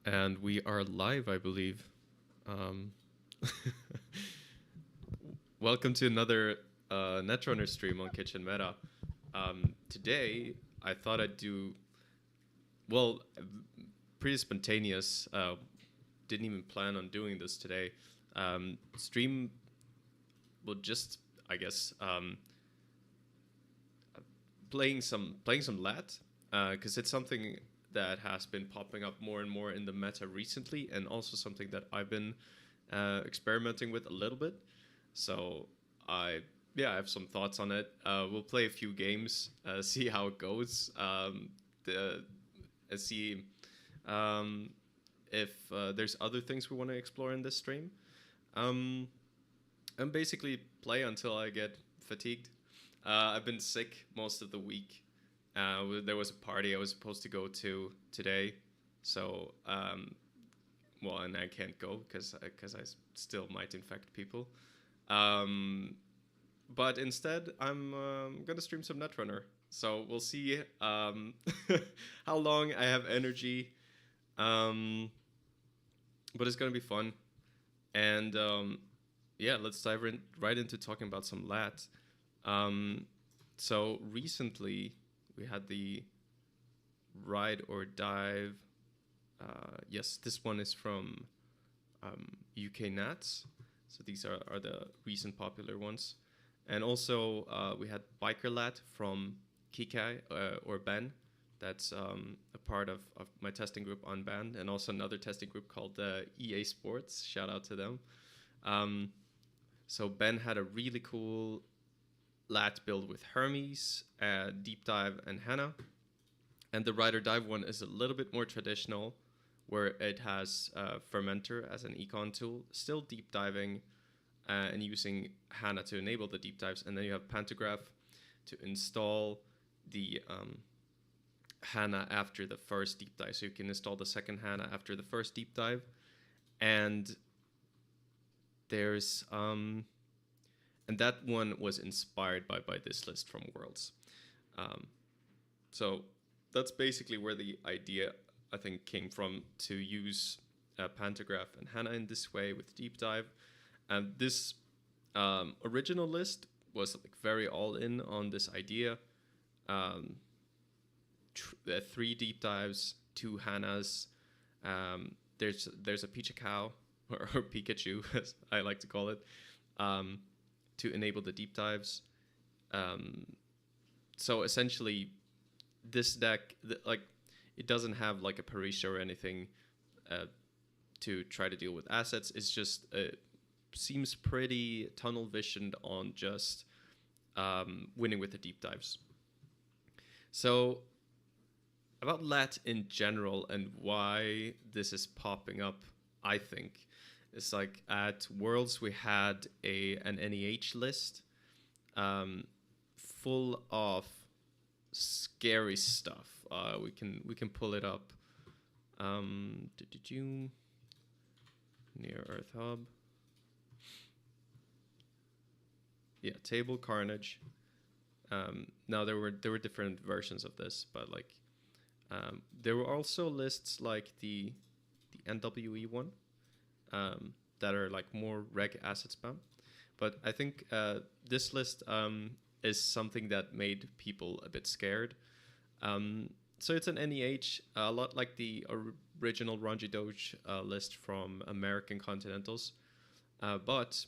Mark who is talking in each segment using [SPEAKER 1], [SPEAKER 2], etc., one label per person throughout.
[SPEAKER 1] And we are live, I believe. Um, Welcome to another Netrunner stream on Kitchen Meta. Today, I thought I'd do, well, pretty spontaneous. Didn't even plan on doing this today. Stream will just, I guess, playing some lat, because it's something that has been popping up more and more in the meta recently, and also something that I've been experimenting with a little bit. So I I have some thoughts on it. We'll play a few games, see how it goes, see um, if there's other things we want to explore in this stream, um, and basically play until I get fatigued. I've been sick most of the week. There was a party I was supposed to go to today, so and I can't go because I still might infect people. Um, but instead, I'm gonna stream some Netrunner. So we'll see how long I have energy. Um, but it's gonna be fun, and let's dive right into talking about some lat. So recently we had the ride or dive. Yes, this one is from UK Nats. So these are the recent popular ones. And also we had Biker Lat from Kikai or Ben. That's a part of my testing group on Band, and also another testing group called EA Sports. Shout out to them. So Ben had a really cool lat build with Hermes, Deep Dive, and Hannah. And the Rider Dive one is a little bit more traditional, where it has Fermenter as an econ tool, still deep diving and using Hannah to enable the deep dives. And then you have Pantagraph to install the Hannah after the first deep dive. So you can install the second Hannah after the first deep dive. And there's and that one was inspired by this list from Worlds. So that's basically where the idea, I think, came from, to use Pantagraph and Hannah in this way with deep dive. And this original list was like very all in on this idea. 3 deep dives, 2 Hannahs. There's a Pikachu or Pikachu, as I like to call it, to enable the deep dives. So essentially, this deck, it doesn't have like a Parisha or anything to try to deal with assets. It's just seems pretty tunnel visioned on just winning with the deep dives. So about lat in general and why this is popping up, I think, it's like at Worlds we had an NEH list full of scary stuff. We can pull it up. Near Earth Hub. Yeah, Table Carnage. Now there were different versions of this, but like there were also lists like the NWE one that are like more reg asset spam. But I think this list is something that made people a bit scared. So it's an NEH, a lot like the original Ranji Doge list from American Continentals. But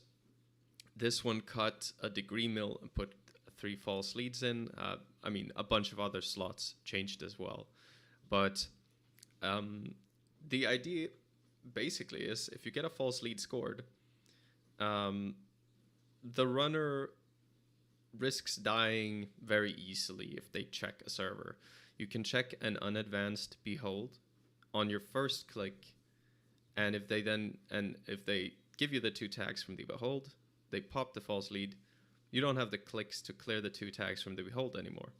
[SPEAKER 1] this one cut a degree mill and put 3 false leads in. I mean, a bunch of other slots changed as well. But the idea basically is, if you get a false lead scored, the runner risks dying very easily if they check a server. You can check an unadvanced behold on your first click, and if they give you the 2 tags from the behold, they pop the false lead, you don't have the clicks to clear the 2 tags from the behold anymore.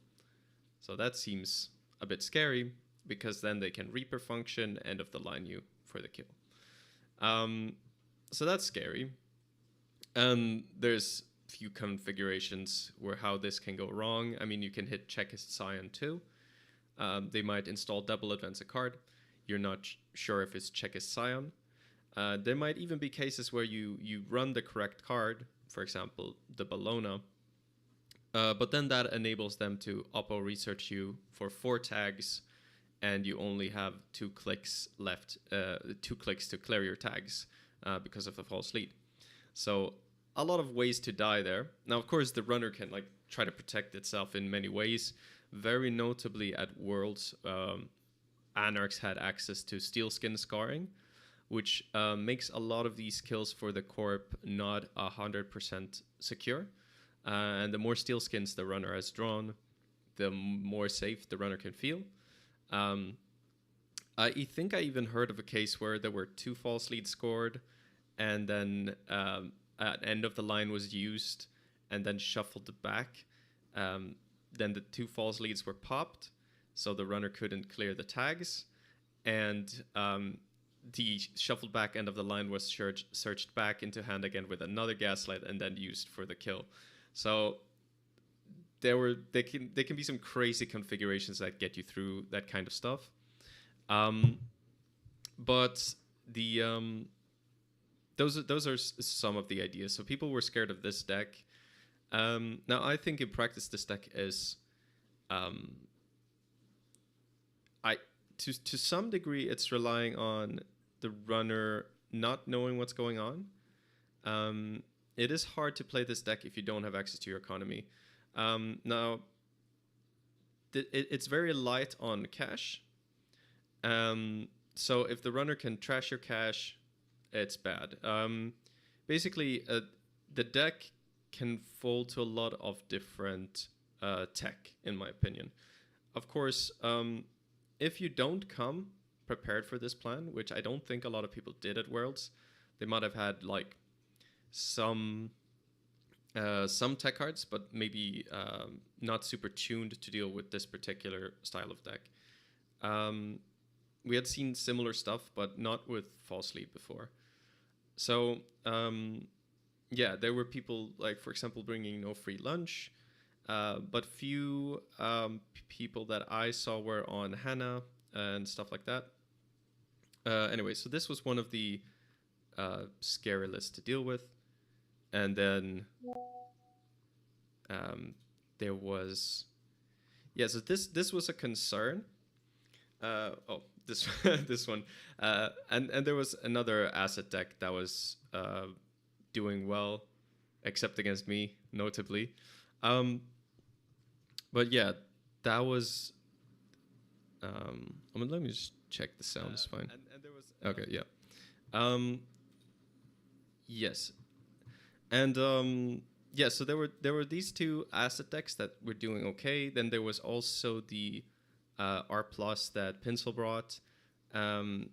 [SPEAKER 1] So that seems a bit scary, because then they can Reaper function, end of the line you for the kill. So that's scary. There's few configurations where how this can go wrong. I mean, you can hit Checkist Scion too. They might install double advance a card. you're not sure if it's check is Scion. There might even be cases where you run the correct card, for example, the Bellona, but then that enables them to oppo research you for 4 tags, and you only have 2 clicks left, 2 clicks to clear your tags because of the false lead. So a lot of ways to die there. Now, of course, the runner can like try to protect itself in many ways. Very notably at Worlds, Anarchs had access to steel skin scarring, which makes a lot of these kills for the corp not 100% secure. And the more steel skins the runner has drawn, the more safe the runner can feel. I think I even heard of a case where there were 2 false leads scored, and then at end of the line was used and then shuffled back. Then the 2 false leads were popped, so the runner couldn't clear the tags, and the shuffled back end of the line was searched back into hand again with another gaslight and then used for the kill. So there can be some crazy configurations that get you through that kind of stuff. But the those are some of the ideas. So people were scared of this deck. Now I think in practice this deck is to some degree it's relying on the runner not knowing what's going on. It is hard to play this deck if you don't have access to your economy. Now, it's very light on cash. So if the runner can trash your cash, it's bad. Basically, the deck can fall to a lot of different tech, in my opinion. Of course, if you don't come prepared for this plan, which I don't think a lot of people did at Worlds, they might have had like some tech cards, but maybe not super tuned to deal with this particular style of deck. We had seen similar stuff, but not with false lead before. So yeah, there were people like, for example, bringing no free lunch, but few people that I saw were on Hannah and stuff like that. Anyway, so this was one of the scary lists to deal with. And then there was, yeah, so this was a concern. This one. And there was another asset deck that was doing well, except against me, notably. But yeah, that was, let me just check the sound is fine. And there was, okay, yeah. Yes. And yeah, so there were these 2 asset decks that were doing okay. Then there was also the R plus that Pinsel brought, and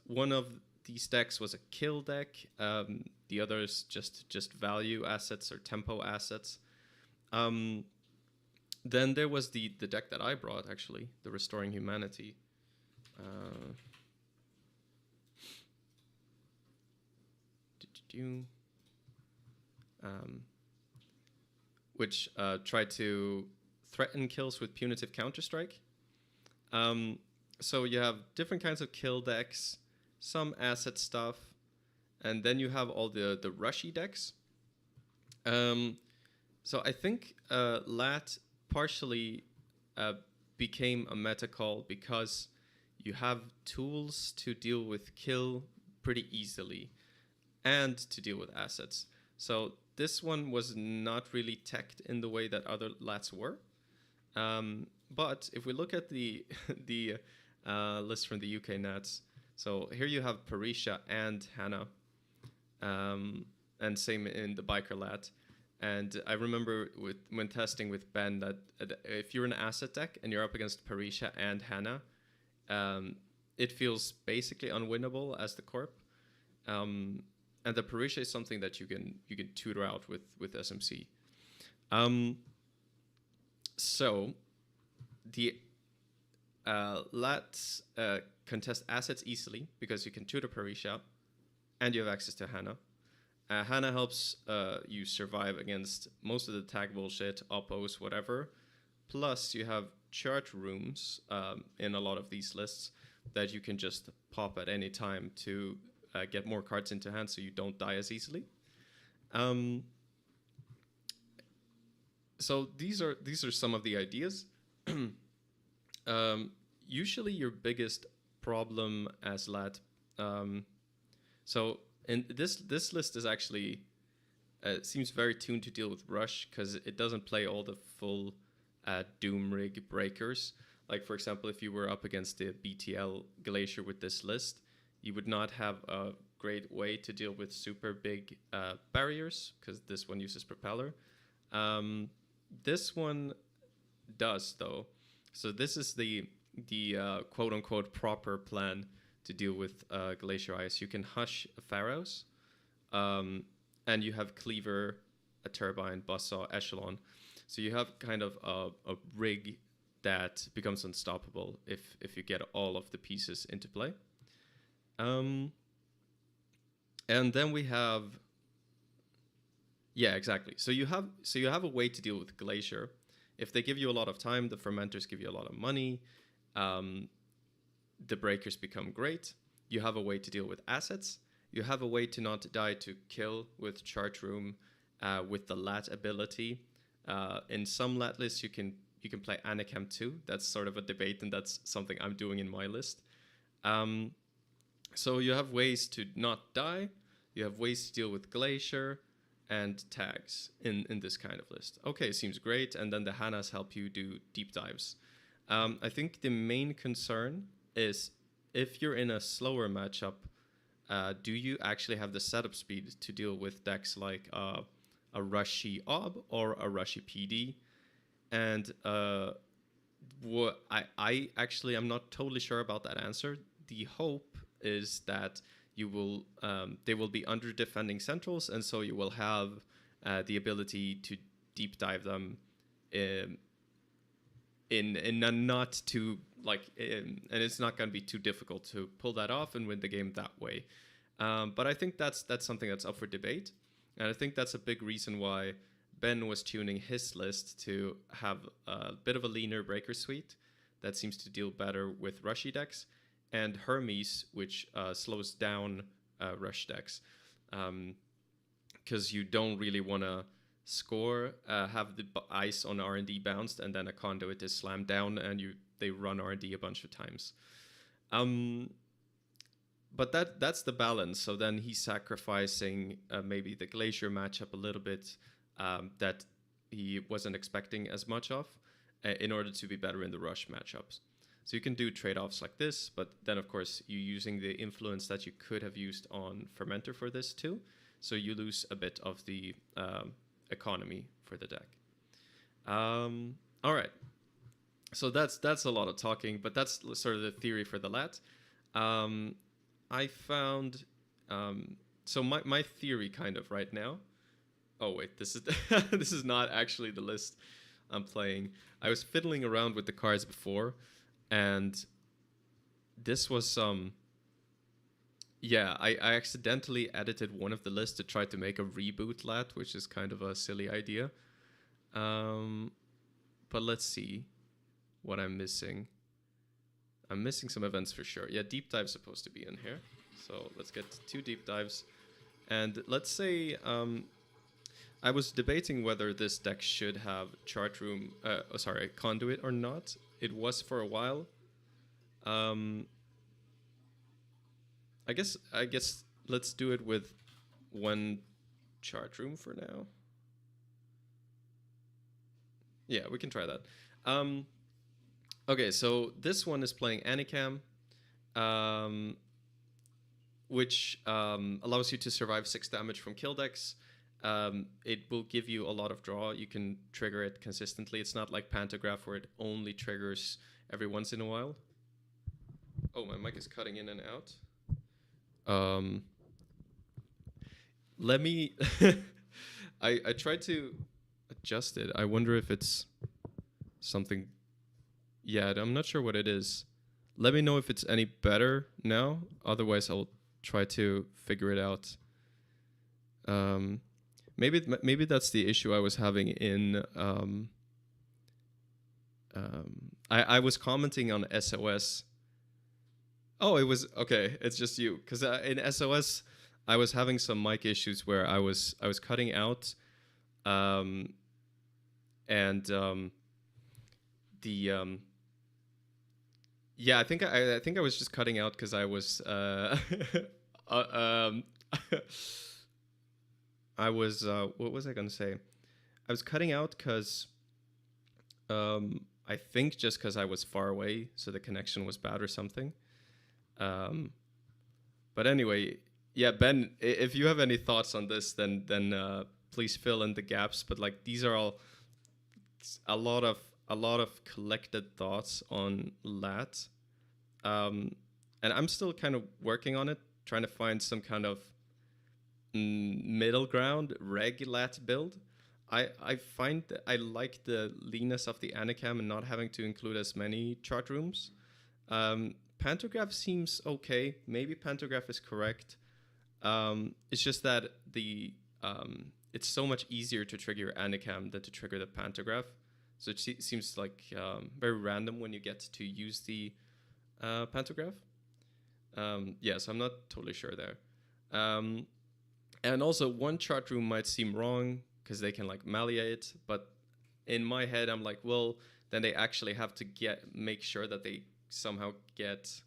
[SPEAKER 1] one of these decks was a kill deck. The others just value assets or tempo assets. Then there was the deck that I brought, actually, the Restoring Humanity. Which tried to threaten kills with punitive Counter-Strike. So you have different kinds of kill decks, some asset stuff, and then you have all the rushy decks. So I think Lat partially became a meta call because you have tools to deal with kill pretty easily and to deal with assets. So this one was not really teched in the way that other Lats were. But if we look at the list from the UK Nats, so here you have Parisha and Hannah, and same in the Biker Lat. And I remember when testing with Ben that if you're an asset deck and you're up against Parisha and Hannah, it feels basically unwinnable as the corp. And the Parisha is something that you can tutor out with SMC. So the Lats contest assets easily because you can tutor Parisha and you have access to Hannah. Hannah helps you survive against most of the tag bullshit, oppos, whatever. Plus, you have chart rooms in a lot of these lists that you can just pop at any time to get more cards into hand so you don't die as easily. So these are some of the ideas. Usually your biggest problem as lat. So in this list is actually seems very tuned to deal with rush because it doesn't play all the full Doom rig breakers. Like for example, if you were up against the BTL Glacier with this list, you would not have a great way to deal with super big barriers because this one uses propeller. This one does though. So this is the quote unquote proper plan to deal with glacier ice. You can hush pharaohs, and you have cleaver, a turbine, buzzsaw, echelon. So you have kind of a rig that becomes unstoppable if you get all of the pieces into play. And then we have, yeah, exactly. So you have a way to deal with glacier. If they give you a lot of time, the fermenters give you a lot of money. The breakers become great. You have a way to deal with assets. You have a way to not die to kill with chart room, with the lat ability. In some lat lists, you can play Anicam too. That's sort of a debate, and that's something I'm doing in my list. So you have ways to not die. You have ways to deal with glacier and tags in this kind of list. Okay, seems great. And then the Hanas help you do deep dives. I think the main concern is if you're in a slower matchup, do you actually have the setup speed to deal with decks like a rushy Ob or a rushy PD? And what I actually am not totally sure about that answer. The hope is that you will they will be under defending centrals, and so you will have the ability to deep dive them in a not too and it's not going to be too difficult to pull that off and win the game that way. But I think that's something that's up for debate, and I think that's a big reason why Ben was tuning his list to have a bit of a leaner breaker suite that seems to deal better with rushy decks, and Hermes, which slows down rush decks, because you don't really want to score, have the ice on R&D bounced, and then a conduit is slammed down, and they run R&D a bunch of times. But that's the balance. So then he's sacrificing maybe the Glacier matchup a little bit that he wasn't expecting as much of in order to be better in the rush matchups. So you can do trade-offs like this, but then of course you're using the influence that you could have used on Fermenter for this too. So you lose a bit of the economy for the deck. All right. So that's a lot of talking, but that's sort of the theory for the lat. I found so my theory kind of right now. Oh wait, this is this is not actually the list I'm playing. I was fiddling around with the cards before, and this was yeah, I accidentally edited one of the lists to try to make a reboot lat, which is kind of a silly idea. But let's see what I'm missing. I'm missing some events for sure. Yeah, deep dive's supposed to be in here. So let's get 2 deep dives. And let's say I was debating whether this deck should have chart room, conduit or not. It was for a while. I guess let's do it with 1 chart room for now. Yeah, we can try that. Okay, so this one is playing Anicam, which allows you to survive 6 damage from kill decks. It will give you a lot of draw. You can trigger it consistently. It's not like Pantagraph where it only triggers every once in a while. Oh, my mic is cutting in and out. Let me... I tried to adjust it. I wonder if it's something... Yeah, I'm not sure what it is. Let me know if it's any better now. Otherwise, I'll try to figure it out. Maybe that's the issue I was having in I was commenting on SOS. Oh, it was okay. It's just you, because in SOS, I was having some mic issues where I was cutting out, um, and the yeah, I think I was just cutting out because I was uh, um, I was what was I gonna say? I was cutting out because I think just because I was far away, so the connection was bad or something. Um, but anyway, yeah, Ben, if you have any thoughts on this, then please fill in the gaps. But like these are all a lot of a lot of collected thoughts on lat, um, and I'm still kind of working on it, trying to find some kind of middle ground reg lat build. I find that I like the leanness of the Anicam and not having to include as many chart rooms. Pantagraph seems okay. Maybe Pantagraph is correct. It's just that it's so much easier to trigger Anicam than to trigger the Pantagraph. So it seems like very random when you get to use the Pantagraph. Yeah, so I'm not totally sure there. And also, one chart room might seem wrong because they can like malleate, but in my head, I'm like, well, then they actually have to make sure that they somehow get.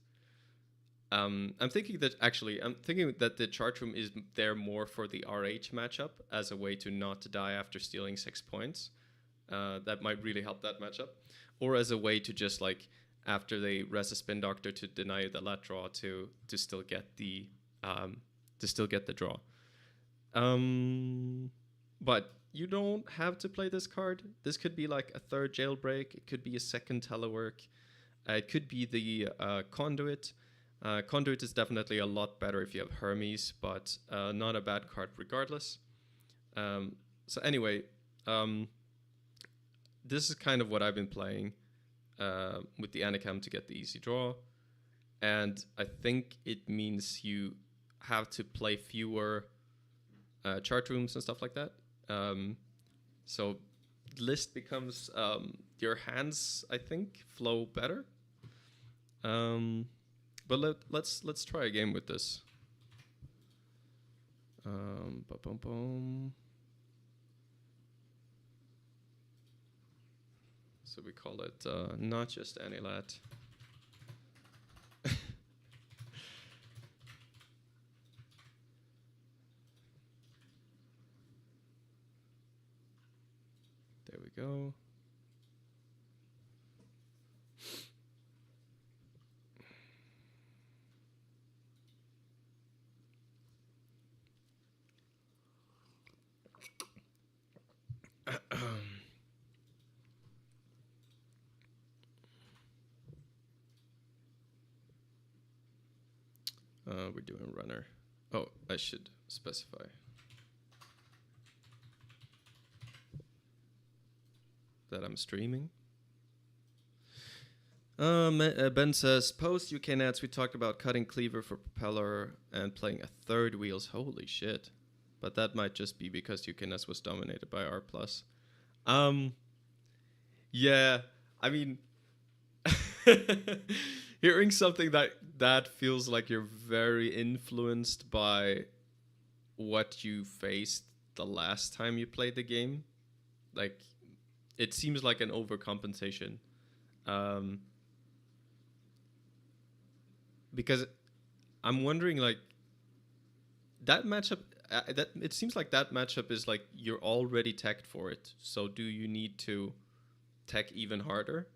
[SPEAKER 1] I'm thinking that the chart room is there more for the RH matchup as a way to not die after stealing 6 points. That might really help that matchup, or as a way to just like after they res a spin doctor to deny the lat draw to still get the draw. But you don't have to play this card. This could be like a third jailbreak. It could be a second telework. It could be the conduit. Conduit is definitely a lot better if you have Hermes, but not a bad card regardless. So anyway, this is kind of what I've been playing with the Anicam to get the easy draw. And I think it means you have to play fewer chart rooms and stuff like that. So list becomes your hands, I think, flow better. But let's try a game with this. So we call it not just any lat. There we go. We're doing runner. Oh, I should specify. That I'm streaming. Ben says, post UK Nats, we talked about cutting cleaver for propeller and playing a third wheels. Holy shit. But that might just be because UK Nats was dominated by R+. Yeah, I mean, hearing something that feels like you're very influenced by what you faced the last time you played the game, like, it seems like an overcompensation. Because I'm wondering, like, that matchup, that it seems like that matchup is like you're already teched for it. So do you need to tech even harder?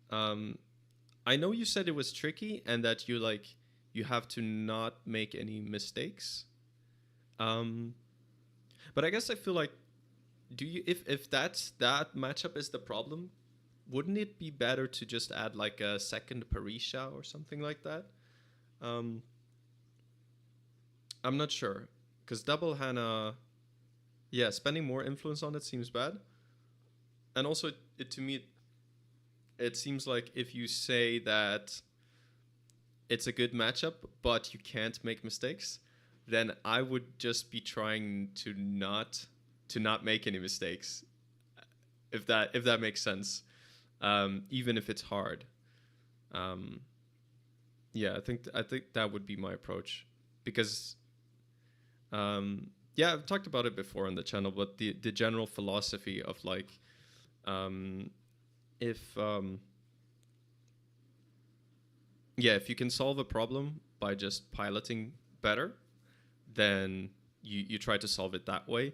[SPEAKER 1] I know you said it was tricky and that you have to not make any mistakes. But I guess I feel like, if that matchup is the problem, wouldn't it be better to just add like a second Parisha or something like that? I'm not sure, because double Hana, yeah, spending more influence on it seems bad. And also, to me, it seems like if you say that it's a good matchup, but you can't make mistakes, then I would just be trying to not make any mistakes. If that makes sense. even if it's hard. Yeah, I think that would be my approach, because yeah, I've talked about it before on the channel, but the general philosophy of like, if if you can solve a problem by just piloting better, then you try to solve it that way.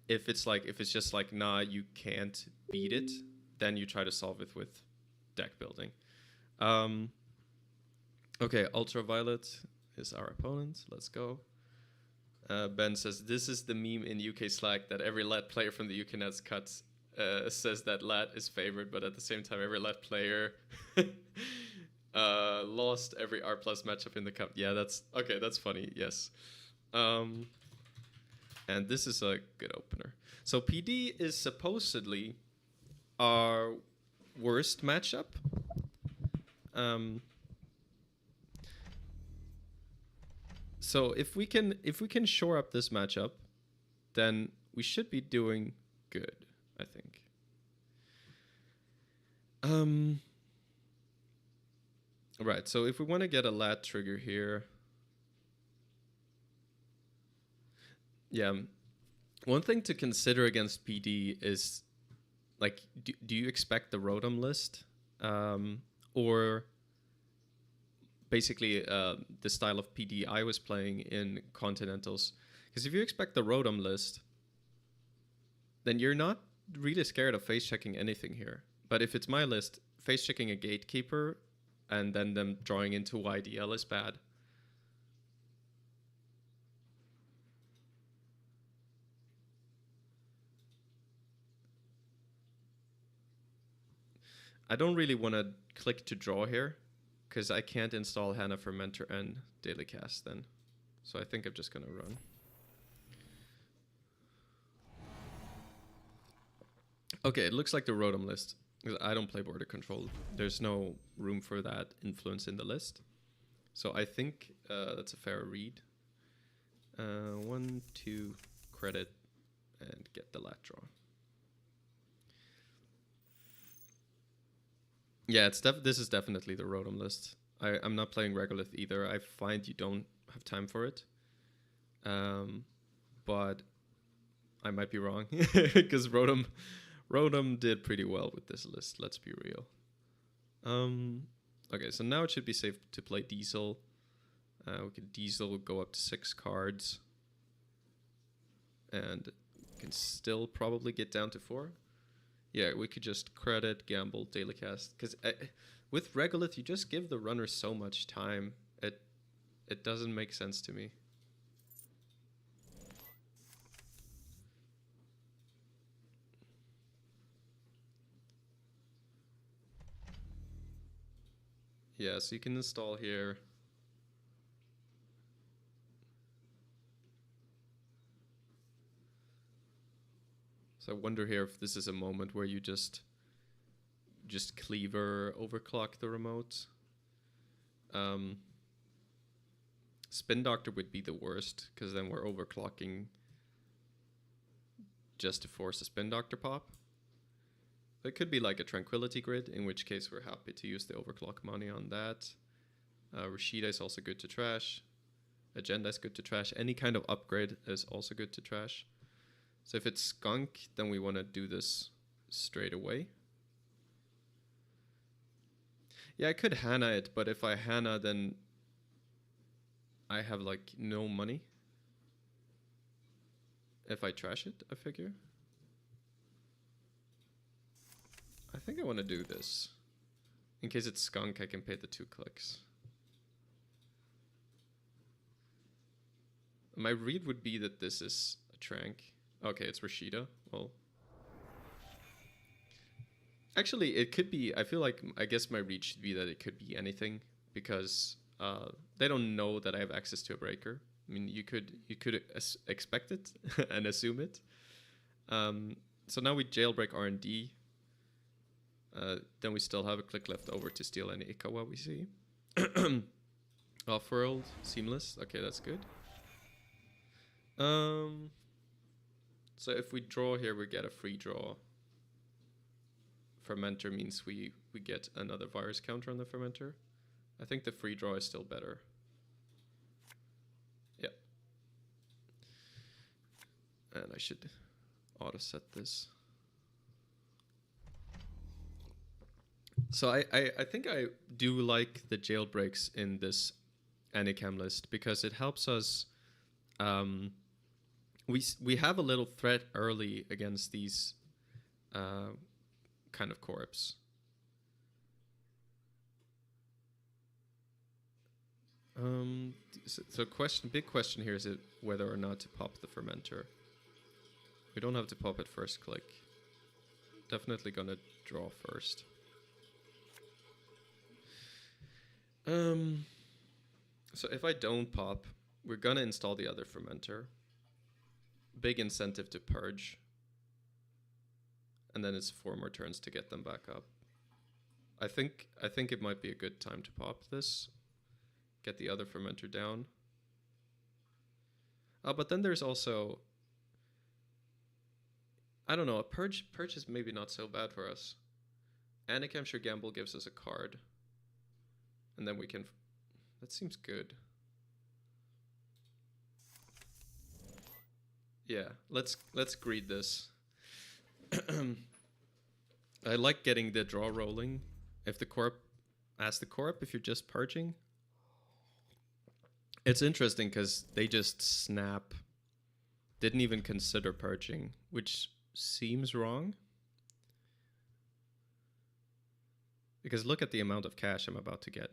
[SPEAKER 1] If it's just like, nah, you can't beat it, then you try to solve it with deck building. Okay, Ultraviolet is our opponent. Let's go. Ben says, this is the meme in UK Slack that every LAT player from the UK Nets cuts says that LAT is favored, but at the same time, every LAT player lost every R plus matchup in the cup. Yeah, that's funny. Yes. And this is a good opener. So PD is supposedly our worst matchup. So if we can shore up this matchup, then we should be doing good, I think. Right, so if we want to get a lat trigger here, yeah, one thing to consider against PD is, like, do you expect the Rotom list, or basically the style of PD I was playing in Continentals? Because if you expect the Rotom list, then you're not really scared of face checking anything here. But if it's my list, face checking a Gatekeeper and then them drawing into YDL is bad. I don't really want to click to draw here, because I can't install Hana Fermenter and Daily Cast then. So I think I'm just going to run. Okay, it looks like the Rotom list. I don't play border control. There's no room for that influence in the list. So I think that's a fair read. 1, 2, credit, and get the lat draw. Yeah, this is definitely the Rotom list. I'm not playing Regolith either. I find you don't have time for it. But I might be wrong, because Rotom did pretty well with this list, let's be real. Okay, so now it should be safe to play Diesel. We can Diesel, go up to 6 cards. And we can still probably get down to 4. Yeah, we could just credit, gamble, daily cast. Because with Regolith, you just give the runner so much time. It doesn't make sense to me. Yeah, so you can install here. So I wonder here if this is a moment where you just cleaver overclock the remote. Spin Doctor would be the worst, because then we're overclocking just to force a Spin Doctor pop. It could be like a Tranquility Grid, in which case we're happy to use the overclock money on that. Rashida is also good to trash. Agenda is good to trash. Any kind of upgrade is also good to trash. So if it's Skunk, then we want to do this straight away. Yeah, I could Hana it, but if I Hana, then I have like no money. If I trash it, I figure. I think I want to do this. In case it's Skunk, I can pay the 2 clicks. My read would be that this is a Trank. Okay, it's Rashida. Well, actually, it could be. I guess my read should be that it could be anything, because they don't know that I have access to a breaker. I mean, you could expect it and assume it. So now we jailbreak R&D. Then we still have a click left over to steal any Ikawa we see. Off-world, seamless. Okay, that's good. So if we draw here, we get a free draw fermenter means we get another virus counter on the fermenter. I think the free draw is still better. Yeah. And I should auto set this. So I think I do like the jailbreaks in this Anicam list because it helps us. We have a little threat early against these kind of corps. So big question here is it whether or not to pop the fermenter. We don't have to pop it first click. Definitely gonna draw first. So if I don't pop, we're gonna install the other fermenter. Big incentive to purge. And then it's 4 more turns to get them back up. I think it might be a good time to pop this. Get the other fermenter down. But then there's also, I don't know, a purge is maybe not so bad for us. Anicam Sure Gamble gives us a card. And then we can, that seems good. Yeah, let's greed this. I like getting the draw rolling. If the corp, ask the corp if you're just purging. It's interesting because they just snap. Didn't even consider purging, which seems wrong. Because look at the amount of cash I'm about to get.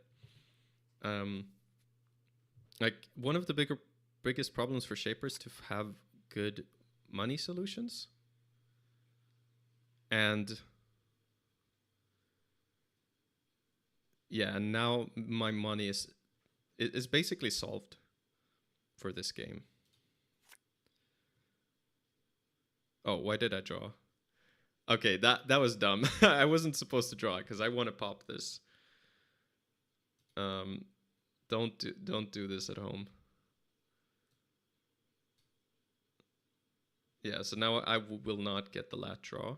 [SPEAKER 1] Like one of the biggest problems for shapers to have good money solutions. And yeah, and now my money is basically solved for this game. Oh, why did I draw? Okay, that was dumb. I wasn't supposed to draw it because I want to pop this. Don't do this at home. Yeah, so now I will not get the lat draw.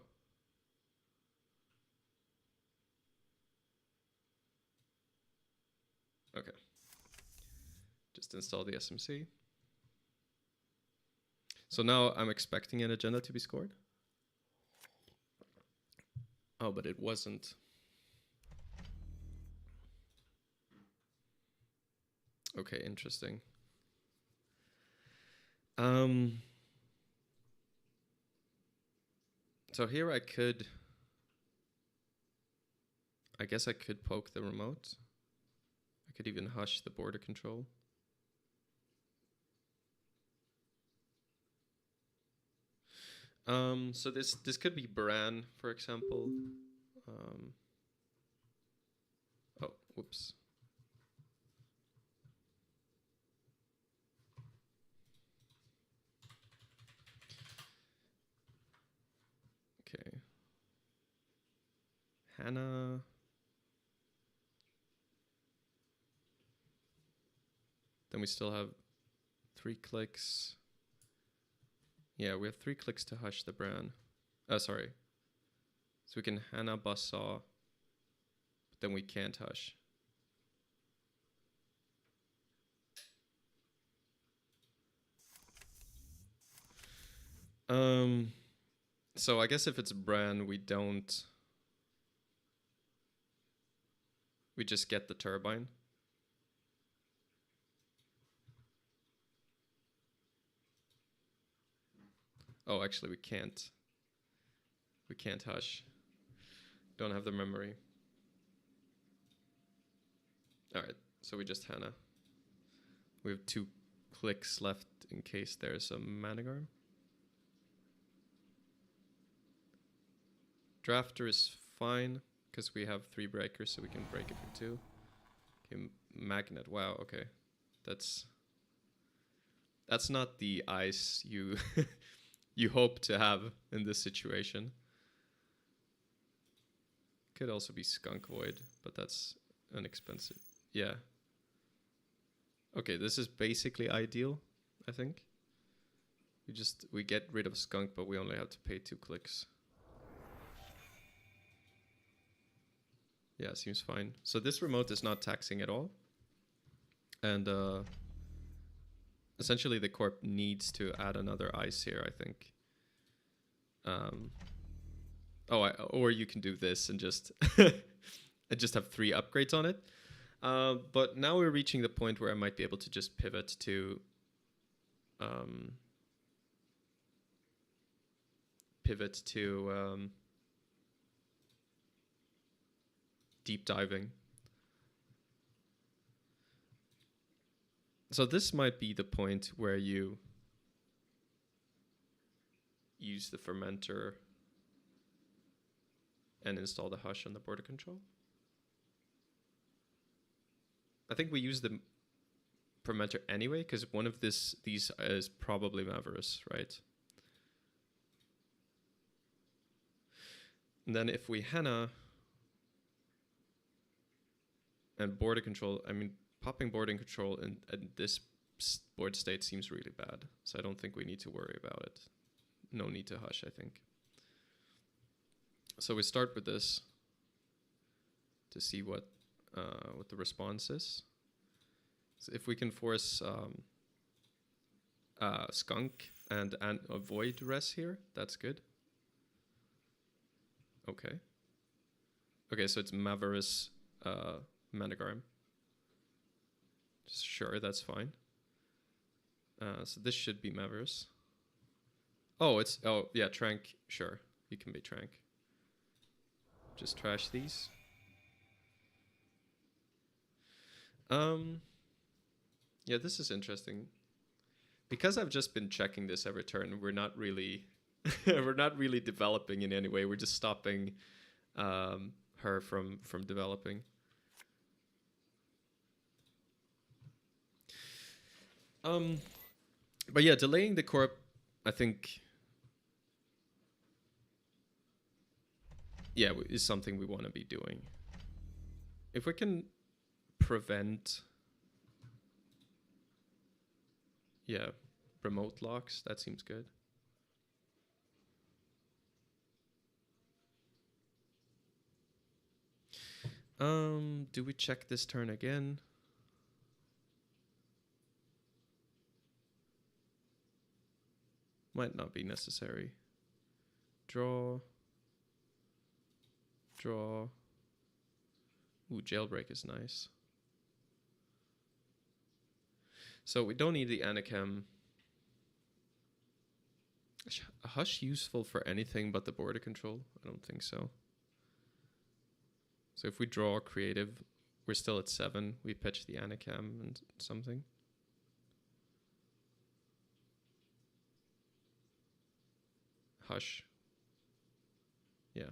[SPEAKER 1] Okay. Just install the SMC. So now I'm expecting an agenda to be scored. Oh, but it wasn't. Okay, interesting. So here I guess I could poke the remote. I could even hush the border control. So this could be Bran, for example. Oh, whoops. Okay. Hannah. Then we still have 3 clicks. Yeah, we have 3 clicks to hush the Bran. Sorry. So we can Hannah Buzzsaw, but then we can't hush. So I guess if it's Bran, we just get the turbine. Oh, actually we can't. We can't hush. Don't have the memory. All right, so we just Hannah. We have 2 clicks left in case there's a Manigarm. Drafter is fine because we have 3 breakers, so we can break it for 2. Okay, Magnet. Wow. Okay, that's not the ice you you hope to have in this situation. Could also be Skunk Void, but that's inexpensive. Yeah. Okay, this is basically ideal, I think. We get rid of Skunk, but we only have to pay 2 clicks. Yeah, seems fine. So this remote is not taxing at all. And essentially the corp needs to add another ice here, I think. Or you can do this and just just have 3 upgrades on it. But now we're reaching the point where I might be able to just pivot to deep diving. So this might be the point where you use the fermenter and install the hush on the border control. I think we use the fermenter anyway, because one of these is probably Maverus, right? And then if we Henna and border control, I mean, popping boarding control in this board state seems really bad. So I don't think we need to worry about it. No need to hush, I think. So we start with this to see what the response is. So if we can force skunk and avoid res here, that's good. Okay. Okay, so it's Maverus Managarm. Sure, that's fine. So this should be Maverus. Oh, yeah, Trank. Sure, you can be Trank. Just trash these. Yeah, this is interesting. Because I've just been checking this every turn, we're not really we're not really developing in any way. We're just stopping her from developing. But yeah, delaying the corp, I think, yeah, is something we want to be doing. If we can prevent, yeah, remote locks, that seems good. Do we check this turn again? Might not be necessary. Draw. Draw. Ooh, jailbreak is nice. So we don't need the Anicam. Is hush useful for anything but the border control? I don't think so. So if we draw creative, we're still at 7. We pitch the Anicam and something. Hush. Yeah.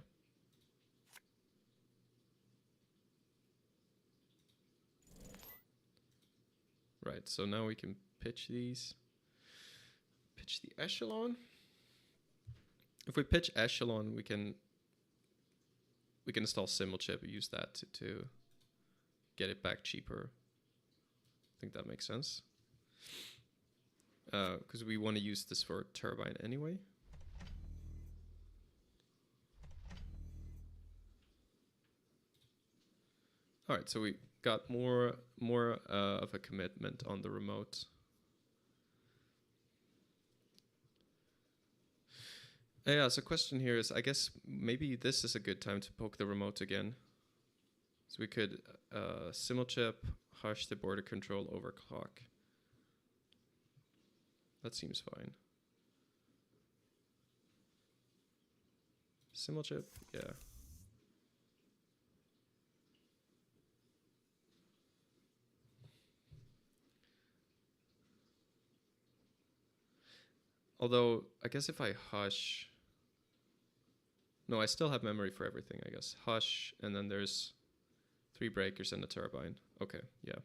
[SPEAKER 1] Right, so now we can pitch these. Pitch the Echelon. If we pitch Echelon, we can install Simulchip and use that to get it back cheaper. I think that makes sense. Because we want to use this for Turbine anyway. All right, so we got more of a commitment on the remote. Yeah, so question here is, I guess maybe this is a good time to poke the remote again. So we could Simulchip, hush the border control, overclock. That seems fine. Simulchip, yeah. Although, I guess if I hush... No, I still have memory for everything, I guess. Hush, and then there's 3 breakers and a turbine. Okay, yeah.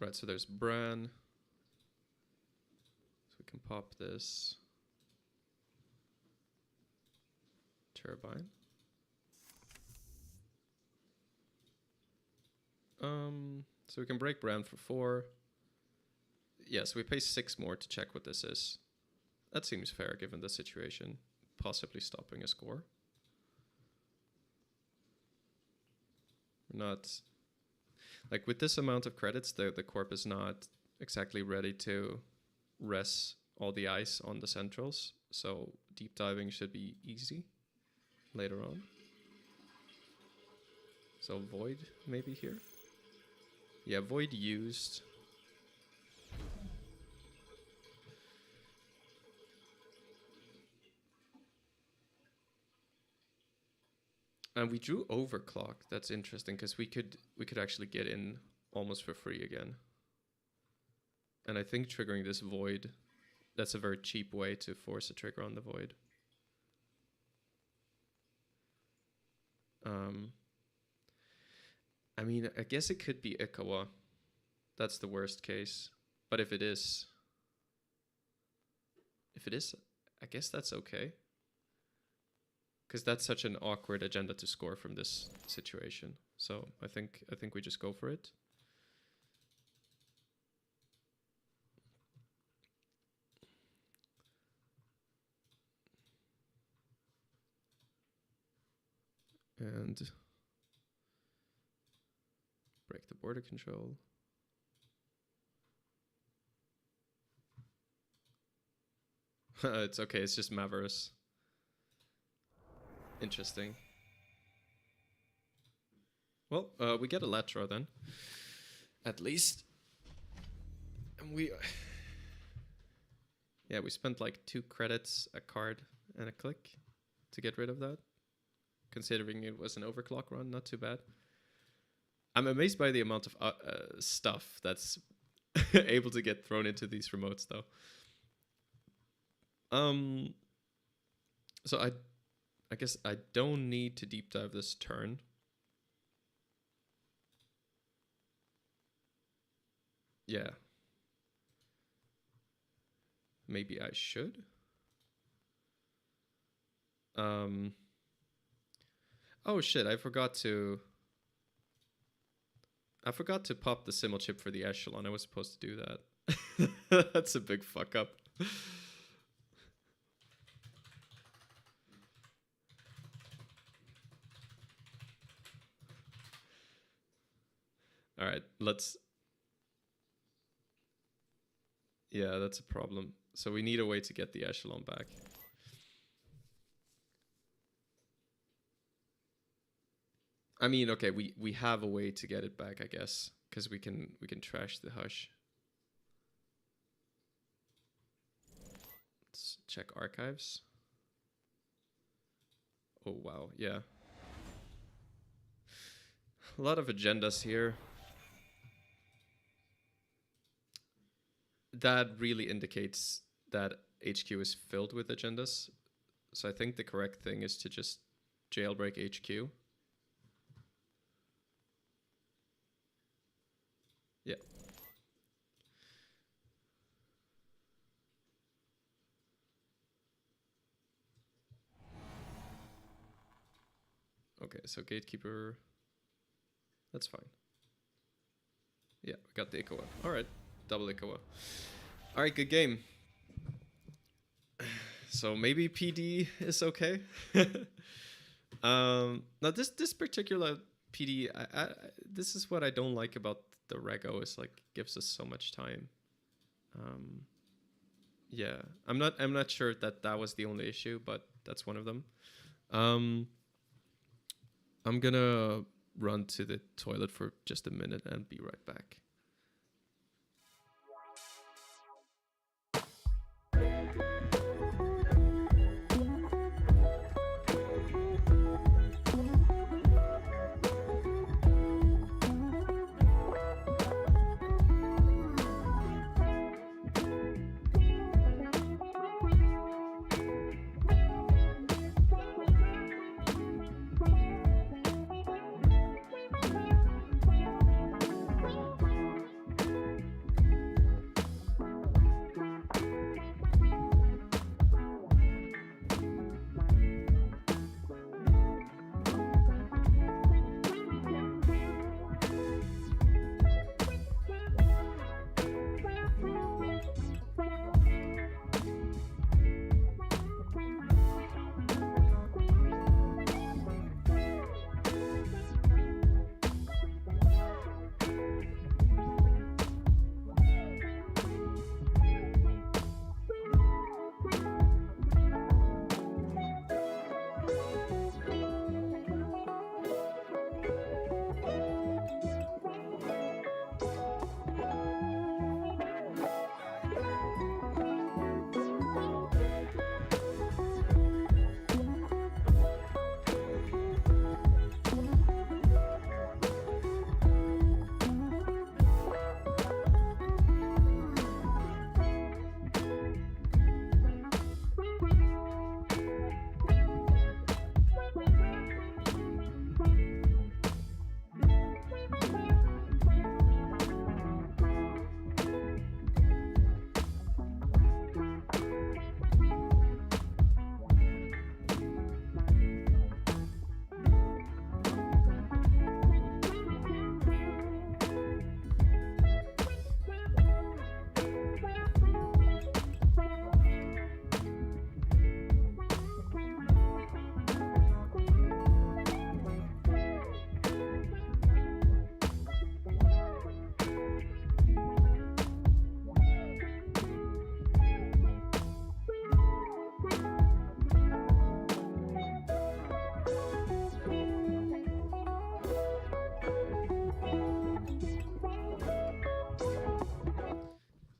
[SPEAKER 1] Right, so there's Bran. So we can pop this. Turbine. So we can break Bran for 4. Yeah, so we pay 6 more to check what this is. That seems fair given the situation. Possibly stopping a score. Not like with this amount of credits, the corp is not exactly ready to res all the ice on the centrals, so deep diving should be easy later on. So void maybe here. Yeah, void used. And we drew overclock. That's interesting because we could actually get in almost for free again. And I think triggering this void, that's a very cheap way to force a trigger on the void. I mean, I guess it could be Ikawa. That's the worst case. But if it is, I guess that's okay. Because that's such an awkward agenda to score from this situation. So I think we just go for it. And break the border control. It's okay, it's just Maverus. Interesting. Well, we get a Latra then. At least. And we spent like 2 credits, a card, and a click to get rid of that. Considering it was an overclock run, not too bad. I'm amazed by the amount of stuff that's able to get thrown into these remotes, though. So I guess I don't need to deep dive this turn. Yeah. Maybe I should. Oh shit, I forgot to pop the symbol chip for the echelon. I was supposed to do that. That's a big fuck up. All right, let's... Yeah, that's a problem. So we need a way to get the echelon back. I mean, okay, we have a way to get it back, I guess, because we can trash the hush. Let's check archives. Oh wow, yeah. A lot of agendas here. That really indicates that HQ is filled with agendas. So I think the correct thing is to just jailbreak HQ. Yeah. Okay, so gatekeeper, that's fine. Yeah, we got the Ikawa. All right, double Ikawa. All right, good game. So maybe PD is okay. Now this particular PD, this is what I don't like about the Rego, is like gives us so much time. Yeah, I'm not sure that was the only issue, but that's one of them. I'm gonna run to the toilet for just a minute and be right back.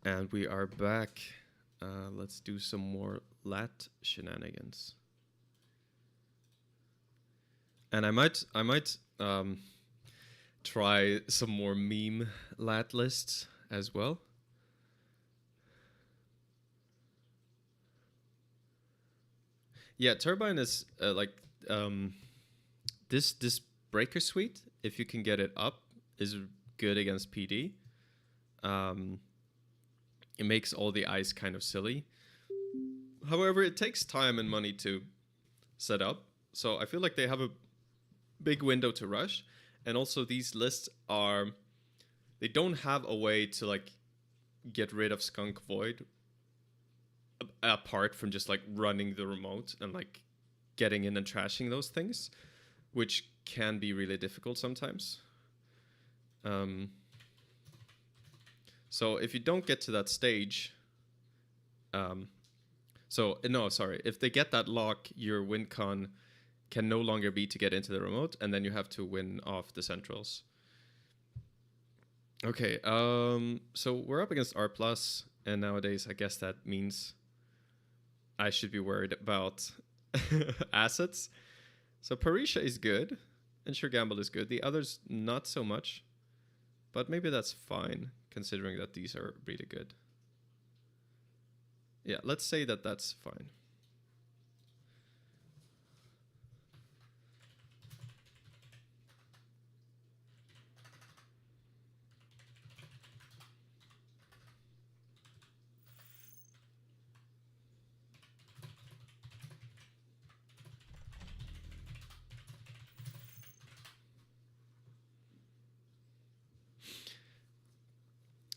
[SPEAKER 1] And we are back. Let's do some more lat shenanigans. And I might try some more meme lat lists as well. Yeah, Turbine is this breaker suite, if you can get it up, is good against PD. It makes all the ice kind of silly. However, it takes time and money to set up. So I feel like they have a big window to rush. And also these lists they don't have a way to like get rid of Skunk Void apart from just like running the remote and like getting in and trashing those things, which can be really difficult sometimes. So if you don't get to that stage, if they get that lock, your win con can no longer be to get into the remote, and then you have to win off the centrals. Okay, so we're up against R+, and nowadays I guess that means I should be worried about assets. So Parisha is good, and Sure Gamble is good. The others, not so much, but maybe that's fine, considering that these are really good. Yeah, let's say that that's fine.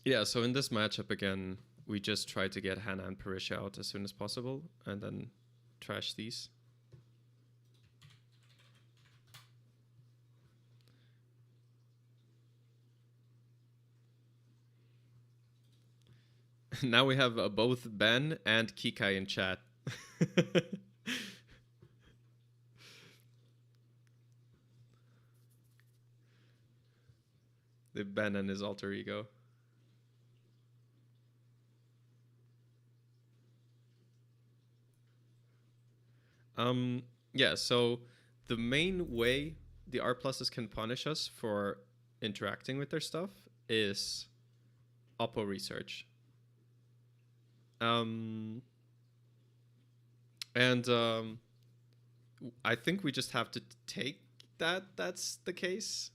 [SPEAKER 1] Yeah, so in this matchup again, we just try to get Hannah and Parisha out as soon as possible, and then trash these. Now we have both Ben and Kikai in chat. The Ben and his alter ego. Yeah, so the main way the R pluses can punish us for interacting with their stuff is Oppo research. I think we just have to take that's the case.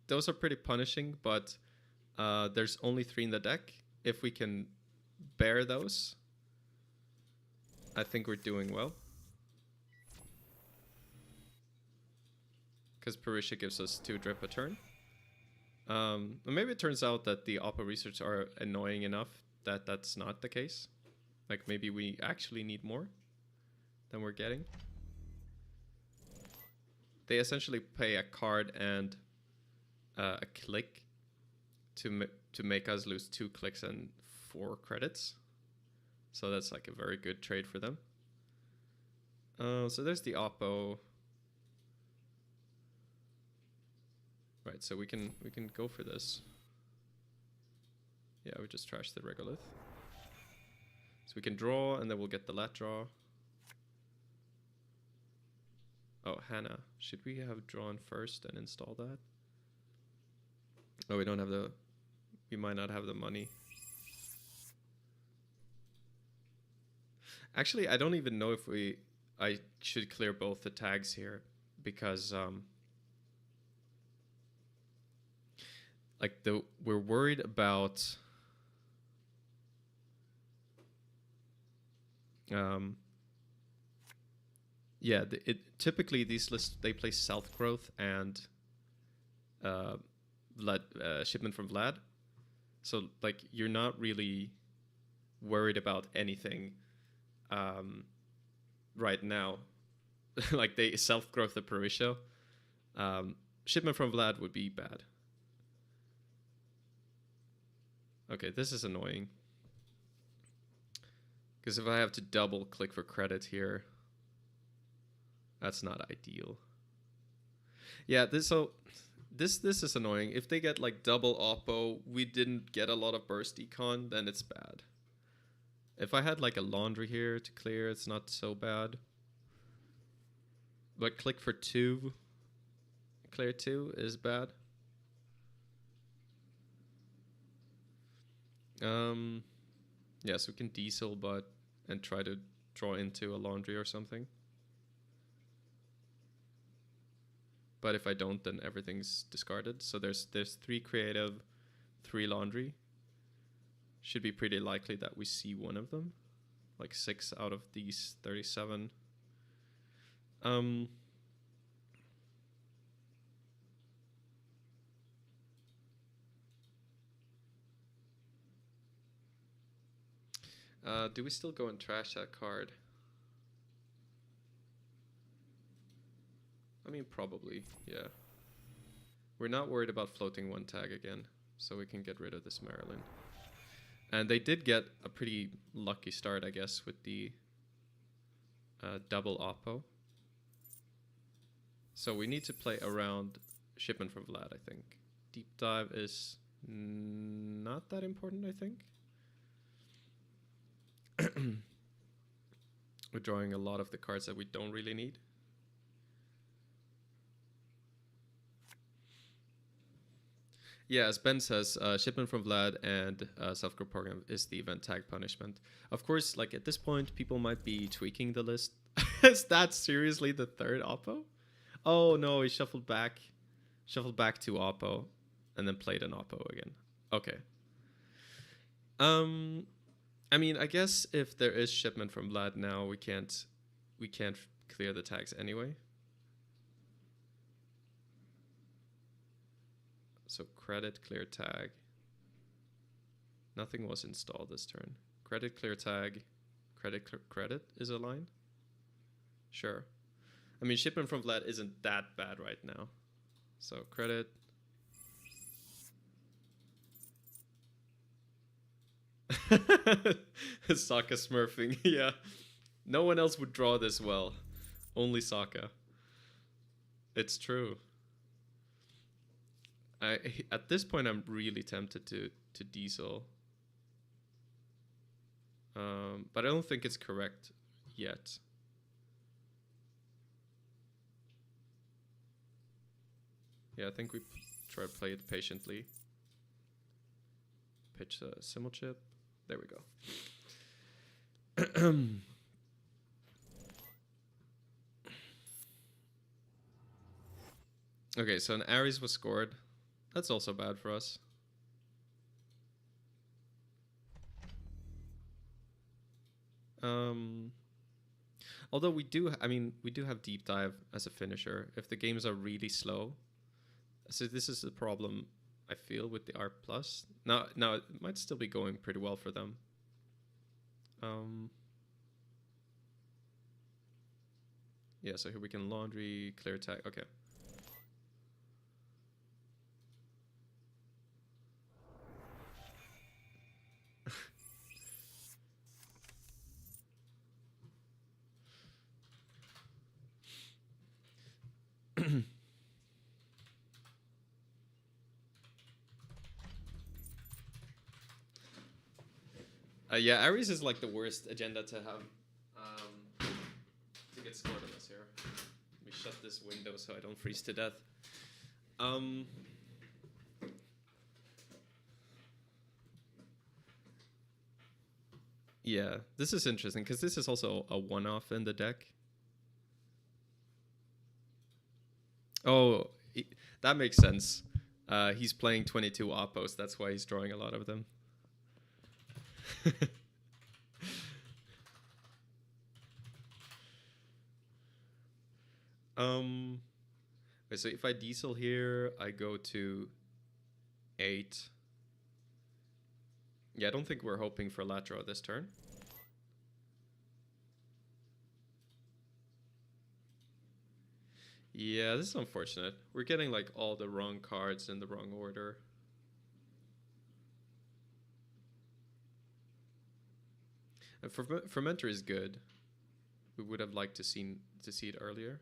[SPEAKER 1] Those are pretty punishing, but there's only 3 in the deck. If we can bear those, I think we're doing well. Because Parisha gives us 2 drip a turn. Maybe it turns out that the Oppo research are annoying enough that that's not the case. Like maybe we actually need more than we're getting. They essentially pay a card and a click to make us lose 2 clicks and 4 credits. So that's like a very good trade for them. So there's the Oppo. Right, so we can go for this. Yeah, we just trash the Regolith. So we can draw, and then we'll get the lat draw. Oh, Hannah. Should we have drawn first and install that? Oh, we don't have the... We might not have the money. Actually, I don't even know if I should clear both the tags here, because... we're worried about typically these lists, they play South Growth and Shipment from Vlad, so like you're not really worried about anything right now. Like they South Growth the Parisha. Shipment from Vlad would be bad. Okay, this is annoying. Because if I have to double click for credit here, that's not ideal. Yeah, this is annoying. If they get like double oppo, we didn't get a lot of burst econ, then it's bad. If I had like a laundry here to clear, it's not so bad. But click for 2, clear 2 is bad. Yeah, so we can diesel but and try to draw into a laundry or something. But if I don't, then everything's discarded. So there's 3 creative, 3 laundry. Should be pretty likely that we see one of them. Like 6 out of these 37. Do we still go and trash that card? I mean, probably, yeah. We're not worried about floating 1 tag again, so we can get rid of this Maryland. And they did get a pretty lucky start, I guess, with the double oppo. So we need to play around shipment from Vlad, I think. Deep dive is not that important, I think. We're drawing a lot of the cards that we don't really need. Yeah, as Ben says, shipment from Vlad and self-group program is the event tag punishment. Of course, like at this point, people might be tweaking the list. Is that seriously the 3rd oppo? Oh no, he shuffled back to oppo, and then played an oppo again. Okay. I mean, I guess if there is shipment from Vlad now, we can't clear the tags anyway. So credit clear tag. Nothing was installed this turn. Credit clear tag. Credit is a line. Sure. I mean, shipment from Vlad isn't that bad right now. So credit. Sokka smurfing. Yeah. No one else would draw this well. Only Sokka. It's true. At this point, I'm really tempted to diesel. But I don't think it's correct yet. Yeah, I think we try to play it patiently. Pitch a simul chip. There we go. Okay, so an Ares was scored. That's also bad for us. Although we do have deep dive as a finisher if the games are really slow. So this is the problem I feel with the R+. Now it might still be going pretty well for them. Yeah, so here we can laundry, clear tag. Okay. Yeah, Ares is like the worst agenda to have to get scored on us here. Let me shut this window so I don't freeze to death. Yeah, this is interesting because this is also a one-off in the deck. Oh, that makes sense. He's playing 22 oppos, that's why he's drawing a lot of them. Wait, so if I diesel here, I go to 8. Yeah, I don't think we're hoping for lat draw this turn. Yeah, this is unfortunate. We're getting like all the wrong cards in the wrong order. And Fermenter is good. We would have liked to see it earlier.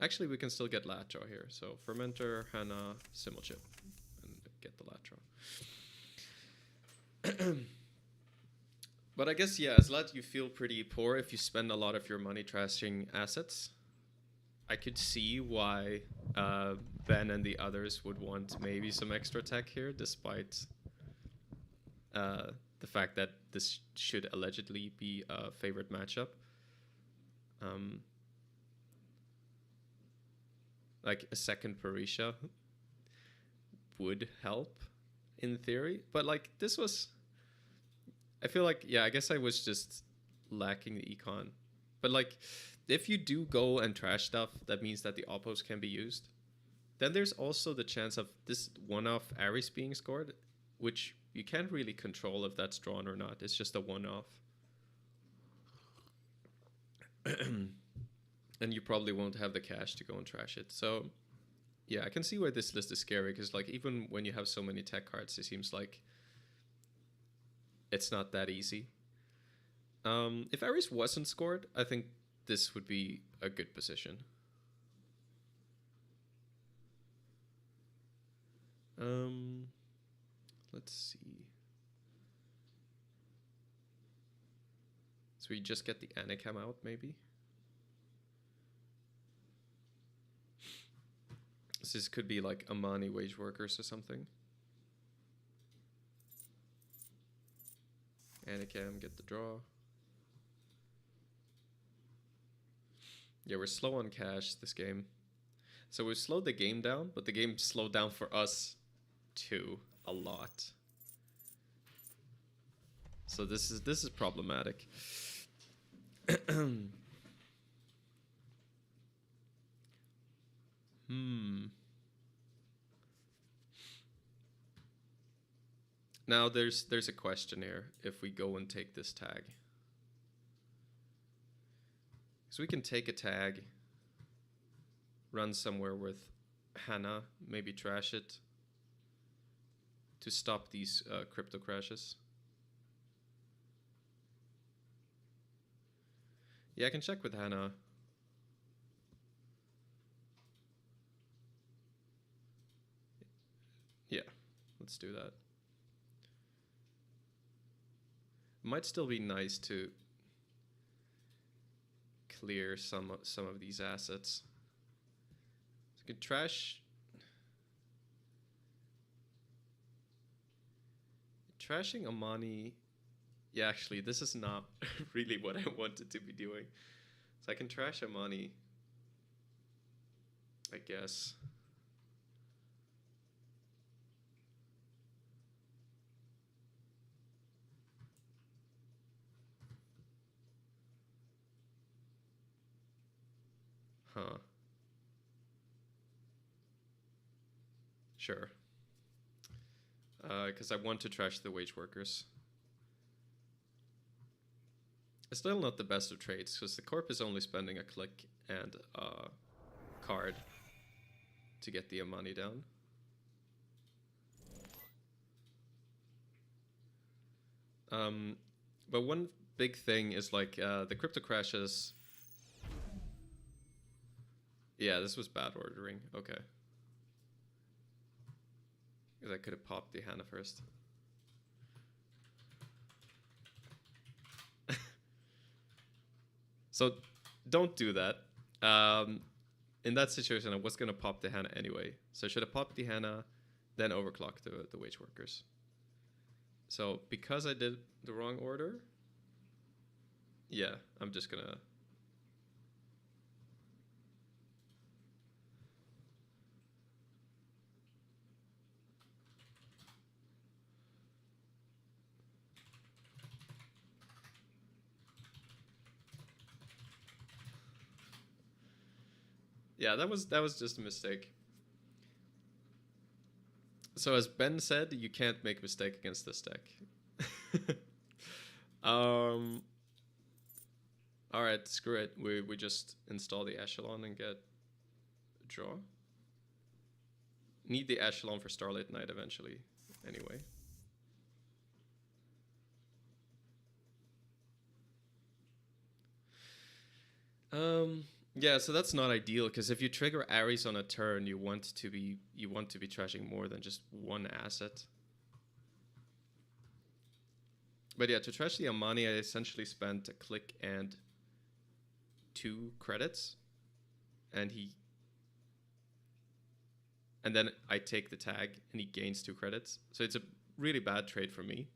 [SPEAKER 1] Actually, we can still get lat draw here. So Fermenter, Hana, Simulchip, and get the lat draw. But I guess, yeah, as lat, you feel pretty poor if you spend a lot of your money trashing assets. I could see why Ben and the others would want maybe some extra tech here, despite the fact that this should allegedly be a favorite matchup. Like a second Parisha would help in theory, but like this was, I feel like, yeah, I guess I was just lacking the econ. But like, if you do go and trash stuff, that means that the oppos can be used. Then there's also the chance of this one-off Ares being scored, which you can't really control if that's drawn or not. It's just a one-off. And you probably won't have the cash to go and trash it. So, yeah, I can see why this list is scary, because like even when you have so many tech cards, it seems like it's not that easy. If Ares wasn't scored, I think this would be a good position. Let's see. So we just get the Anicam out, maybe? So this could be like Amani Wage Workers or something. Anicam, get the draw. Yeah, we're slow on cash this game. So we've slowed the game down, but the game slowed down for us too a lot. So this is problematic. Now there's a question here if we go and take this tag. So we can take a tag, run somewhere with Hana, maybe trash it to stop these crypto crashes. Yeah, I can check with Hana. Yeah, let's do that. Might still be nice to clear some of these assets. So we could trash trashing Amani. Yeah, actually, this is not really what I wanted to be doing. So I can trash Amani, I guess. Huh. Sure. Because I want to trash the wage workers. It's still not the best of trades, because the corp is only spending a click and a card to get the money down. But one big thing is like the crypto crashes. Yeah, this was bad ordering. Okay. Because I could have popped the Hana first. So don't do that. In that situation, I was going to pop the Hana anyway. So I should have popped the Hana, then overclocked the wage workers. So because I did the wrong order, yeah, I'm just going to... Yeah, that was just a mistake. So as Ben said, you can't make a mistake against this deck. All right, screw it. We just install the Echelon and get a draw. Need the Echelon for Starlight Knight eventually, anyway. Yeah, so that's not ideal because if you trigger Ares on a turn, you want to be trashing more than just one asset. But yeah, to trash the Amani, I essentially spent a click and 2 credits, and then I take the tag, and he gains 2 credits. So it's a really bad trade for me.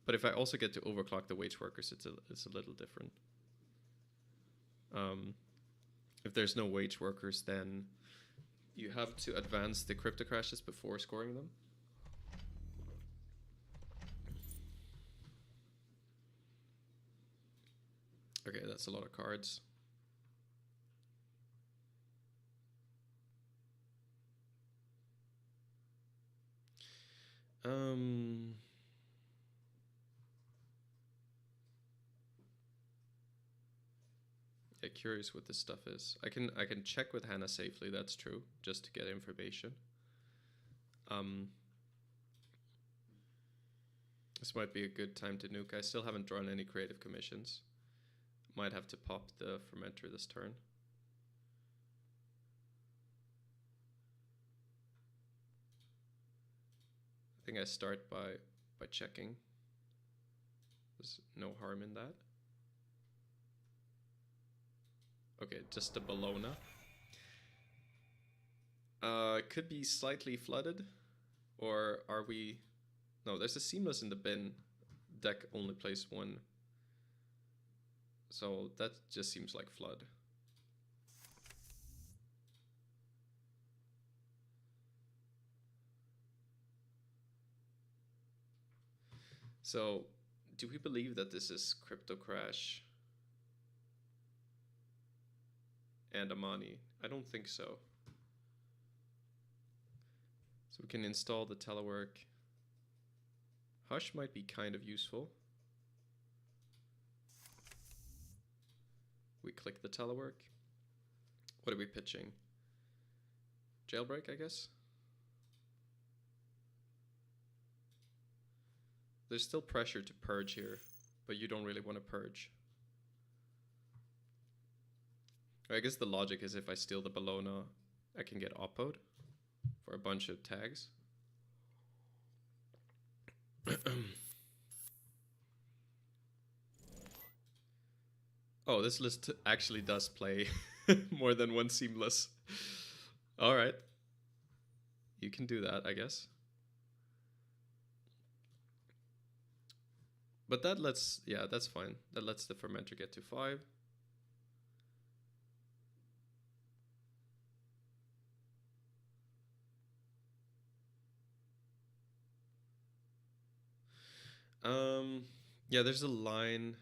[SPEAKER 1] But if I also get to overclock the wage workers, it's a little different. If there's no wage workers, then you have to advance the crypto crashes before scoring them. Okay, that's a lot of cards. Yeah, curious what this stuff is. I can check with Hannah safely, that's true, just to get information. This might be a good time to nuke. I still haven't drawn any creative commissions. Might have to pop the fermenter this turn. I think I start by checking. There's no harm in that. Okay, just the Bologna. Could be slightly flooded, or are we? No, there's a Seamless in the bin. Deck only plays 1. So that just seems like flood. So, do we believe that this is Crypto Crash and Amani? I don't think so. So we can install the telework. Hush might be kind of useful. We click the telework. What are we pitching? Jailbreak, I guess? There's still pressure to purge here, but you don't really want to purge. I guess the logic is if I steal the Bologna, I can get oppoed for a bunch of tags. Oh, this list actually does play more than 1 Seamless. All right. You can do that, I guess. But that lets, yeah, that's fine. That lets the fermenter get to 5. Yeah, there's a line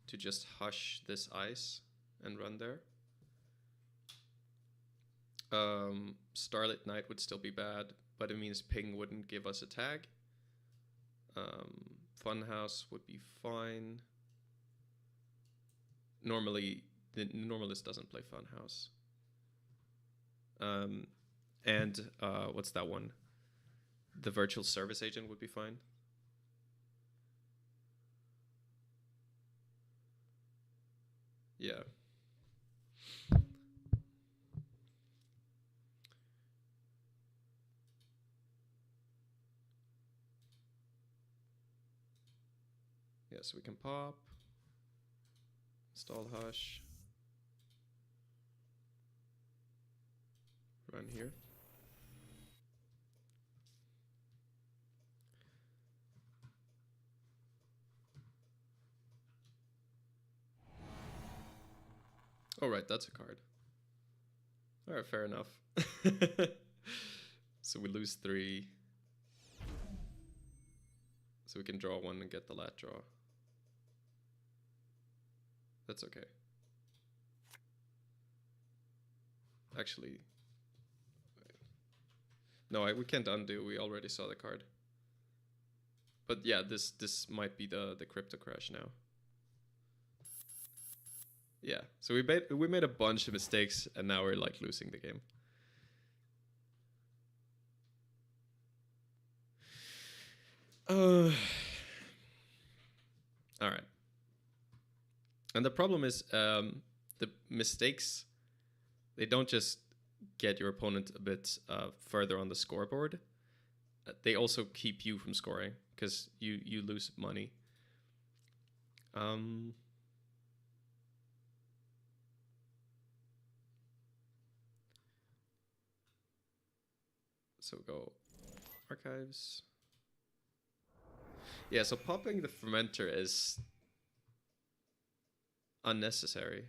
[SPEAKER 1] to just hush this ice and run there. Starlit Night would still be bad, but it means ping wouldn't give us a tag. Funhouse would be fine. Normally, the Normalist doesn't play Funhouse. And what's that one? The Virtual Service Agent would be fine. Yeah. Yeah, so we can pop. Install Hush. Run here. Oh, right, that's a card. All right, fair enough. So we lose 3. So we can draw 1 and get the lat draw. That's okay. Actually, no, we can't undo. We already saw the card. But yeah, this might be the crypto crash now. Yeah, so we made a bunch of mistakes, and now we're like losing the game. All right. And the problem is the mistakes, they don't just get your opponent a bit further on the scoreboard. They also keep you from scoring because you lose money. So go archives. Yeah, so popping the fermenter is unnecessary,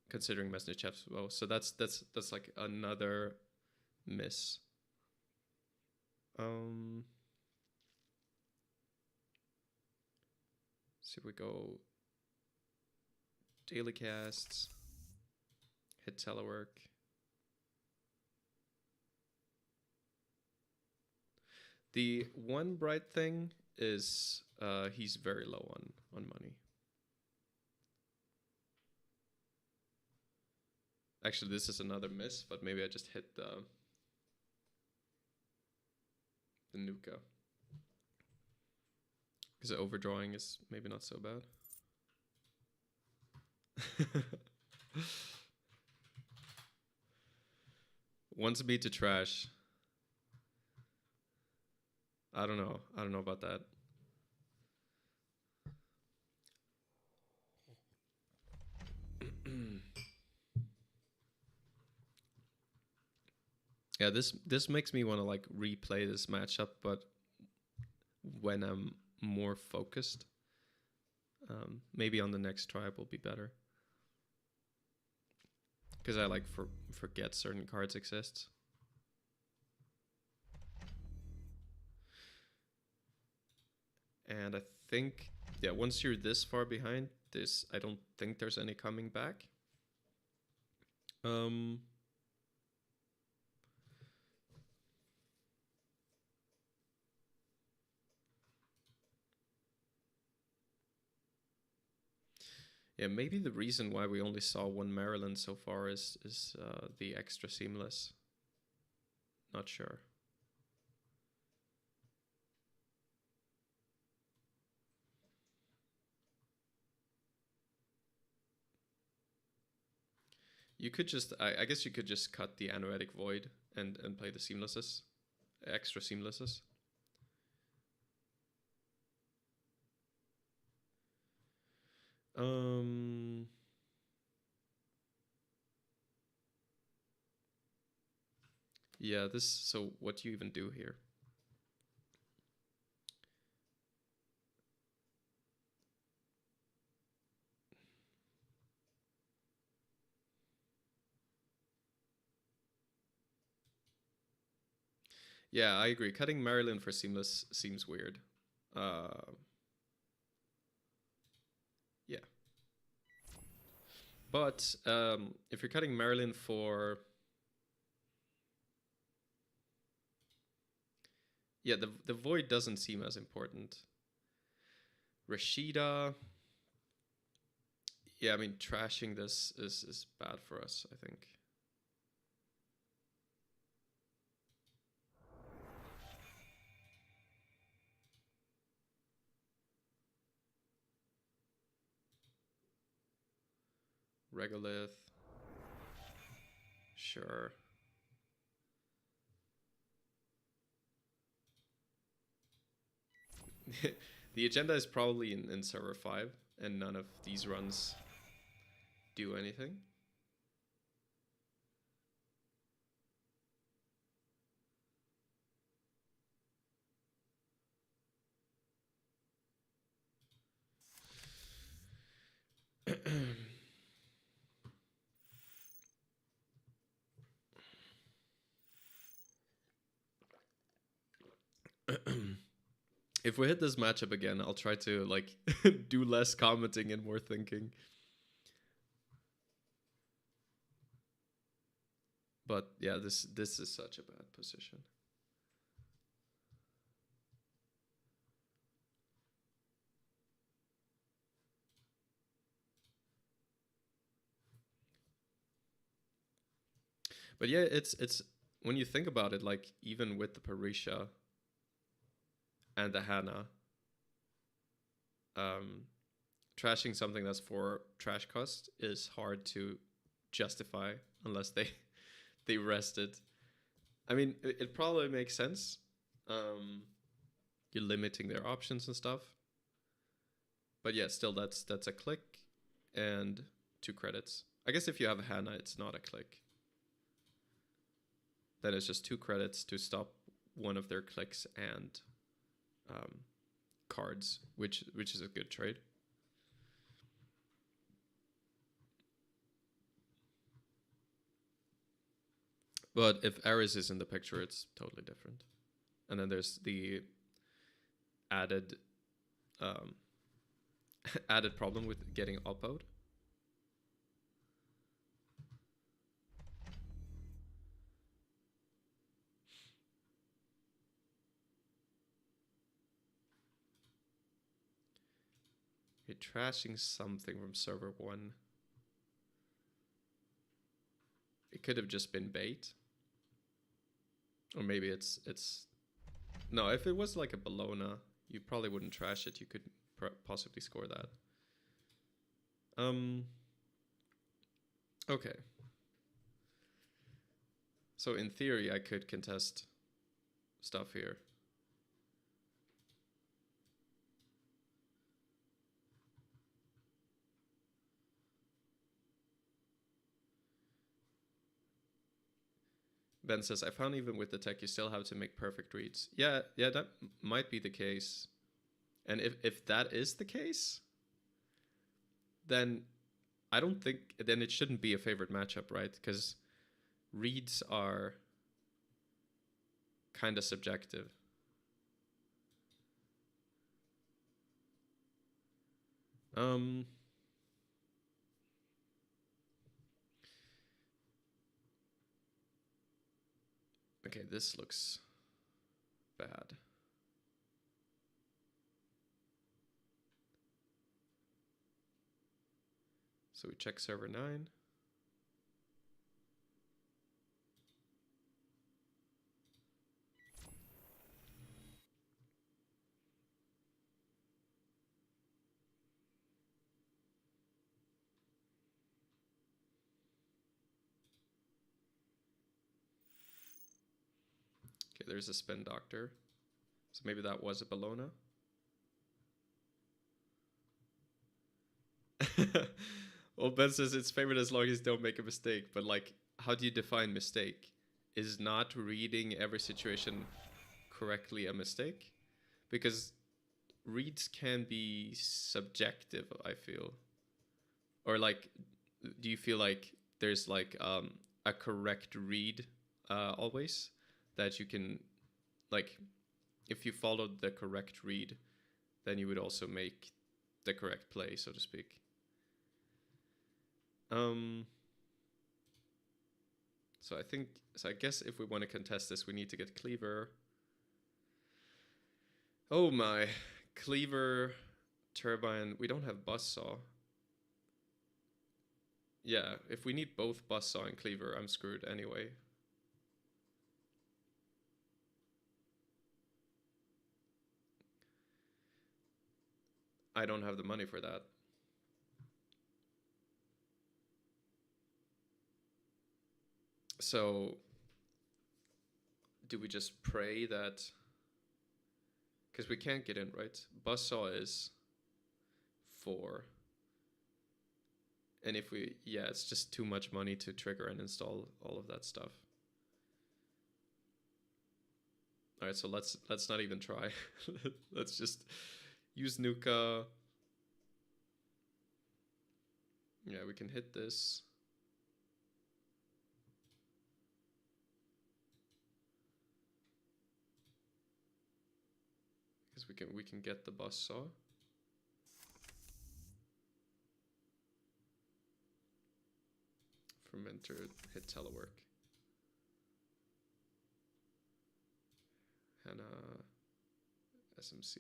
[SPEAKER 1] considering Mesnichev's well. So that's like another miss. So we go daily casts, hit telework. The one bright thing is he's very low on money. Actually, this is another miss, but maybe I just hit the Nuka. Because overdrawing is maybe not so bad. Wants me to trash. I don't know about that. Yeah, this makes me want to like replay this matchup, but when I'm more focused. Maybe on the next try will be better. Because I like forget certain cards exist. And I think, yeah, once you're this far behind, I don't think there's any coming back. Yeah, maybe the reason why we only saw one Maryland so far is the extra seamless. Not sure. You could just, I guess you could just cut the Anoretic Void and play the seamlesses, extra seamlesses. Yeah, so what do you even do here? Yeah, I agree. Cutting Maryland for seamless seems weird. Yeah. But if you're cutting Maryland for... Yeah, the Void doesn't seem as important. Rashida... Yeah, I mean, trashing this is bad for us, I think. Regolith. Sure. The agenda is probably in server 5, and none of these runs do anything. If we hit this matchup again, I'll try to like do less commenting and more thinking. But yeah, this is such a bad position. But yeah, it's when you think about it, like even with the Parisha and the Hannah, trashing something that's for trash cost is hard to justify unless they rest it. I mean, it probably makes sense. You're limiting their options and stuff. But yeah, still that's a click and 2 credits. I guess if you have a Hannah, it's not a click. Then it's just 2 credits to stop one of their clicks and cards, which is a good trade. But if Ares is in the picture, it's totally different. And then there's the added added problem with getting oppoed. You're trashing something from server 1. It could have just been bait. Or maybe it's... No, if it was like a Bologna, you probably wouldn't trash it. You could possibly score that. Okay. So in theory, I could contest stuff here. Ben says, I found even with the tech, you still have to make perfect reads. Yeah, that might be the case. And if that is the case, then I don't think, then it shouldn't be a favorite matchup, right? Because reads are kind of subjective. Okay, this looks bad. So we check server 9. Okay, there's a spin doctor. So maybe that was a Bologna. Well, Ben says it's favorite as long as you don't make a mistake. But like, how do you define mistake? Is not reading every situation correctly a mistake? Because reads can be subjective, I feel. Or like, do you feel like there's like a correct read always? That you can, like, if you followed the correct read, then you would also make the correct play, so to speak. So I guess if we want to contest this, we need to get Cleaver. Oh my, Cleaver, Turbine. We don't have Buzzsaw. Yeah, if we need both Buzzsaw and Cleaver, I'm screwed anyway. I don't have the money for that. So, do we just pray that... Because we can't get in, right? Buzzsaw is 4. And if we... Yeah, it's just too much money to trigger and install all of that stuff. Alright, so let's not even try. Let's just use Nuka. Yeah, we can hit this. Because we can get the Buzzsaw. Fermenter, hit telework. Hannah, SMC,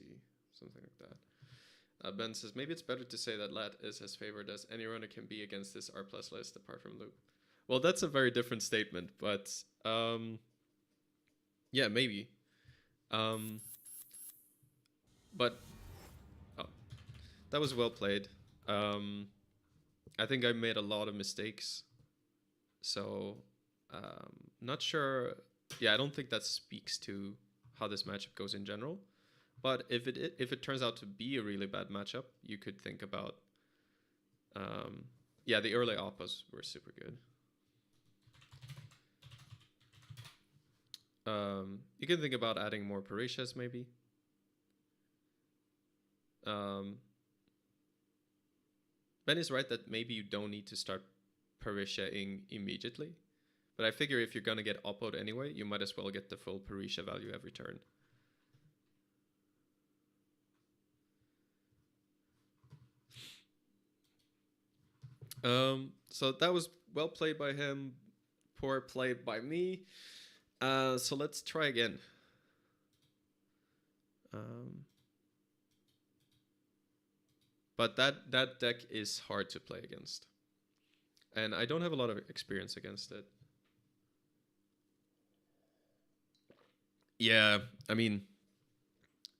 [SPEAKER 1] something like that. Ben says, maybe it's better to say that Lat is as favored as any runner can be against this R+ list apart from Loop. Well, that's a very different statement, but yeah, maybe. But oh, that was well played. I think I made a lot of mistakes. So, not sure. Yeah, I don't think that speaks to how this matchup goes in general. But if it turns out to be a really bad matchup, you could think about. Yeah, the early oppos were super good. You can think about adding more Parishas maybe. Ben is right that maybe you don't need to start Parisha-ing immediately. But I figure if you're going to get oppoed anyway, you might as well get the full Parisha value every turn. So that was well played by him, poor play by me. So let's try again. But that deck is hard to play against. And I don't have a lot of experience against it. Yeah, I mean,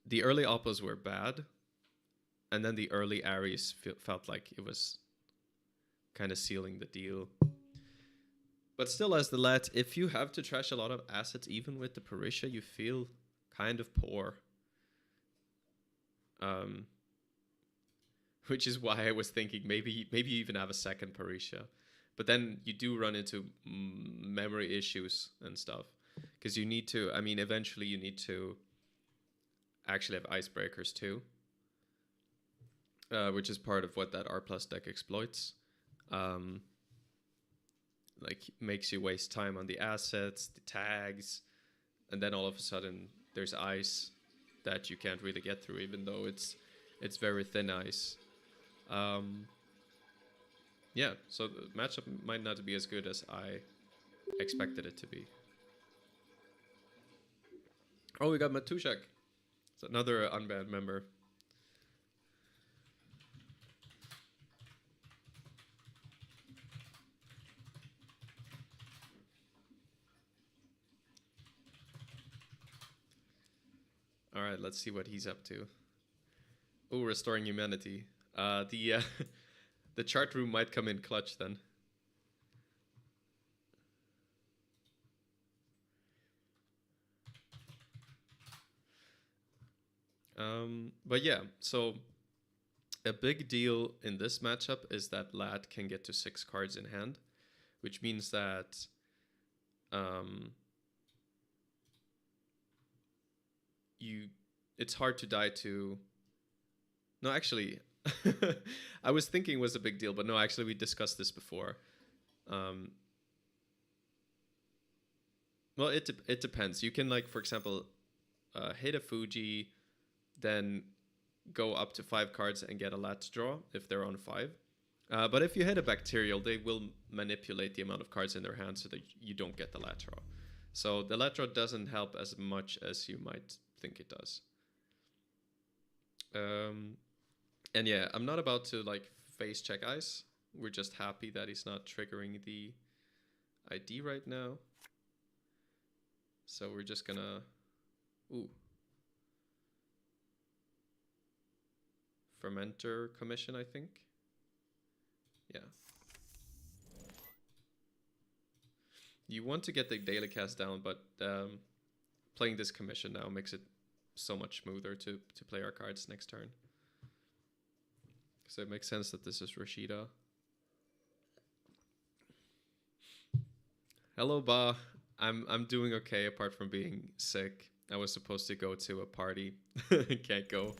[SPEAKER 1] the early oppos were bad. And then the early Aries felt like it was kind of sealing the deal. But still, as the lat, if you have to trash a lot of assets, even with the Parisha, you feel kind of poor. Which is why I was thinking maybe you even have a second Parisha. But then you do run into memory issues and stuff. Because you need to, I mean, eventually you need to actually have icebreakers too. Which is part of what that R+ deck exploits. Like, makes you waste time on the assets, the tags, and then all of a sudden there's ice that you can't really get through, even though it's very thin ice. Yeah, so the matchup might not be as good as I expected it to be. Oh, we got Matushak. It's another unbanned member. All right, let's see what he's up to. Oh, restoring humanity. The chart room might come in clutch then. But yeah, so a big deal in this matchup is that Lat can get to 6 cards in hand, which means that it's hard to die to. No, actually, I was thinking it was a big deal, but no, actually we discussed this before. Well, it depends. You can, like, for example, hit a Fuji, then go up to 5 cards and get a lat draw if they're on 5. But if you hit a Bacterial, they will manipulate the amount of cards in their hand so that you don't get the lat draw. So the lat draw doesn't help as much as you might think it does. And yeah, I'm not about to, like, face check ice. We're just happy that he's not triggering the ID right now. So we're just gonna... Ooh. Fermenter commission, I think. Yeah. You want to get the daily cast down, but playing this commission now makes it so much smoother to play our cards next turn. So it makes sense that this is Rashida. Hello, Ba. I'm doing okay apart from being sick. I was supposed to go to a party. Can't go.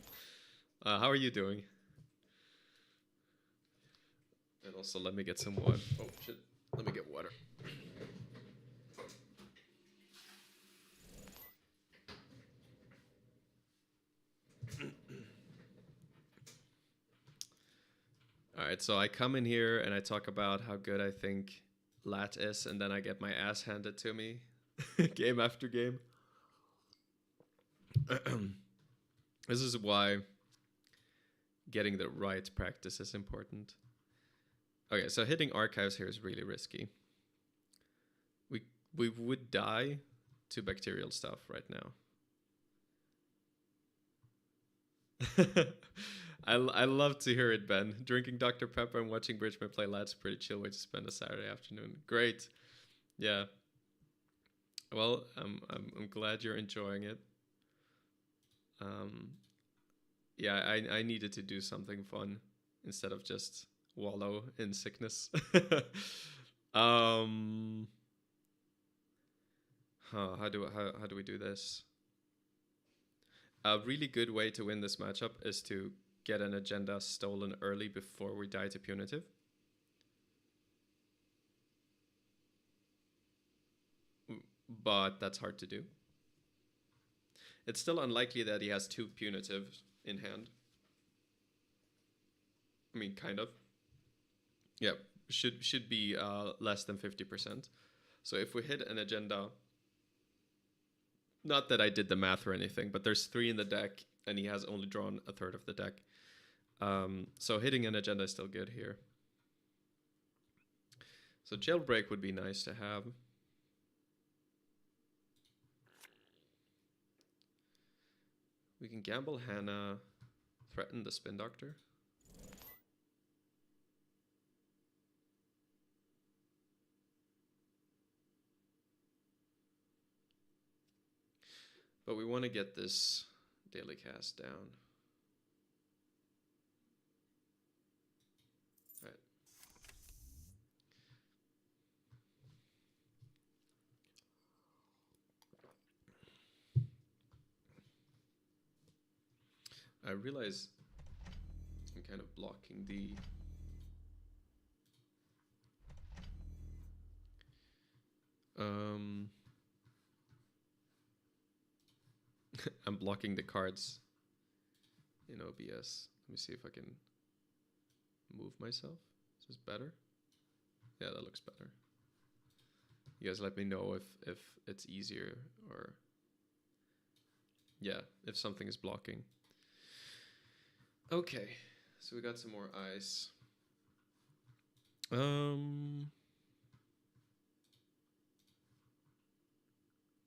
[SPEAKER 1] How are you doing? And also, let me get some water. Oh, shit. Let me get water. Alright, so I come in here and I talk about how good I think Lat is, and then I get my ass handed to me game after game. This is why getting the right practice is important. Okay, so hitting archives here is really risky. We would die to bacterial stuff right now. I love to hear it, Ben. Drinking Dr. Pepper and watching Bridgman play Lad's a pretty chill way to spend a Saturday afternoon. Great. Yeah. Well, I'm glad you're enjoying it. Yeah, I needed to do something fun instead of just wallow in sickness. um, how do we do this? A really good way to win this matchup is to get an agenda stolen early before we die to punitive. But that's hard to do. It's still unlikely that he has 2 punitives in hand. I mean, kind of. Yeah, should be less than 50%. So if we hit an agenda, not that I did the math or anything, but there's 3 in the deck, and he has only drawn a third of the deck. So hitting an agenda is still good here. So jailbreak would be nice to have. We can gamble Hannah, threaten the Spin Doctor. But we want to get this daily cast down. All right. I realize I'm kind of blocking the... I'm blocking the cards in OBS. Let me see if I can move myself. Is this better? Yeah, that looks better. You guys let me know if it's easier or... Yeah, if something is blocking. Okay, so we got some more ice.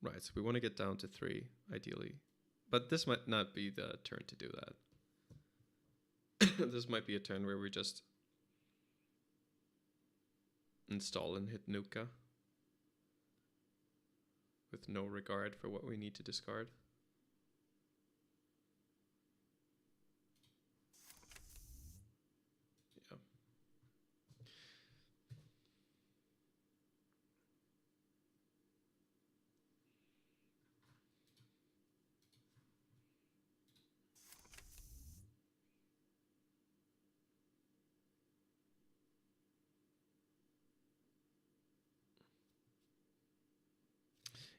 [SPEAKER 1] Right, so we want to get down to 3, ideally. But this might not be the turn to do that. This might be a turn where we just install and hit Nuka with no regard for what we need to discard. Yeah.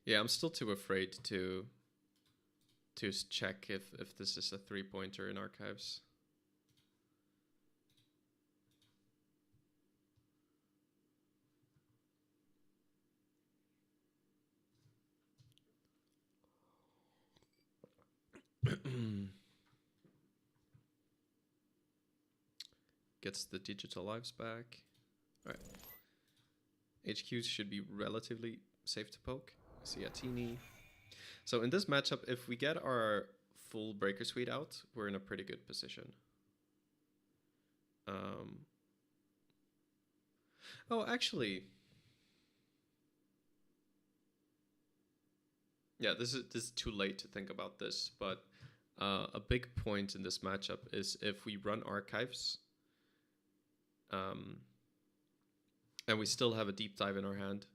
[SPEAKER 1] Yeah, I'm still too afraid to check if this is a 3-pointer in archives. Gets the digital lives back. All right. HQs should be relatively safe to poke. See a teeny. So in this matchup, if we get our full Breaker Suite out, we're in a pretty good position. Oh, actually, yeah, this is too late to think about this, but a big point in this matchup is if we run archives, and we still have a deep dive in our hand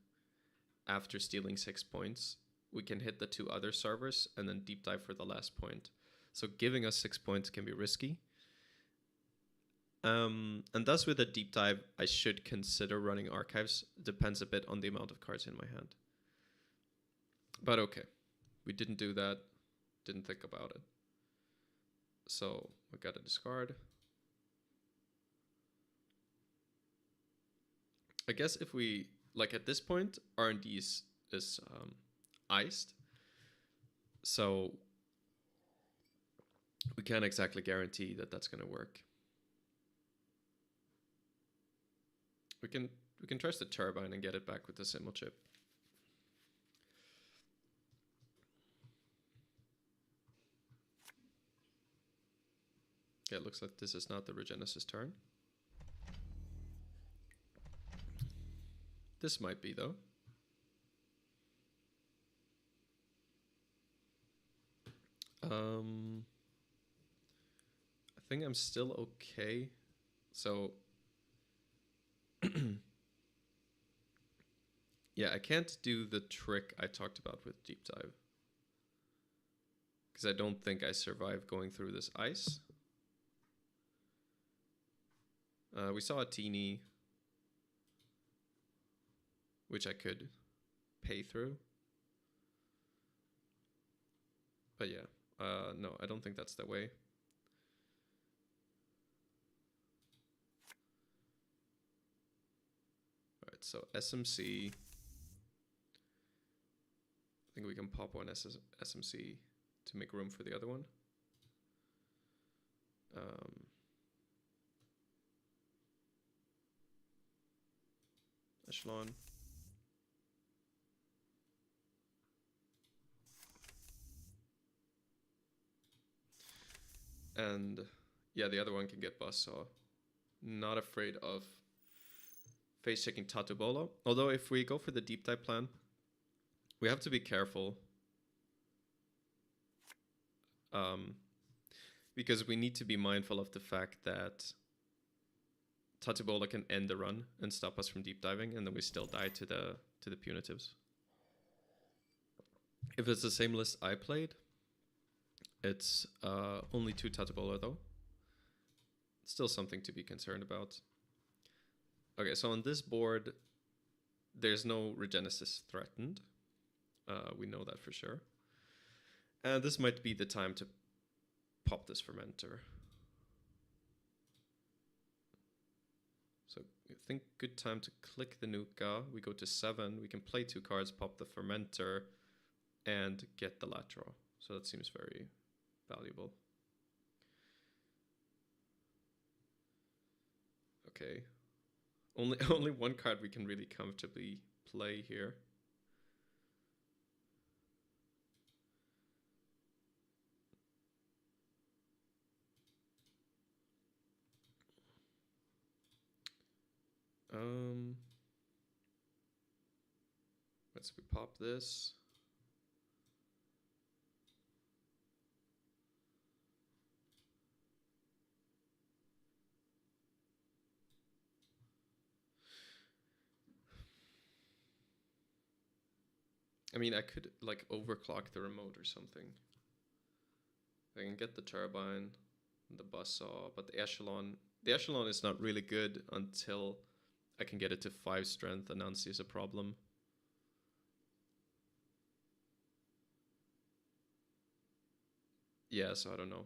[SPEAKER 1] after stealing 6 points, we can hit the 2 other servers and then deep dive for the last point. So giving us 6 points can be risky. And thus with a deep dive, I should consider running archives. Depends a bit on the amount of cards in my hand. But okay, we didn't do that, didn't think about it. So we got to discard. I guess if we, like at this point, R&D is iced. So we can't exactly guarantee that that's going to work. We can trust the turbine and get it back with the symbol chip. Yeah, it looks like this is not the Regenesis turn. This might be, though. I think I'm still okay. So, yeah, I can't do the trick I talked about with Deep Dive. Because I don't think I survive going through this ice. We saw a teeny, which I could pay through. But yeah, no, I don't think that's the way. Alright, so SMC. I think we can pop one SMC to make room for the other one. Echelon. And yeah, the other one can get Buzzsaw. Not afraid of face checking Tatubolo. Although if we go for the deep dive plan, we have to be careful. Because we need to be mindful of the fact that Tatubola can end the run and stop us from deep diving, and then we still die to the punitives. If it's the same list I played, it's only 2 Tatubola though. Still something to be concerned about. Okay, so on this board, there's no Regenesis threatened. We know that for sure. And this might be the time to pop this Fermenter. So I think good time to click the Nuka. We go to 7. We can play 2 cards, pop the Fermenter, and get the lat draw. So that seems very valuable. Okay. Only one card we can really comfortably play here. Let's pop this. I mean, I could like overclock the remote or something. I can get the turbine, the buzzsaw, but the echelon is not really good until I can get it to 5 strength. Anansi is a problem. Yeah, so I don't know.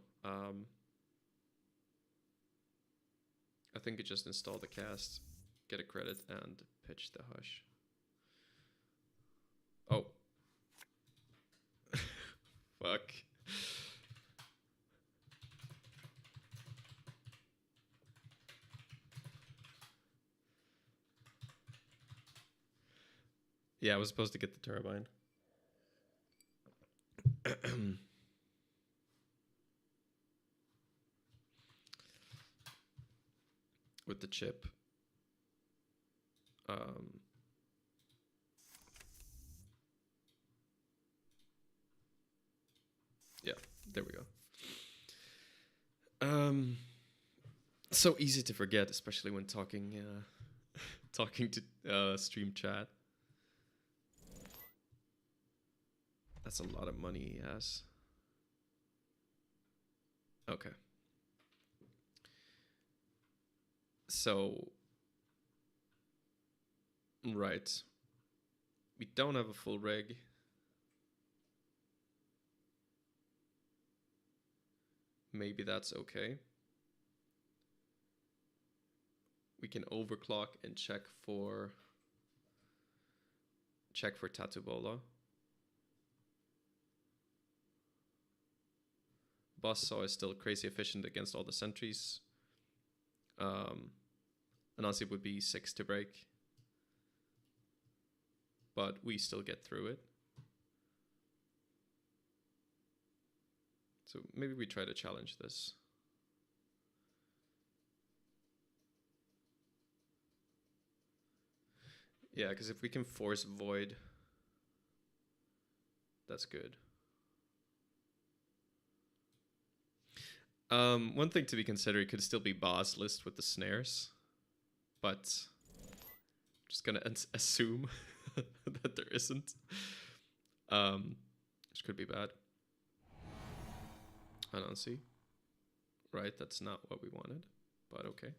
[SPEAKER 1] I think I just install the cast, get a credit, and pitch the hush. Oh. Fuck. Yeah, I was supposed to get the turbine. With the chip. Yeah, there we go. So easy to forget, especially when talking to stream chat. That's a lot of money he has. Okay. So, right. We don't have a full rig. Maybe that's okay. We can overclock and check for Tatubola. Buzzsaw is still crazy efficient against all the sentries. Anansi would be 6 to break. But we still get through it. So maybe we try to challenge this. Yeah, because if we can force void, that's good. One thing to be considered could still be boss list with the snares, but I'm just gonna assume that there isn't. Which could be bad. I don't see. Right, that's not what we wanted, but okay.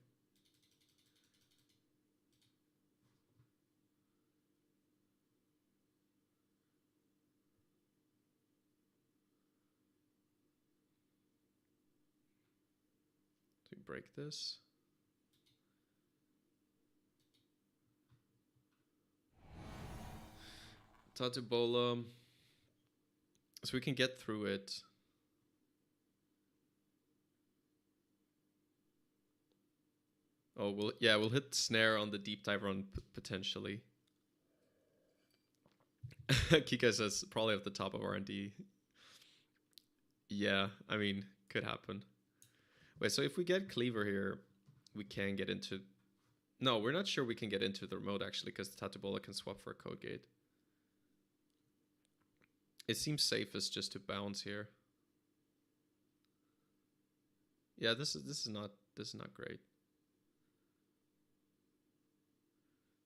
[SPEAKER 1] So we break this. Tatubola. So we can get through it. Oh, we'll hit snare on the deep dive run potentially. Kika says probably at the top of R&D. Yeah, I mean, could happen. Wait, so if we get Cleaver here, we can get into... No, we're not sure we can get into the remote actually, because the Tatubola can swap for a code gate. It seems safest just to bounce here. Yeah, this is not great.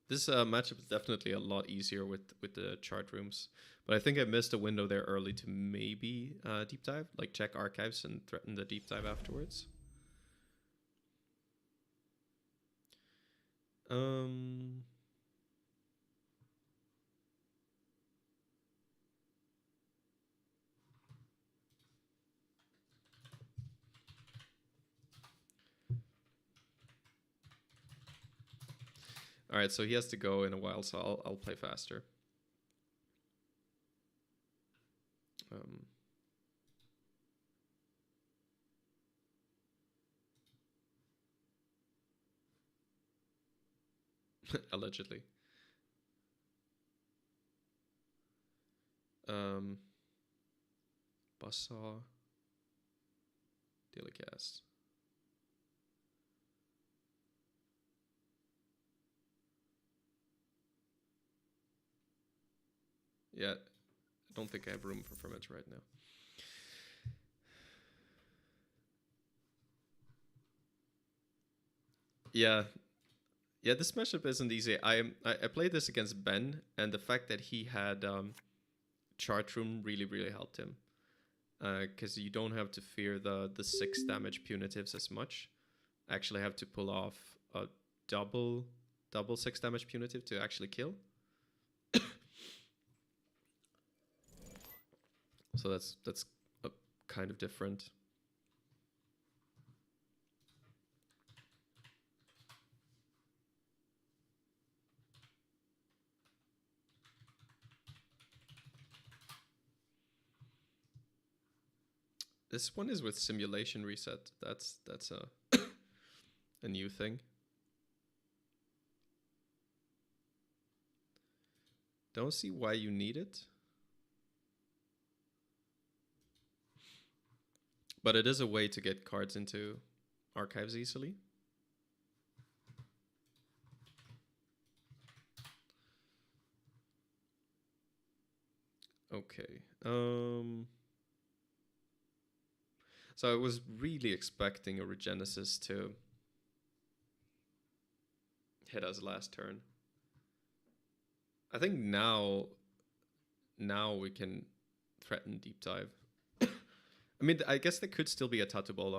[SPEAKER 1] This matchup is definitely a lot easier with the chart rooms, but I think I missed a window there early to maybe deep dive, like check archives and threaten the deep dive afterwards. All right, so he has to go in a while, so I'll play faster. Allegedly. Buzzsaw. Daily cast. Yeah, I don't think I have room for ferment right now. Yeah, this matchup isn't easy. I played this against Ben, and the fact that he had chart room really helped him, because you don't have to fear the 6 damage punitives as much. I actually have to pull off a double 6 damage punitive to actually kill. So that's kind of different. This one is with simulation reset. That's a new thing. Don't see why you need it. But it is a way to get cards into archives easily. Okay. So I was really expecting a Regenesis to hit us last turn. I think now we can threaten deep dive. I mean, I guess there could still be a Tattoo Ball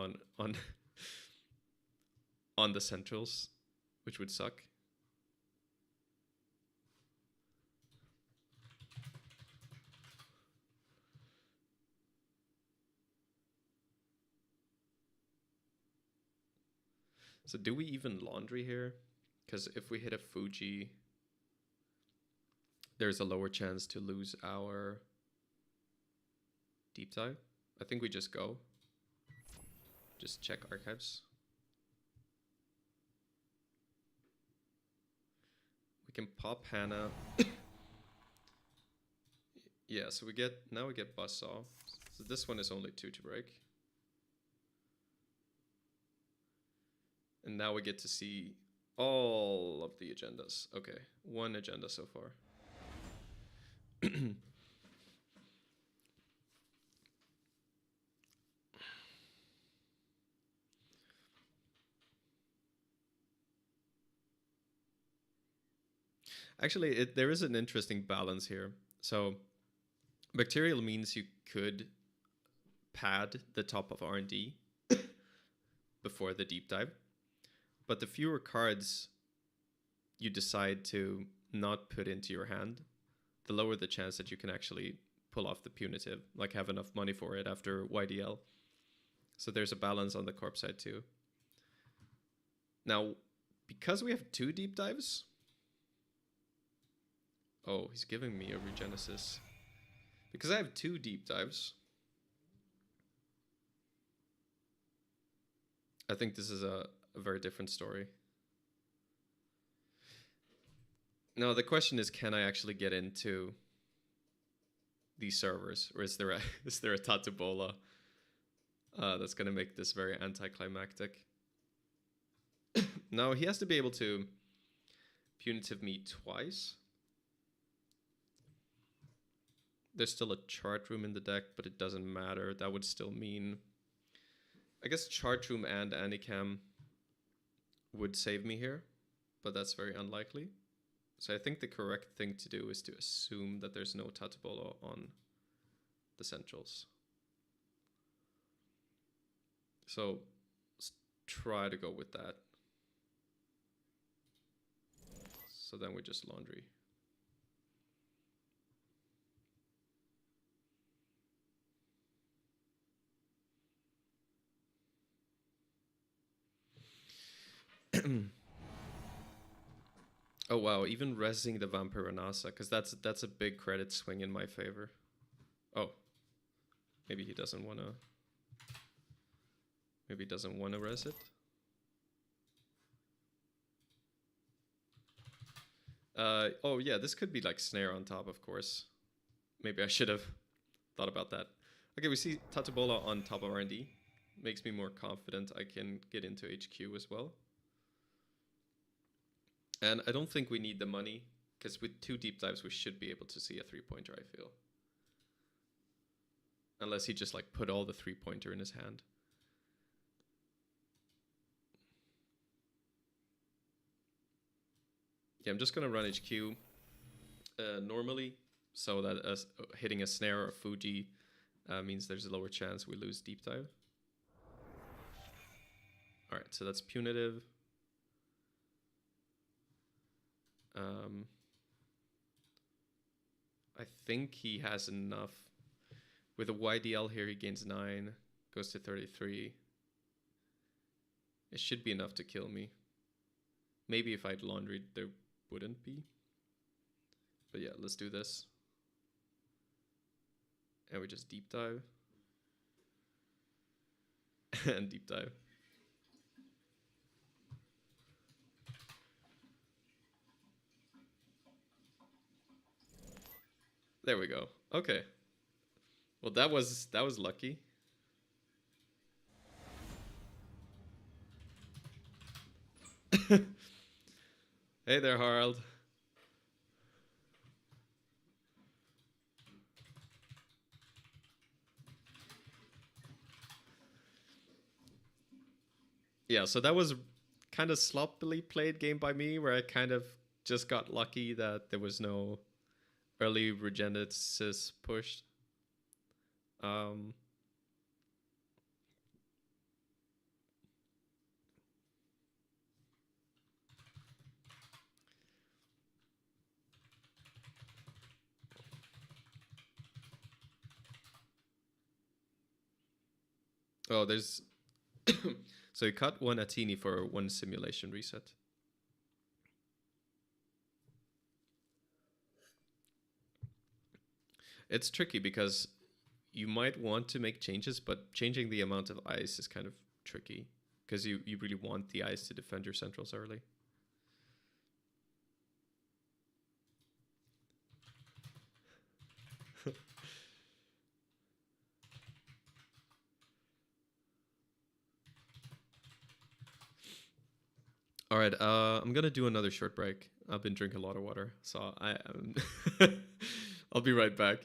[SPEAKER 1] on the centrals, which would suck. So do we even laundry here? Because if we hit a Fuji, there's a lower chance to lose our deep dive. I think we just go. Just check archives. We can pop Hannah. Yeah, so now we get Buzzsaw. So this one is only 2 to break. And now we get to see all of the agendas. Okay, one agenda so far. Actually, there is an interesting balance here. So bacterial means you could pad the top of R&D before the deep dive, but the fewer cards you decide to not put into your hand, the lower the chance that you can actually pull off the punitive, like have enough money for it after YDL. So there's a balance on the corp side too. Now, because we have 2 deep dives... Oh, he's giving me a Regenesis. Because I have 2 deep dives, I think this is a very different story. Now, the question is, can I actually get into these servers? Or is there a, is there a Tatubola that's going to make this very anticlimactic? Now, he has to be able to punitive me twice. There's still a chart room in the deck, but it doesn't matter. That would still mean... I guess chart room and Anicam would save me here, but that's very unlikely. So I think the correct thing to do is to assume that there's no Tatubolo on the centrals. So let's try to go with that. So then we just laundry. Oh wow, even resing the Vampiranasa, because that's a big credit swing in my favor. Oh, maybe he doesn't wanna. Maybe he doesn't wanna res it. Oh yeah, this could be like snare on top, of course. Maybe I should have thought about that. Okay, we see Tatubola on top of R&D. Makes me more confident I can get into HQ as well. And I don't think we need the money, because with 2 deep dives we should be able to see a 3-pointer, I feel. Unless he just like put all the 3-pointer in his hand. Yeah, I'm just gonna run HQ normally, so that hitting a snare or a Fuji means there's a lower chance we lose deep dive. Alright, so that's punitive. I think he has enough. With a YDL here, he gains 9, goes to 33. It should be enough to kill me. Maybe if I'd laundried, there wouldn't be. But yeah, let's do this. And we just deep dive. And deep dive. There we go. Okay. Well, that was lucky. Hey there, Harald. Yeah, so that was kind of sloppily played game by me, where I kind of just got lucky that there was no early Regenesis pushed. Oh, there's... So you cut 1 Atini for 1 simulation reset. It's tricky because you might want to make changes, but changing the amount of ice is kind of tricky because you really want the ice to defend your centrals early. All right. I'm gonna do another short break. I've been drinking a lot of water, so I'll be right back.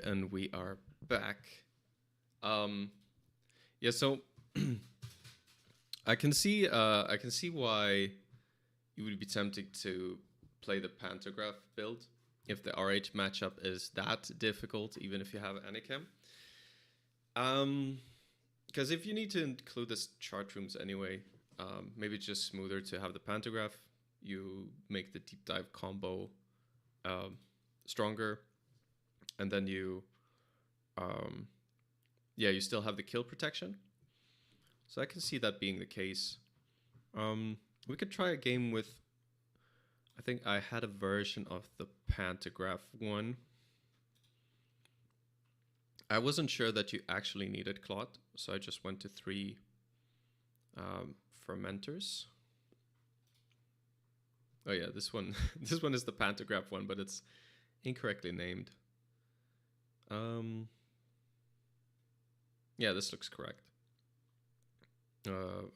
[SPEAKER 1] and we are back. Yeah, so I can see why you would be tempted to play the Pantagraph build if the RH matchup is that difficult, even if you have Anicam. Because if you need to include the chart rooms anyway, maybe it's just smoother to have the Pantagraph. You make the deep dive combo stronger, and then you you still have the kill protection. So I can see that being the case. We could try a game with, I think I had a version of the Pantagraph one. I wasn't sure that you actually needed clot, so I just went to 3 fermenters. Oh yeah, this one this one is the Pantagraph one, but it's incorrectly named. Yeah, this looks correct.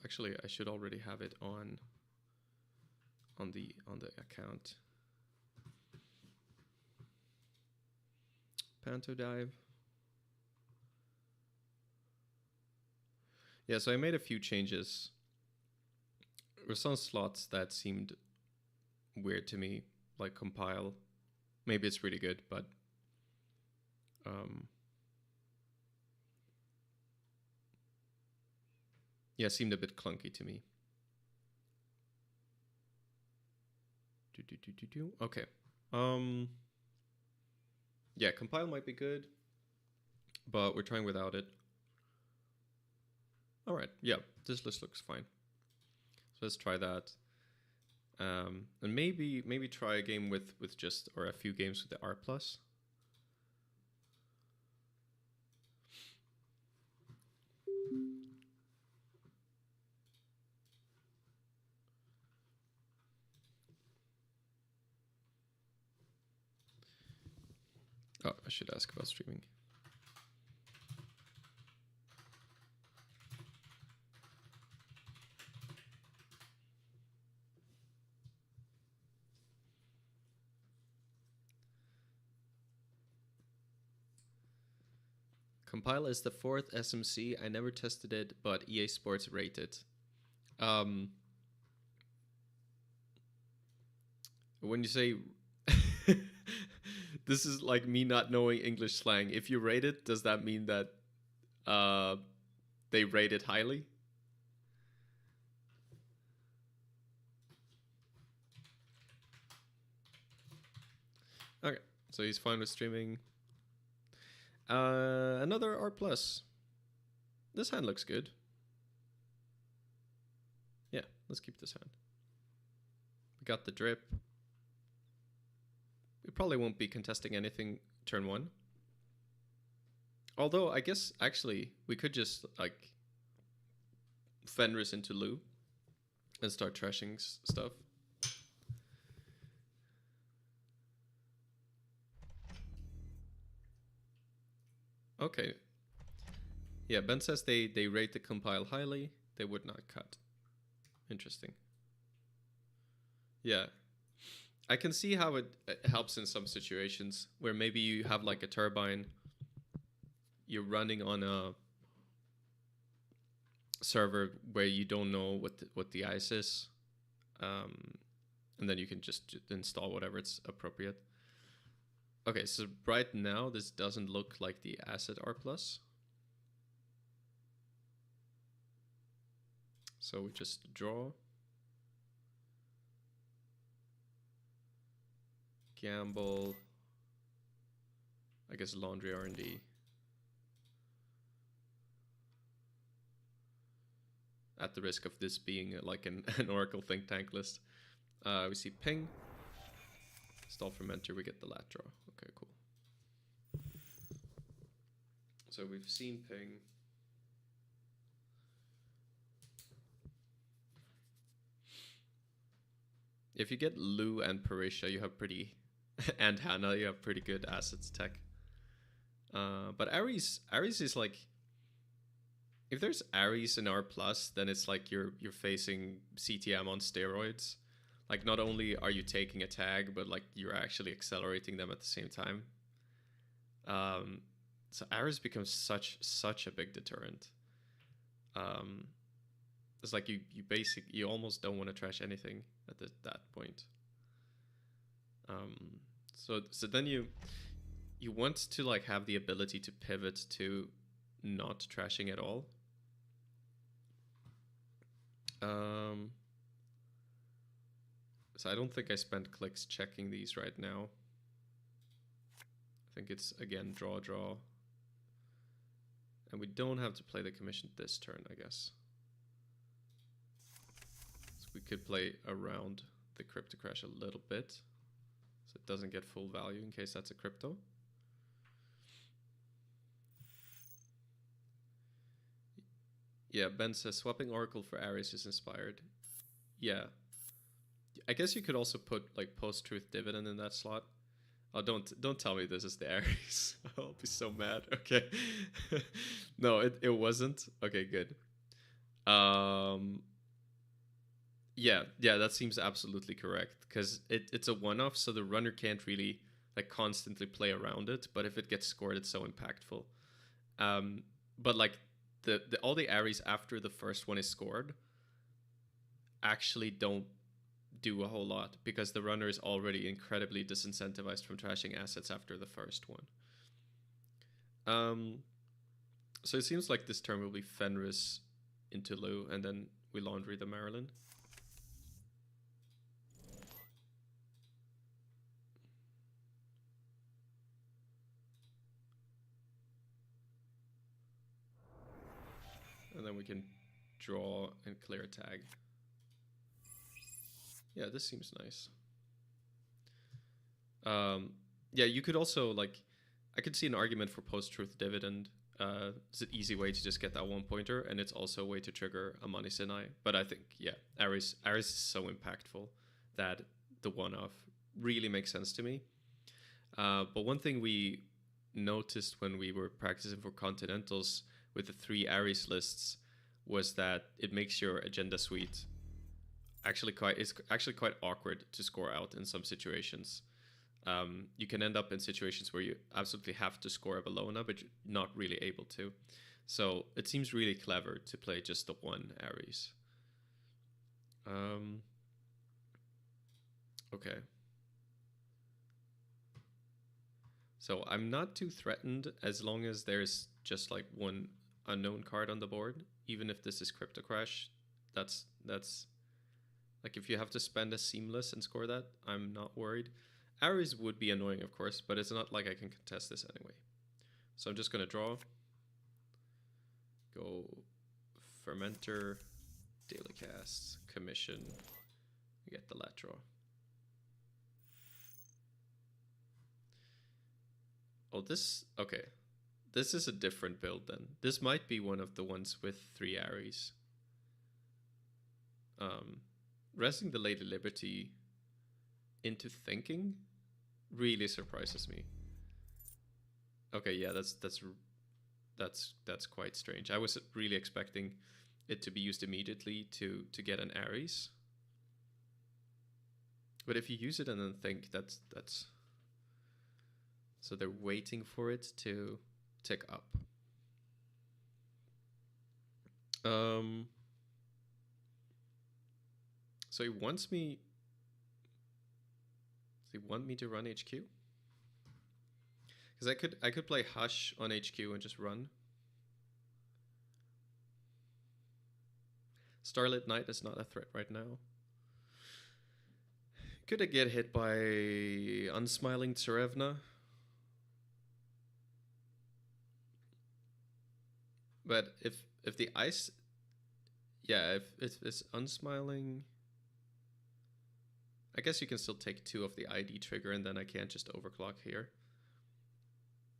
[SPEAKER 1] Actually, I should already have it on the account. Panto dive. Yeah, so I made a few changes. There were some slots that seemed weird to me, like compile. Maybe it's really good, but yeah, it seemed a bit clunky to me. Okay. Yeah, compile might be good, but we're trying without it. All right. Yeah, this list looks fine. So let's try that. And maybe try a game with just, or a few games with the R+. Oh, I should ask about streaming. Compile is the 4th SMC. I never tested it, but EA Sports rate it. When you say this is like me not knowing English slang. If you rate it, does that mean that they rate it highly? Okay, so he's fine with streaming. Another R+. This hand looks good. Yeah, let's keep this hand. We got the drip. We probably won't be contesting anything turn 1. Although, I guess, actually, we could just, like, Fenris into Lu and start trashing stuff. Okay. Yeah, Ben says they rate the compile highly. They would not cut. Interesting. Yeah. I can see how it helps in some situations where maybe you have like a turbine, you're running on a server where you don't know what the ICE is, and then you can just install whatever it's appropriate. Okay, so right now this doesn't look like the asset R+. So we just draw. Gamble. I guess laundry R&D. At the risk of this being like an Oracle think tank list. We see ping. Stall fermenter, we get the lat draw. Okay, cool. So we've seen ping. If you get Lu and Parisha, you have pretty, and Hannah, you have pretty good assets tech. But Ares is like, if there's Ares in R+, then it's like you're facing CTM on steroids. Like, not only are you taking a tag, but like you're actually accelerating them at the same time. So arrows becomes such a big deterrent. It's like you almost don't want to trash anything at that point. So then you want to like have the ability to pivot to not trashing at all. So I don't think I spent clicks checking these right now. I think it's again draw. And we don't have to play the commission this turn, I guess. So we could play around the crypto crash a little bit, so it doesn't get full value in case that's a crypto. Yeah, Ben says swapping Oracle for Ares is inspired. Yeah. I guess you could also put like post-truth dividend in that slot. Oh, don't tell me this is the Ares. I'll be so mad. Okay. No, it wasn't. Okay, good. Yeah, that seems absolutely correct, because it's a one-off, so the runner can't really like constantly play around it, but if it gets scored, it's so impactful. But like the all the Ares after the first one is scored actually don't do a whole lot, because the runner is already incredibly disincentivized from trashing assets after the first one. So it seems like this turn will be Fenris into Lou, and then we laundry the Maryland. And then we can draw and clear a tag. Yeah, this seems nice. Yeah, you could also, like, I could see an argument for post-truth dividend. It's an easy way to just get that one pointer, and it's also a way to trigger a money Sinai. But I think, yeah, Ares is so impactful that the one-off really makes sense to me. But one thing we noticed when we were practicing for Continentals with the 3 Ares lists was that it makes your agenda suite actually quite awkward to score out in some situations. You can end up in situations where you absolutely have to score a Bellona, but you're not really able to. So it seems really clever to play just the one Ares. Okay. So I'm not too threatened as long as there's just like one unknown card on the board. Even if this is Crypto Crash, that's like, if you have to spend a Seamless and score that, I'm not worried. Ares would be annoying, of course, but it's not like I can contest this anyway. So I'm just going to draw. Go Fermenter, Daily Casts, Commission. We get the lat draw. Oh, okay. This is a different build then. This might be one of the ones with 3 Ares. Resting the Lady Liberty into thinking really surprises me. Okay, yeah, that's quite strange. I was really expecting it to be used immediately to get an Ares. But if you use it and then think, that's so they're waiting for it to tick up. So he wants me. Does he want me to run HQ? Because I could play Hush on HQ and just run. Starlit Knight is not a threat right now. Could I get hit by Unsmiling Tsarevna? But if the ice, yeah, if it's Unsmiling, I guess you can still take 2 of the ID trigger, and then I can't just overclock here.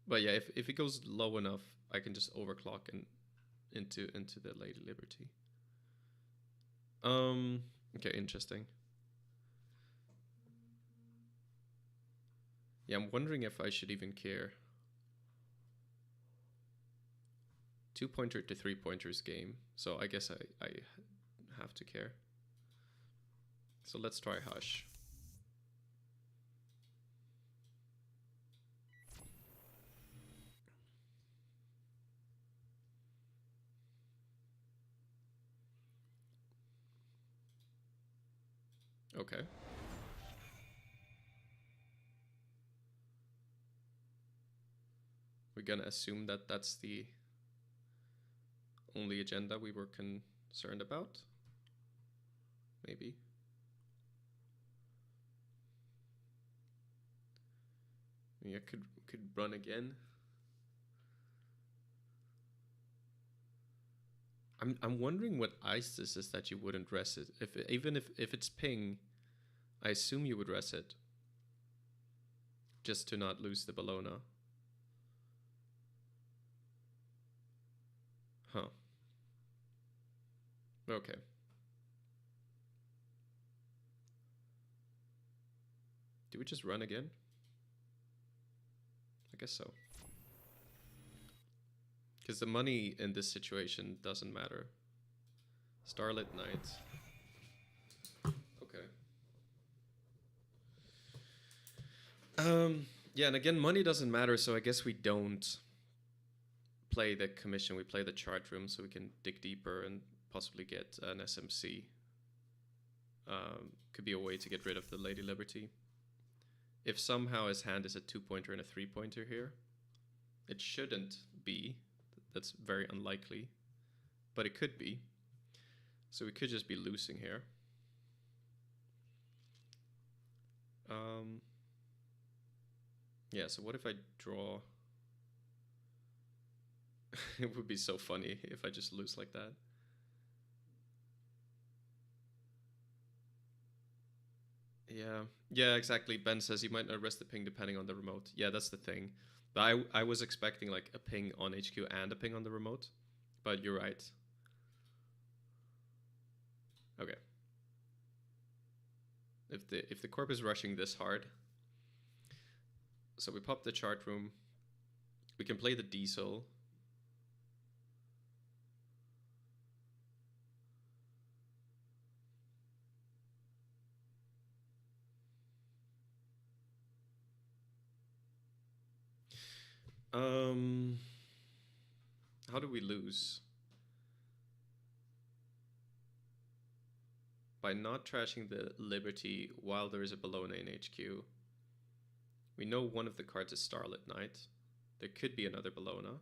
[SPEAKER 1] But yeah, if it goes low enough, I can just overclock and into the Lady Liberty. Okay, interesting. Yeah, I'm wondering if I should even care. 2-pointer to 3-pointers game, so I guess I have to care. So let's try Hush. Okay. We're gonna assume that that's the only agenda we were concerned about. Maybe. Yeah, could run again. I'm wondering what ice this is that you wouldn't res it. Even if it's ping, I assume you would res it. Just to not lose the Bologna. Huh. Okay. Do we just run again? I guess so. Because the money in this situation doesn't matter. Starlit Night. Okay. Yeah, and again, money doesn't matter, so I guess we don't play the commission. We play the chart room so we can dig deeper and possibly get an SMC. Could be a way to get rid of the Lady Liberty. If somehow his hand is a 2-pointer and a 3-pointer here, it shouldn't be. That's very unlikely, but it could be. So we could just be losing here. Yeah, so what if I draw? It would be so funny if I just lose like that. Yeah, exactly. Ben says you might not rest the ping depending on the remote. Yeah, that's the thing. But I was expecting like a ping on HQ and a ping on the remote, but you're right. Okay. If the corp is rushing this hard, so we pop the chart room. We can play the diesel. How do we lose? By not trashing the Liberty while there is a Bologna in HQ. We know one of the cards is Starlit Night. There could be another Bologna.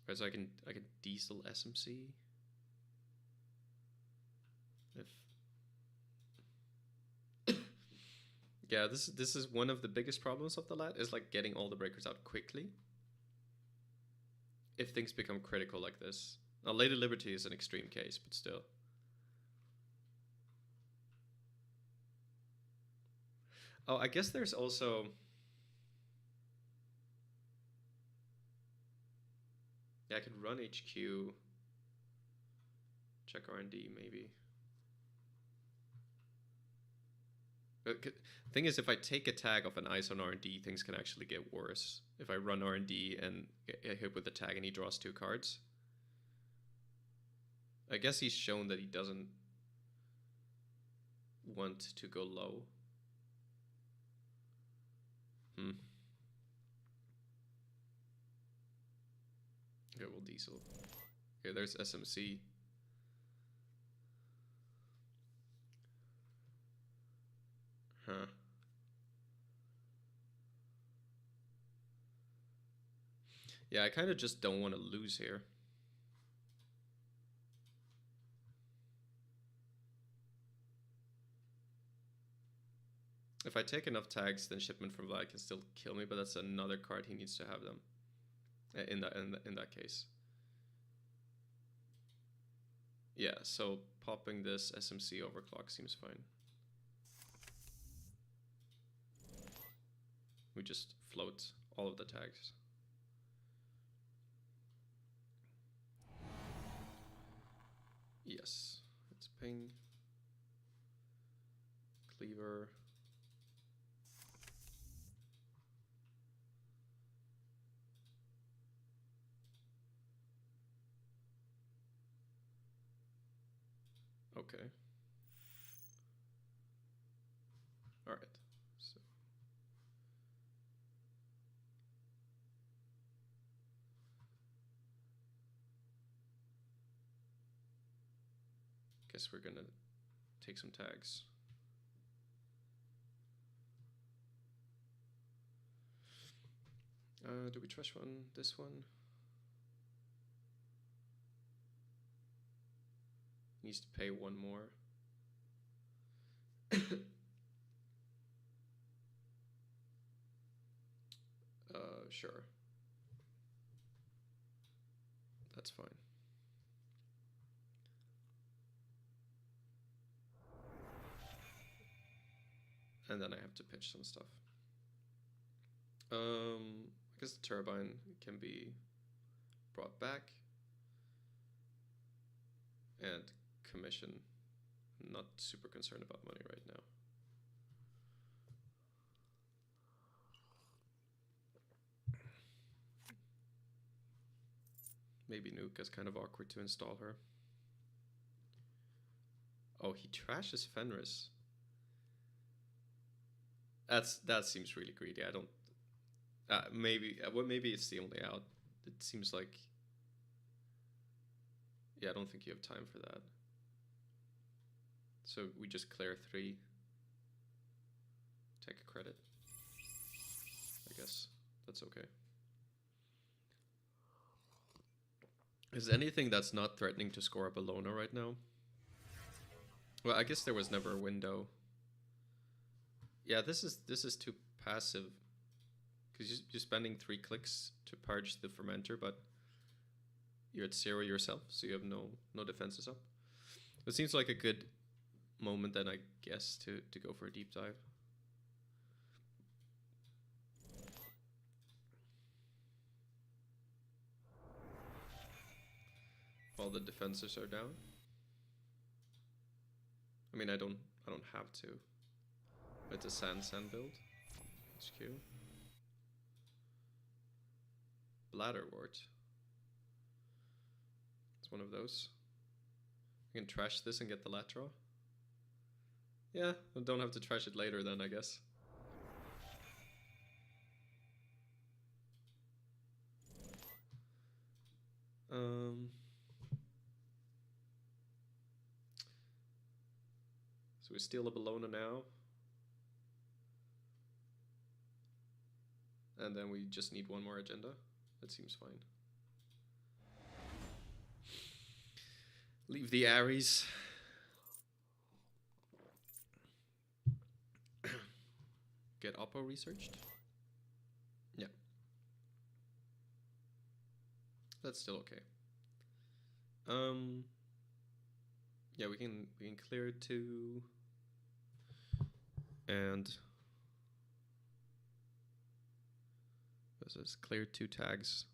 [SPEAKER 1] Right, so I can diesel SMC. Yeah, this is one of the biggest problems of the lat is like getting all the breakers out quickly. If things become critical like this. Now, Lady Liberty is an extreme case, but still. Oh, I guess there's also... Yeah, I could run HQ. Check R&D, maybe. But thing is, if I take a tag of an ice on R&D, things can actually get worse. If I run R&D and get hit with the tag and he draws 2 cards. I guess he's shown that he doesn't want to go low. Okay, we'll diesel. Okay, there's SMC. Huh. Yeah, I kind of just don't want to lose here. If I take enough tags, then Shipment from Vlad can still kill me, but that's another card he needs to have them. In that case. Yeah, so popping this SMC overclock seems fine. We just float all of the tags. Yes, it's ping. Cleaver. Okay. All right. So Guess we're gonna take some tags. Do we trash one? This one needs to pay one more. Sure. That's fine. And then I have to pitch some stuff. I guess the turbine can be brought back. And commission. I'm not super concerned about money right now. Maybe Nuka's kind of awkward to install her. Oh, he trashes Fenris. That seems really greedy. I don't. Maybe it's the only out. It seems like. Yeah, I don't think you have time for that. So we just clear 3. Take a credit. I guess that's okay. Is anything that's not threatening to score a Bologna right now? Well, I guess there was never a window. Yeah, this is too passive. Because you're spending 3 clicks to purge the fermenter, but you're at 0 yourself, so you have no defenses up. It seems like a good moment then, I guess, to go for a deep dive. All the defenses are down. I mean, I don't have to. It's a sand build. HQ. Bladderwort. It's one of those. I can trash this and get the Latro. Yeah, I don't have to trash it later then, I guess. So we steal a Bologna now. And then we just need one more agenda. That seems fine. Leave the Ares. Get Oppo researched. Yeah. That's still okay. Yeah, we can clear 2. And this is clear 2 tags.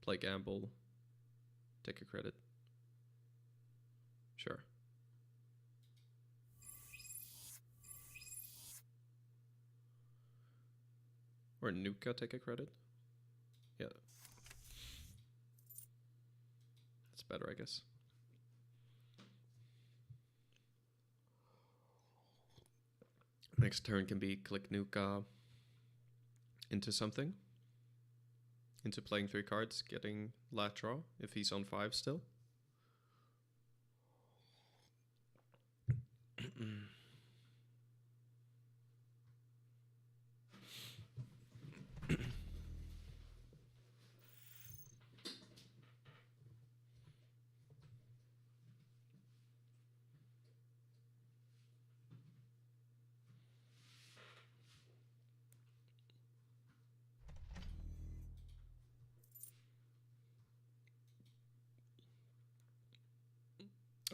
[SPEAKER 1] Play gamble. Take a credit. Sure. Or Nuka take a credit. Yeah. That's better, I guess. Next turn can be click Nuka into something. Into playing 3 cards, getting Latro if he's on 5 still.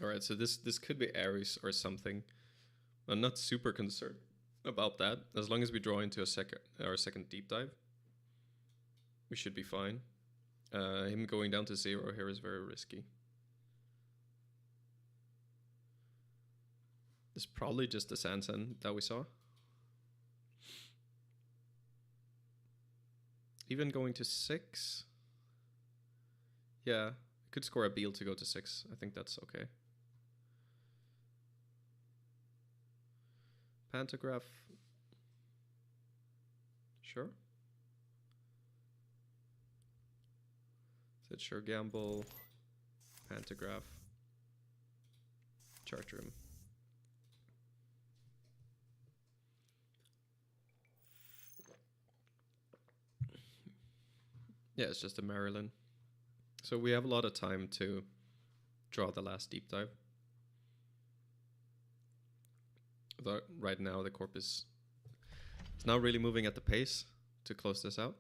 [SPEAKER 1] All right, so this could be Ares or something. I'm not super concerned about that. As long as we draw into our second deep dive, we should be fine. Him going down to 0 here is very risky. It's probably just the Sansan that we saw. Even going to 6. Yeah, could score a Beal to go to 6. I think that's okay. Pantagraph. Sure. Said sure gamble. Pantagraph. Chart room. Yeah, it's just a Maryland. So we have a lot of time to draw the last deep dive. But right now the corp is not really moving at the pace to close this out.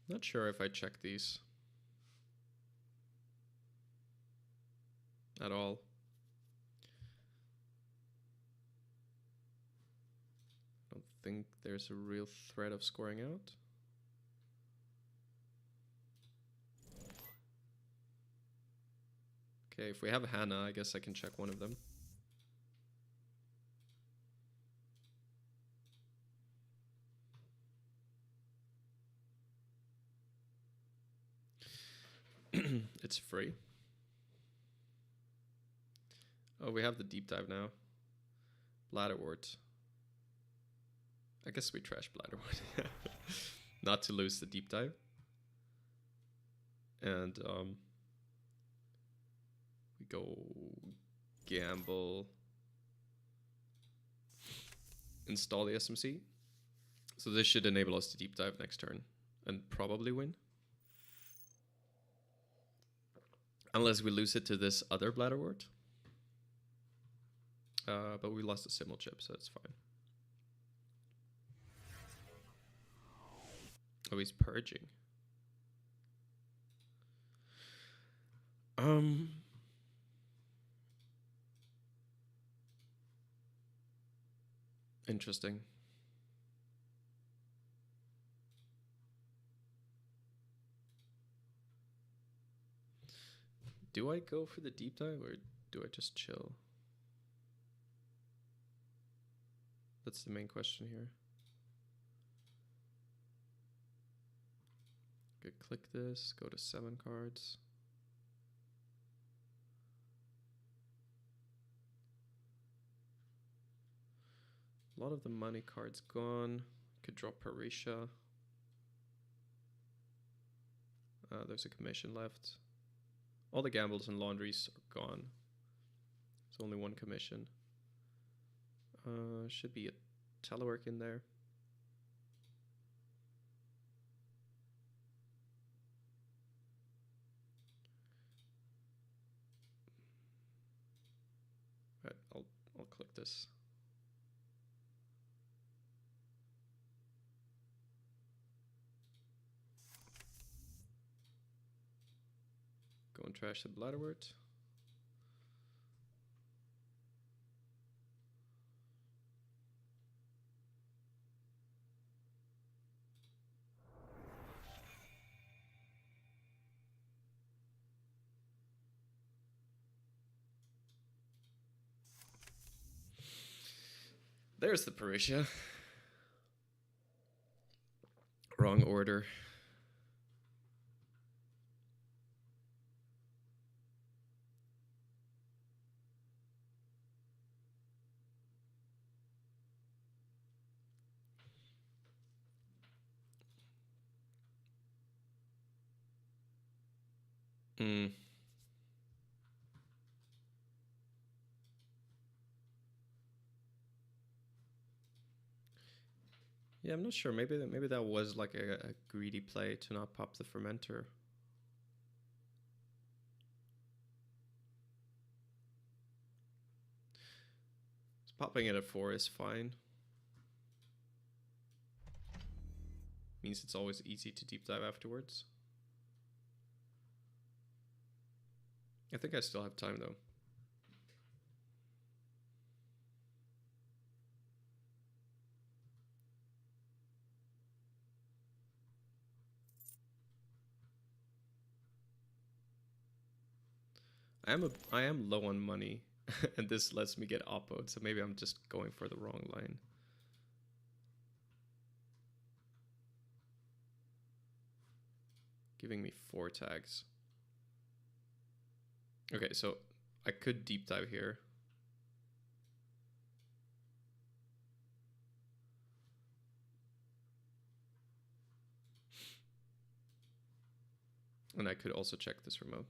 [SPEAKER 1] Not sure if I check these at all. I don't think there's a real threat of scoring out. Okay, if we have Hannah, I guess I can check one of them. It's free. Oh, we have the deep dive now. Bladderwort. I guess we trash Bladderwort. Not to lose the deep dive. And we go gamble. Install the SMC. So this should enable us to deep dive next turn and probably win. Unless we lose it to this other Bladderwort. But we lost the Simmel chip, so it's fine. Oh, he's purging. Interesting. Do I go for the deep dive or do I just chill? That's the main question here. Okay, click this, go to 7 cards. A lot of the money cards gone. Could drop Parisha. There's a commission left. All the gambles and laundries are gone. There's only one commission. Should be a telework in there. Right, I'll click this. Go and trash the Bladderwort. There's the Parisha. Wrong order. Yeah, I'm not sure. Maybe that was like a greedy play to not pop the fermenter. Popping it at 4 is fine. Means it's always easy to deep dive afterwards. I think I still have time though. I I am low on money, and this lets me get oppoed, so maybe I'm just going for the wrong line. Giving me 4 tags. Okay, so I could deep dive here. And I could also check this remote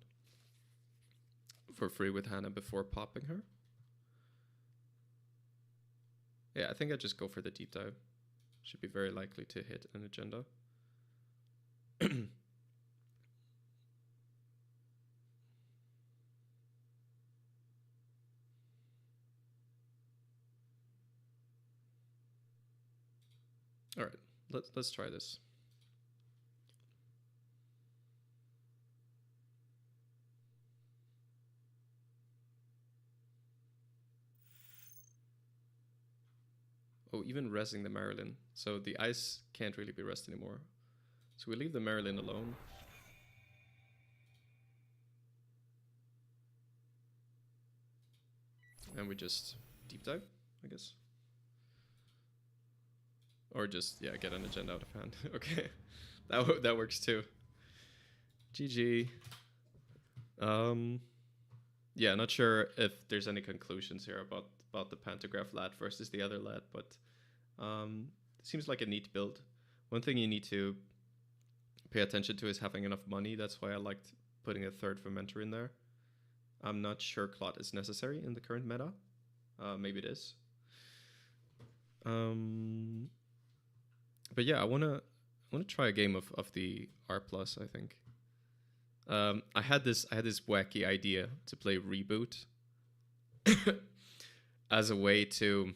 [SPEAKER 1] for free with Hannah before popping her. Yeah, I think I just go for the deep dive. Should be very likely to hit an agenda. All right, let's try this. Oh, even resing the Marilyn. So the ice can't really be rest anymore. So we leave the Marilyn alone. And we just deep dive, I guess. Or just, yeah, get an agenda out of hand. Okay, that works too. GG. Yeah, not sure if there's any conclusions here about the Pantagraph lat versus the other lat, but it seems like a neat build. One thing you need to pay attention to is having enough money. That's why I liked putting a third fermenter in there. I'm not sure Clot is necessary in the current meta. Maybe it is. But yeah, I wanna try a game of the R plus. I think. I had this wacky idea to play Reboot as a way to,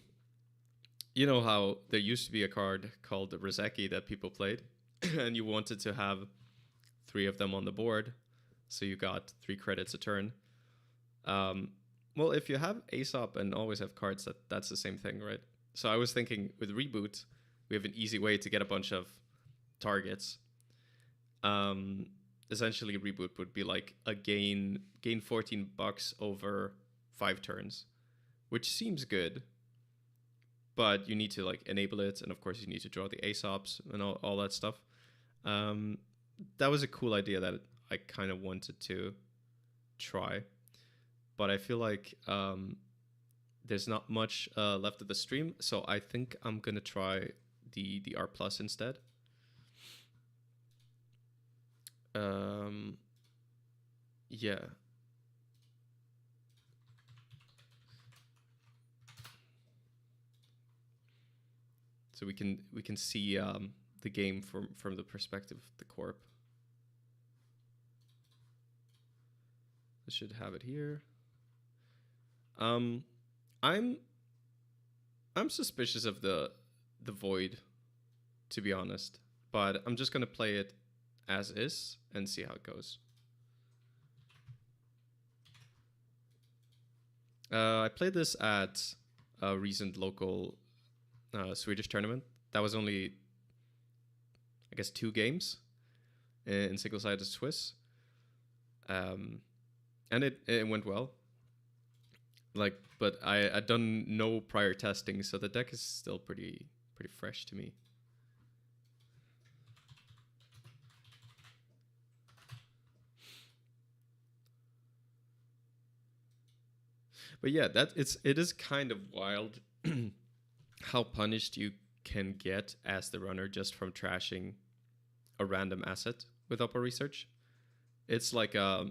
[SPEAKER 1] you know how there used to be a card called the Rozeki that people played, and you wanted to have 3 of them on the board, so you got 3 credits a turn. Well, if you have Aesop and always have cards, that's the same thing, right? So I was thinking with Reboot, we have an easy way to get a bunch of targets. Essentially, Reboot would be like a gain $14 over 5 turns, which seems good, but you need to like enable it, and of course you need to draw the Aesops and all that stuff. That was a cool idea that I kind of wanted to try, but I feel like there's not much left of the stream, so I think I'm gonna try the R plus instead. Yeah. So we can see the game from the perspective of the corp. I should have it here. I'm suspicious of the void, to be honest, but I'm just gonna play it as is and see how it goes. I played this at a recent local Swedish tournament. That was only, I guess, 2 games in single-sided Swiss, and it went well. Like, but I'd done no prior testing, so the deck is still pretty fresh to me. But yeah, it is kind of wild how punished you can get as the runner just from trashing a random asset with upper research. It's like a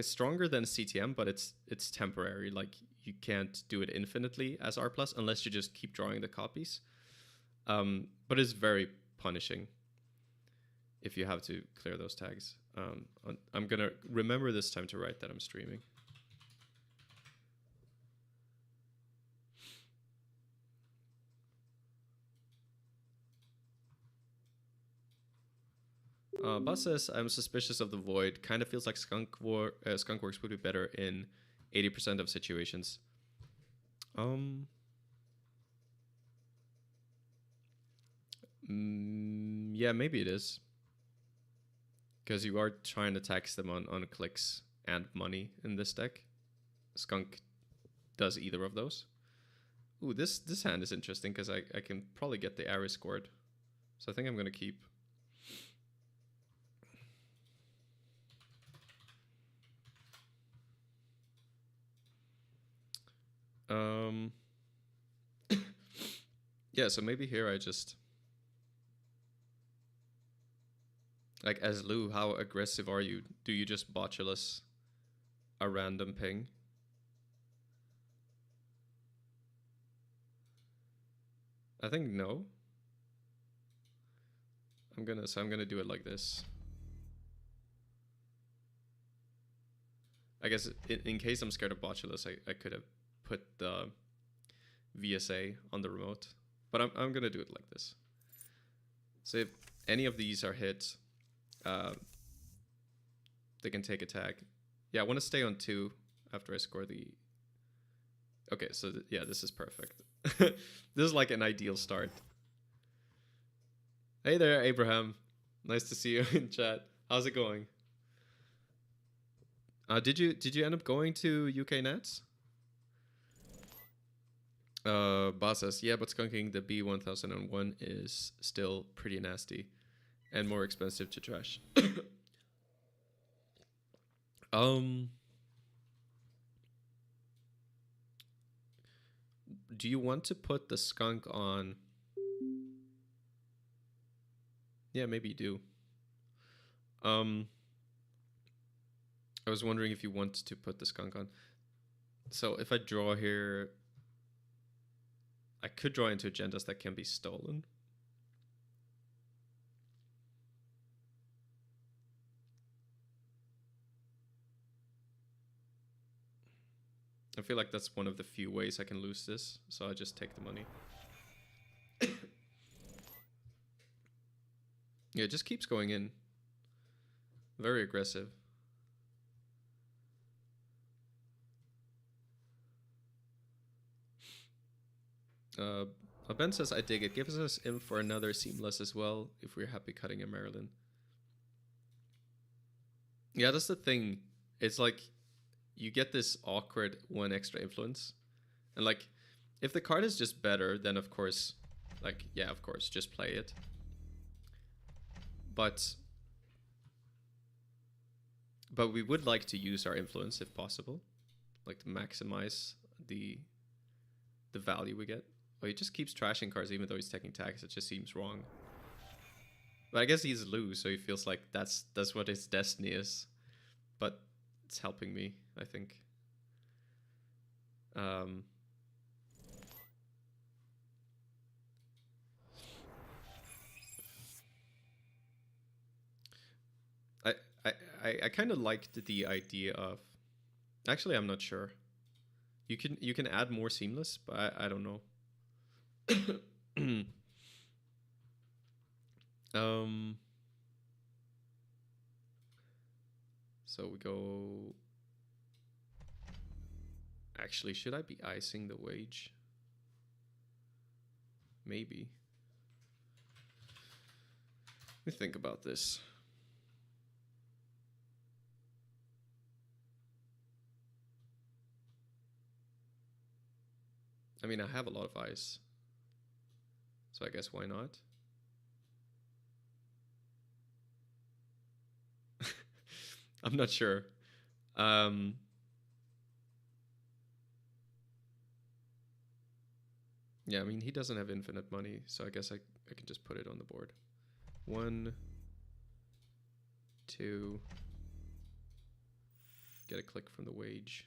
[SPEAKER 1] stronger than CTM, but it's temporary. Like, you can't do it infinitely as R plus unless you just keep drawing the copies. But it's very punishing if you have to clear those tags. I'm gonna remember this time to write that I'm streaming. Bus says, I'm suspicious of the void. Kind of feels like Skunkworks would be better in 80% of situations. Yeah, maybe it is. Because you are trying to tax them on clicks and money in this deck. Skunk does either of those. Ooh, this hand is interesting because I can probably get the Ares scored. So I think I'm going to keep. Yeah, so maybe here I just... Like, as Lou, how aggressive are you? Do you just botulus a random ping? I think no. I'm gonna do it like this. I guess in case I'm scared of botulus, I could have put the VSA on the remote. But I'm gonna do it like this. So if any of these are hit, they can take attack. Yeah, I want to stay on 2 after I score the... Okay, so yeah, this is perfect. This is like an ideal start. Hey there, Abraham. Nice to see you in chat. How's it going? Did you end up going to UK Nets? Boss says, yeah, but skunking the B1001 is still pretty nasty and more expensive to trash. Do you want to put the skunk on? Yeah, maybe you do. I was wondering if you want to put the skunk on. So if I draw here, I could draw into agendas that can be stolen. I feel like that's one of the few ways I can lose this, so I just take the money. Yeah, it just keeps going in. Very aggressive. Ben says, I dig it. Gives us in for another seamless as well, if we're happy cutting in Maryland. Yeah, that's the thing. It's like, you get this awkward 1 extra influence. And like, if the card is just better, then of course, like, yeah, of course, just play it. But we would like to use our influence if possible. Like to maximize the value we get. Well, he just keeps trashing cards even though he's taking tax. It just seems wrong. But I guess he's Lou, so he feels like that's what his destiny is. But it's helping me, I think. I kind of liked the idea of... Actually, I'm not sure. You can add more seamless, but I don't know. So we go... Actually, should I be icing the wage? Maybe. Let me think about this. I mean, I have a lot of ice. So I guess why not? I'm not sure. Yeah, I mean, he doesn't have infinite money, so I guess I can just put it on the board. 1, 2. Get a click from the wage.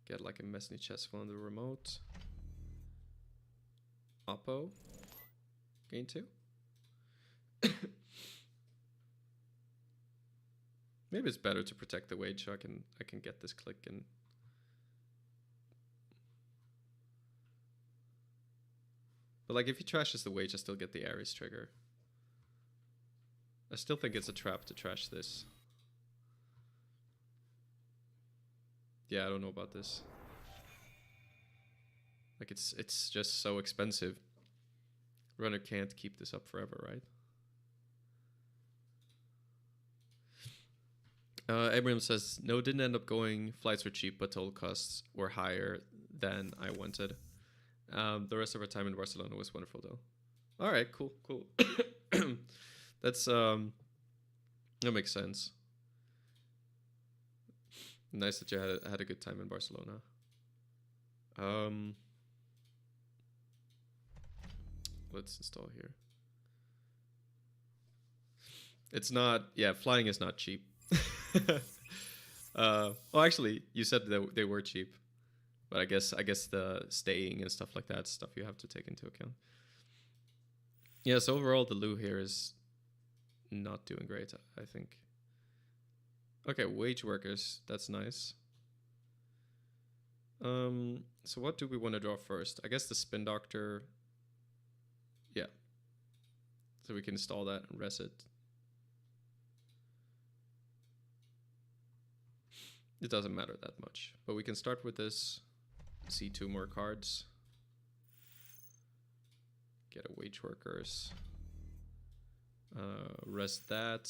[SPEAKER 1] Get like a Mesny Chessful on the remote. Oppo. Gain 2. Maybe it's better to protect the wage so I can get this click and... But like if he trashes the wage, I still get the Ares trigger. I still think it's a trap to trash this. Yeah, I don't know about this. Like it's just so expensive. Runner can't keep this up forever, right? Abraham says, no, didn't end up going. Flights were cheap, but total costs were higher than I wanted. The rest of our time in Barcelona was wonderful, though. All right, cool. That's that makes sense. Nice that you had a good time in Barcelona. Let's install here. It's not. Yeah, flying is not cheap. Well, actually, you said that they were cheap, but I guess the staying and stuff like that stuff you have to take into account. Yeah, so overall the loo here is not doing great, I think. Okay, wage workers, that's nice. So what do we want to draw first? I guess the spin doctor. Yeah. So we can install that and res it. It doesn't matter that much, but we can start with this. See 2 more cards. Get a wage workers. Rest that.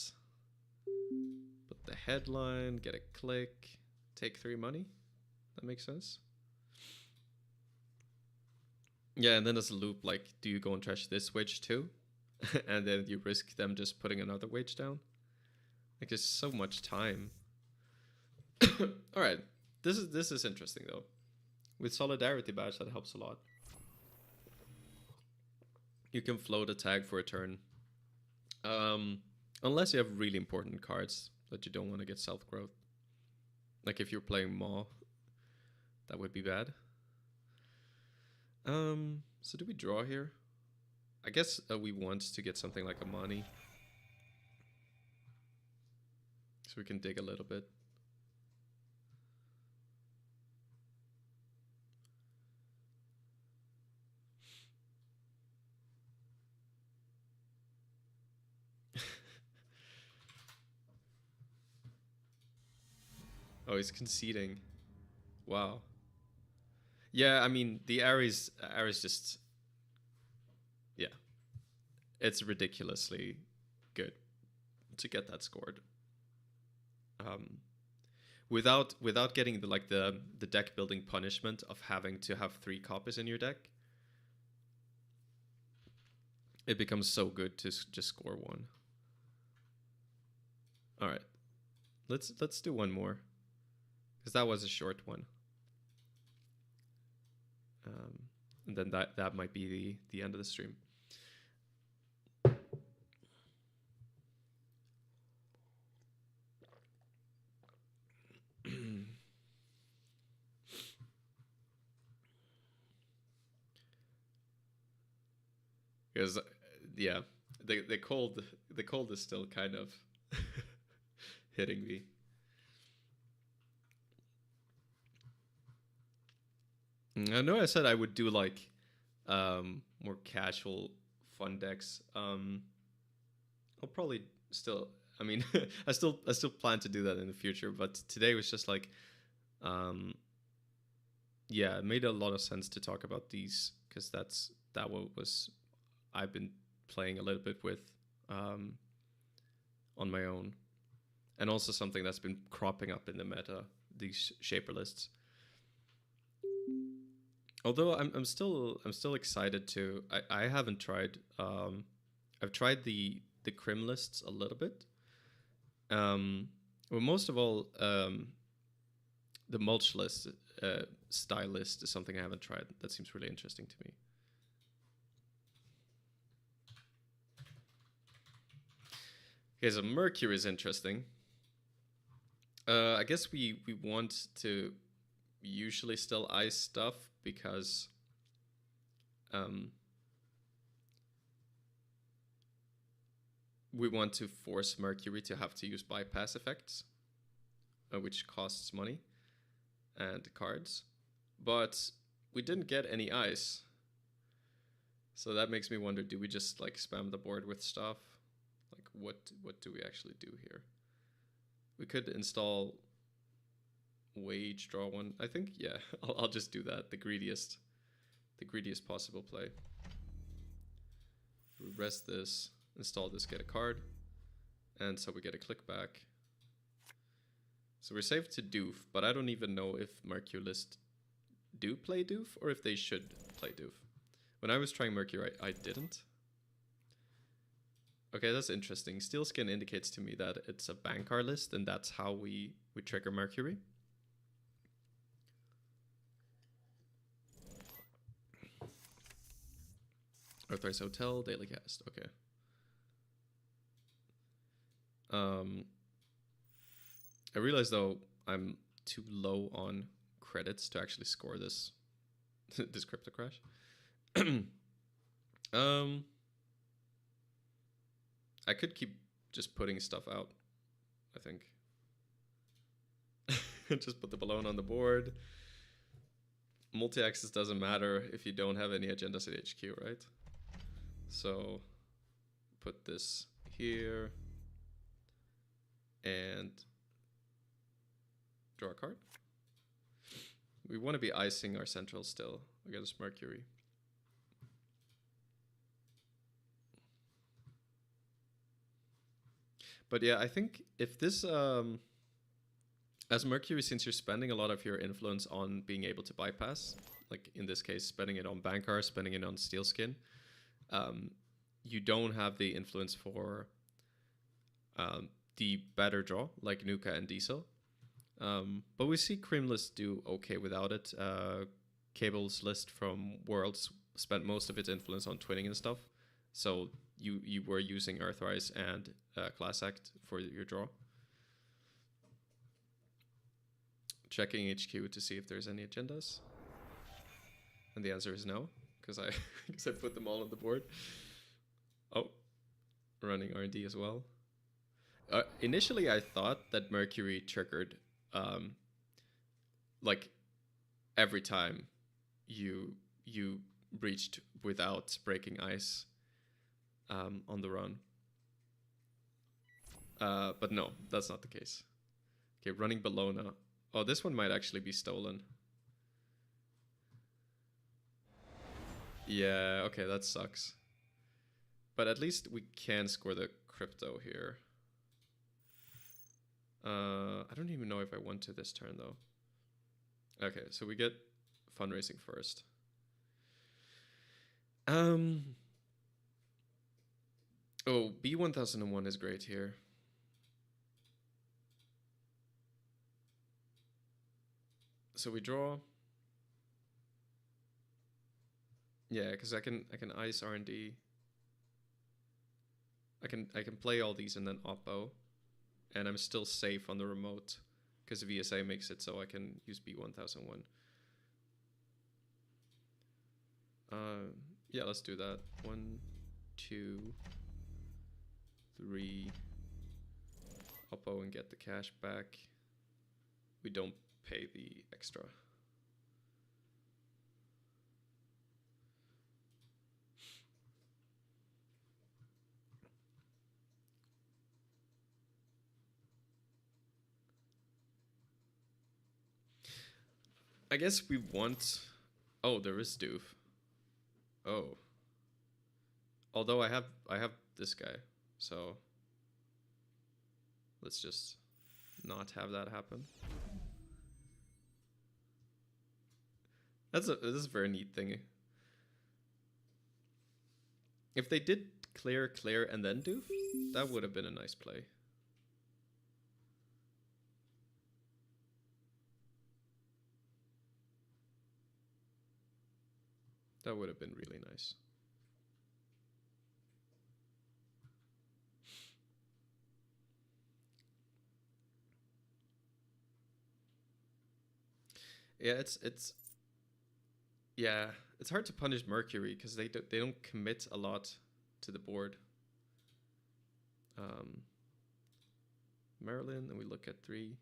[SPEAKER 1] Put the headline. Get a click. Take 3 money. That makes sense. Yeah, and then there's a loop like, do you go and trash this wage too? And then you risk them just putting another wage down. Like, there's so much time. All right, this is interesting though. With Solidarity Badge, that helps a lot. You can float a tag for a turn. Unless you have really important cards that you don't want to get self-growth. Like if you're playing Maw, that would be bad. So do we draw here? I guess we want to get something like a money. So we can dig a little bit. Oh, he's conceding. Wow. Yeah, I mean, the Ares just... Yeah. It's ridiculously good to get that scored. Without getting the deck building punishment of having to have 3 copies in your deck, it becomes so good to just score 1. All right, let's do one more, because that was a short one. And then that might be the end of the stream. Because yeah, the cold is still kind of hitting me. I know I said I would do like more casual fun decks. I'll probably still, I mean, I still plan to do that in the future, but today was just like yeah, it made a lot of sense to talk about these, because that was I've been playing a little bit with on my own, and also something that's been cropping up in the meta, these shaper lists. Although I'm still excited to. I haven't tried. I've tried the crim lists a little bit. Well, most of all, the mulch list style list is something I haven't tried. That seems really interesting to me. Okay, so Mercury is interesting. I guess we want to usually still ice stuff, because we want to force Mercury to have to use bypass effects, which costs money and cards, but we didn't get any ice, so that makes me wonder, do we just like spam the board with stuff? Like what do we actually do here? We could install wage, draw 1. I think, yeah, I'll just do that. The greediest possible play. We rest this, install this, get a card, and so we get a click back. So we're safe to doof, but I don't even know if Mercury list do play doof or if they should play doof. When I was trying Mercury, I didn't. Okay, that's interesting. Steel Skin indicates to me that it's a Bankar list, and that's how we trigger Mercury. Earthrise Hotel, Daily Cast, okay. I realize though I'm too low on credits to actually score this this crypto crash. I could keep just putting stuff out, I think. Just put the balloon on the board. Multi-axis doesn't matter if you don't have any agendas at HQ, right? So put this here and draw a card. We want to be icing our central still against Mercury. But yeah, I think if this, as Mercury, since you're spending a lot of your influence on being able to bypass, like in this case, spending it on Bankar, spending it on Steel Skin, you don't have the influence for the better draw, like Nuka and Diesel. But we see Creamless do okay without it. Cable's list from Worlds spent most of its influence on twinning and stuff. So you were using Earthrise and Class Act for your draw. Checking HQ to see if there's any agendas. And the answer is no, because I put them all on the board. Oh, running R&D as well. Initially, I thought that Mercury triggered like every time you breached without breaking ice on the run. But no, that's not the case. Okay, running Bologna. Oh, this one might actually be stolen. Yeah, okay, that sucks. But at least we can score the crypto here. I don't even know if I want to this turn though. Okay, so we get fundraising first. Oh, B1001 is great here. So we draw. Yeah, because I can ice R&D. I can play all these and then oppo, and I'm still safe on the remote because VSA makes it so I can use B1001. Yeah, let's do that. 1, 2, 3. Oppo and get the cash back. We don't pay the extra. I guess we want... Oh, there is doof. Oh. Although I have this guy, so let's just not have that happen. This is a very neat thing. If they did clear, and then doof, that would have been a nice play. That would have been really nice. Yeah, it's hard to punish Mercury because they don't commit a lot to the board. Maryland, and we look at 3.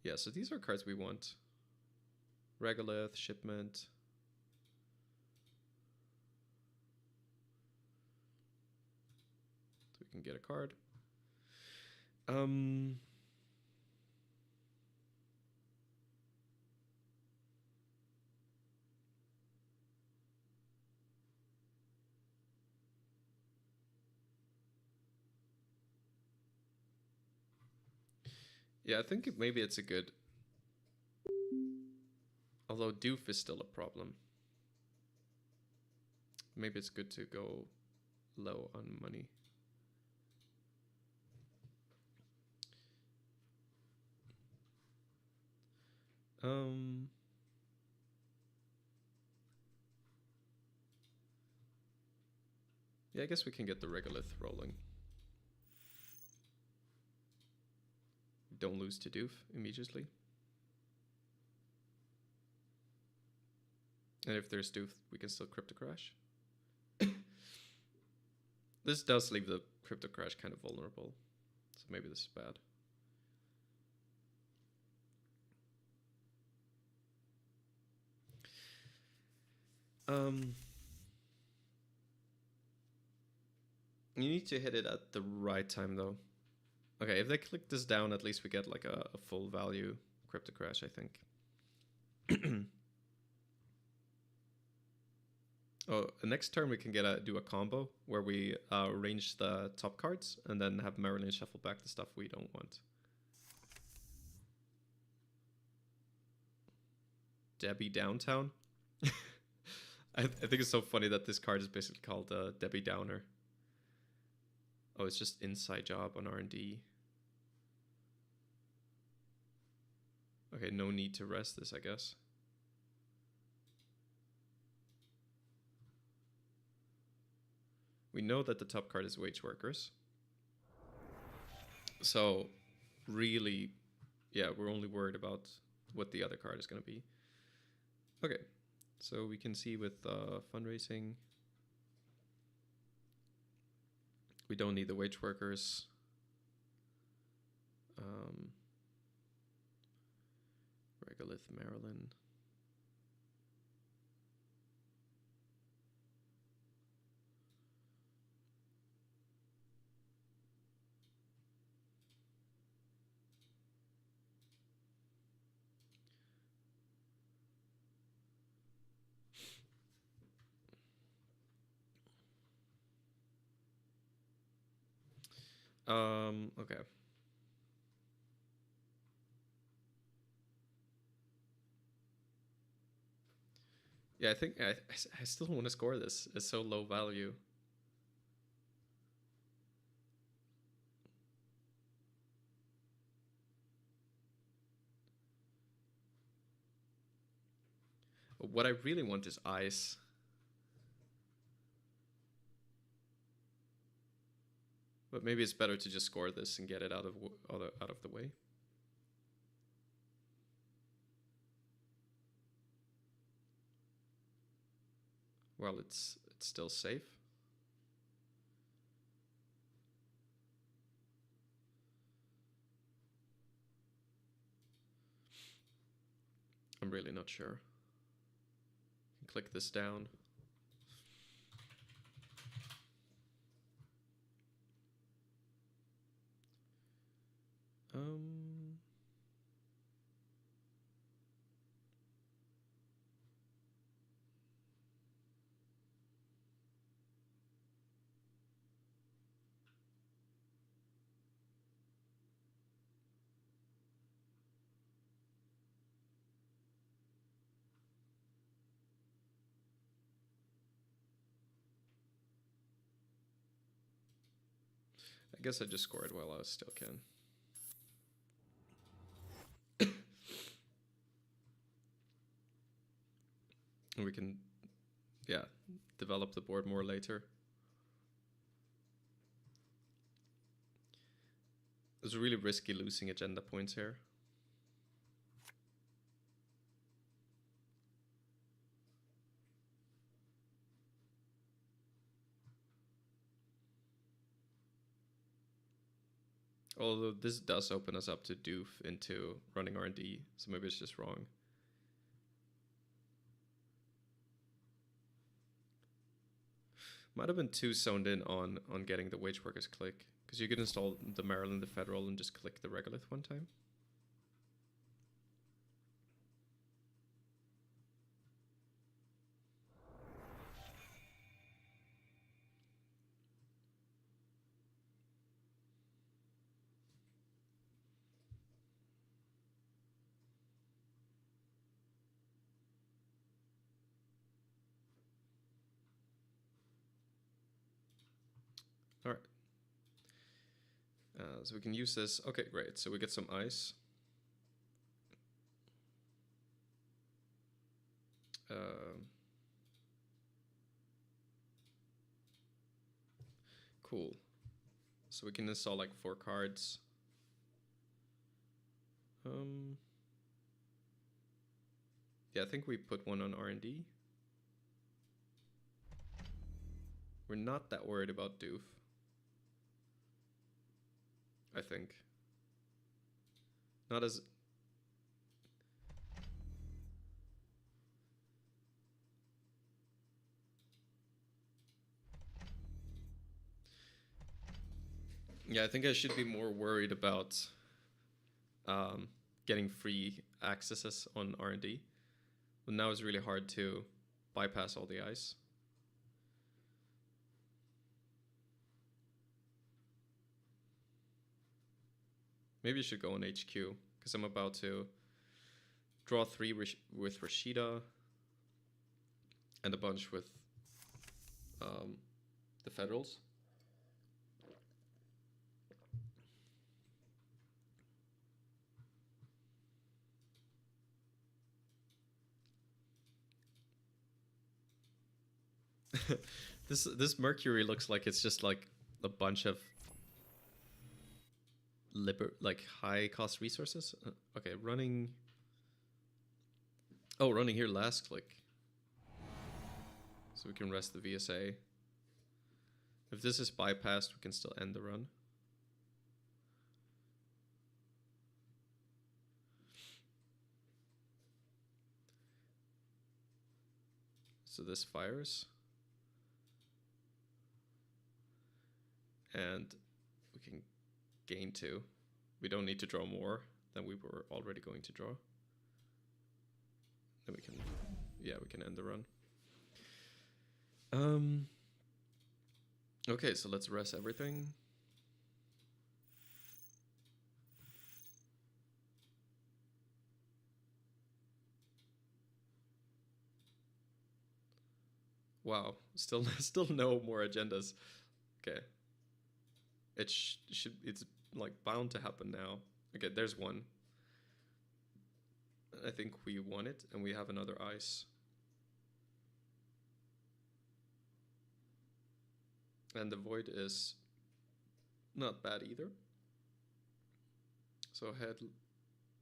[SPEAKER 1] Yeah, so these are cards we want. Regolith, Shipment. So we can get a card. Yeah, I think maybe it's a good... Although doof is still a problem. Maybe it's good to go low on money. Yeah, I guess we can get the regolith rolling. Don't lose to doof immediately. And if there's doof, we can still crypto crash. This does leave the crypto crash kind of vulnerable, so maybe this is bad. You need to hit it at the right time, though. Okay, if they click this down, at least we get like a full value crypto crash, I think. Oh, next turn we can do a combo where we arrange the top cards and then have Marilyn shuffle back the stuff we don't want. Debbie Downtown. I think it's so funny that this card is basically called Debbie Downer. Oh, it's just inside job on R&D. Okay, no need to rest this, I guess. We know that the top card is wage workers. So, really, yeah, we're only worried about what the other card is going to be. Okay, so we can see with fundraising, we don't need the wage workers. Regolith Maryland. Okay. Yeah, I think I still want to score this. It's so low value. What I really want is ice. But maybe it's better to just score this and get it out of the way. Well, it's still safe. I'm really not sure. Click this down. I guess I just score it while I still can. And we can, yeah, develop the board more later. It's really risky losing agenda points here. Although this does open us up to doof into running R&D, so maybe it's just wrong. Might have been too zoned in on getting the wage workers click, because you could install the Maryland, the Federal, and just click the regolith one time. So we can use this. Okay, great. So we get some ice. Cool. So we can install like 4 cards. Yeah, I think we put one on R&D. We're not that worried about doof, I think. Not as... Yeah, I think I should be more worried about getting free accesses on R&D. But now it's really hard to bypass all the ice. Maybe I should go on HQ, because I'm about to draw 3 with Rashida and a bunch with the Federals. This Mercury looks like it's just like a bunch of high cost resources. Okay, running. Oh, running here last click, so we can rest the VSA. If this is bypassed, we can still end the run. So this fires. And we can gain 2. We don't need to draw more than we were already going to draw. Then we can, yeah, we can end the run. Okay, so let's rest everything. Wow, still no more agendas. Okay. It's like bound to happen now. Okay, there's one. I think we won it, and we have another ice. And the void is not bad either. So head...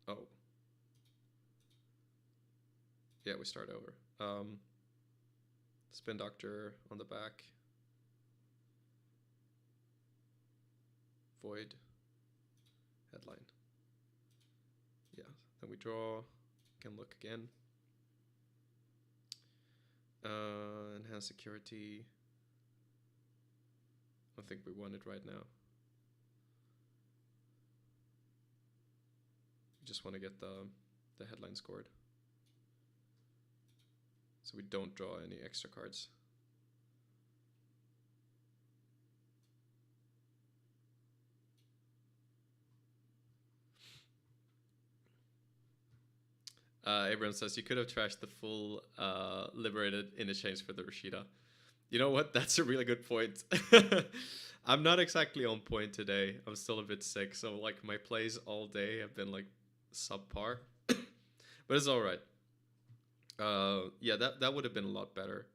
[SPEAKER 1] Oh. Yeah, we start over. Spin Doctor on the back. Void. Headline. Yeah, then we draw. Can look again. Enhance security. I think we won it right now. We just want to get the headline scored, so we don't draw any extra cards. Abraham says you could have trashed the full liberated interchange for the Rashida. You know what? That's a really good point. I'm not exactly on point today. I'm still a bit sick, so like my plays all day have been like subpar, but it's all right. Yeah, that would have been a lot better.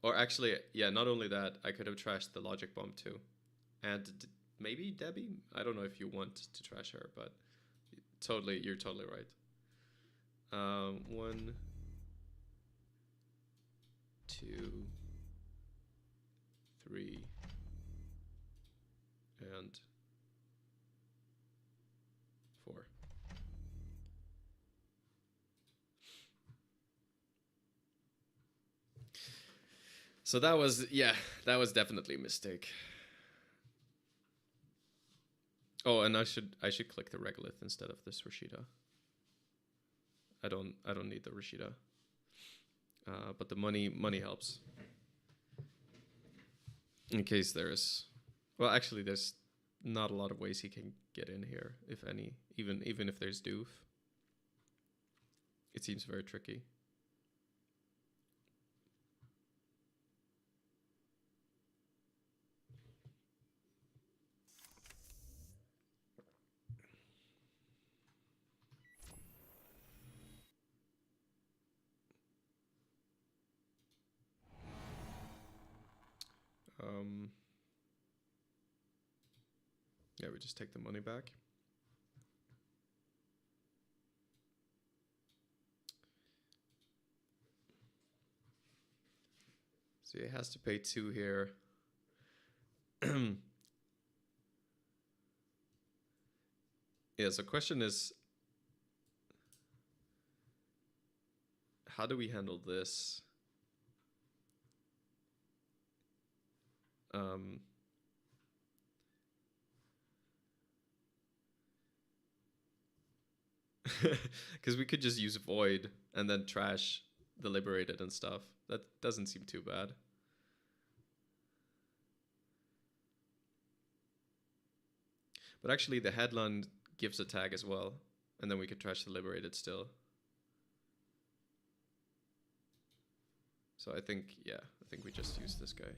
[SPEAKER 1] Or actually, yeah, not only that, I could have trashed the logic bomb too, and maybe Debbie. I don't know if you want to trash her, but you're totally right. 1, 2, 3, and 4. So that was definitely a mistake. Oh, and I should click the regolith instead of this Rashida. I don't need the Rashida. But the money helps. In case there's, well, actually there's not a lot of ways he can get in here, if any. Even if there's doof, it seems very tricky. Yeah, we just take the money back. So it has to pay 2 here. Yeah, so question is, how do we handle this? Because we could just use void and then trash the liberated and stuff. That doesn't seem too bad. But actually the headland gives a tag as well, and then we could trash the liberated still. So I think, yeah, I think we just use this guy.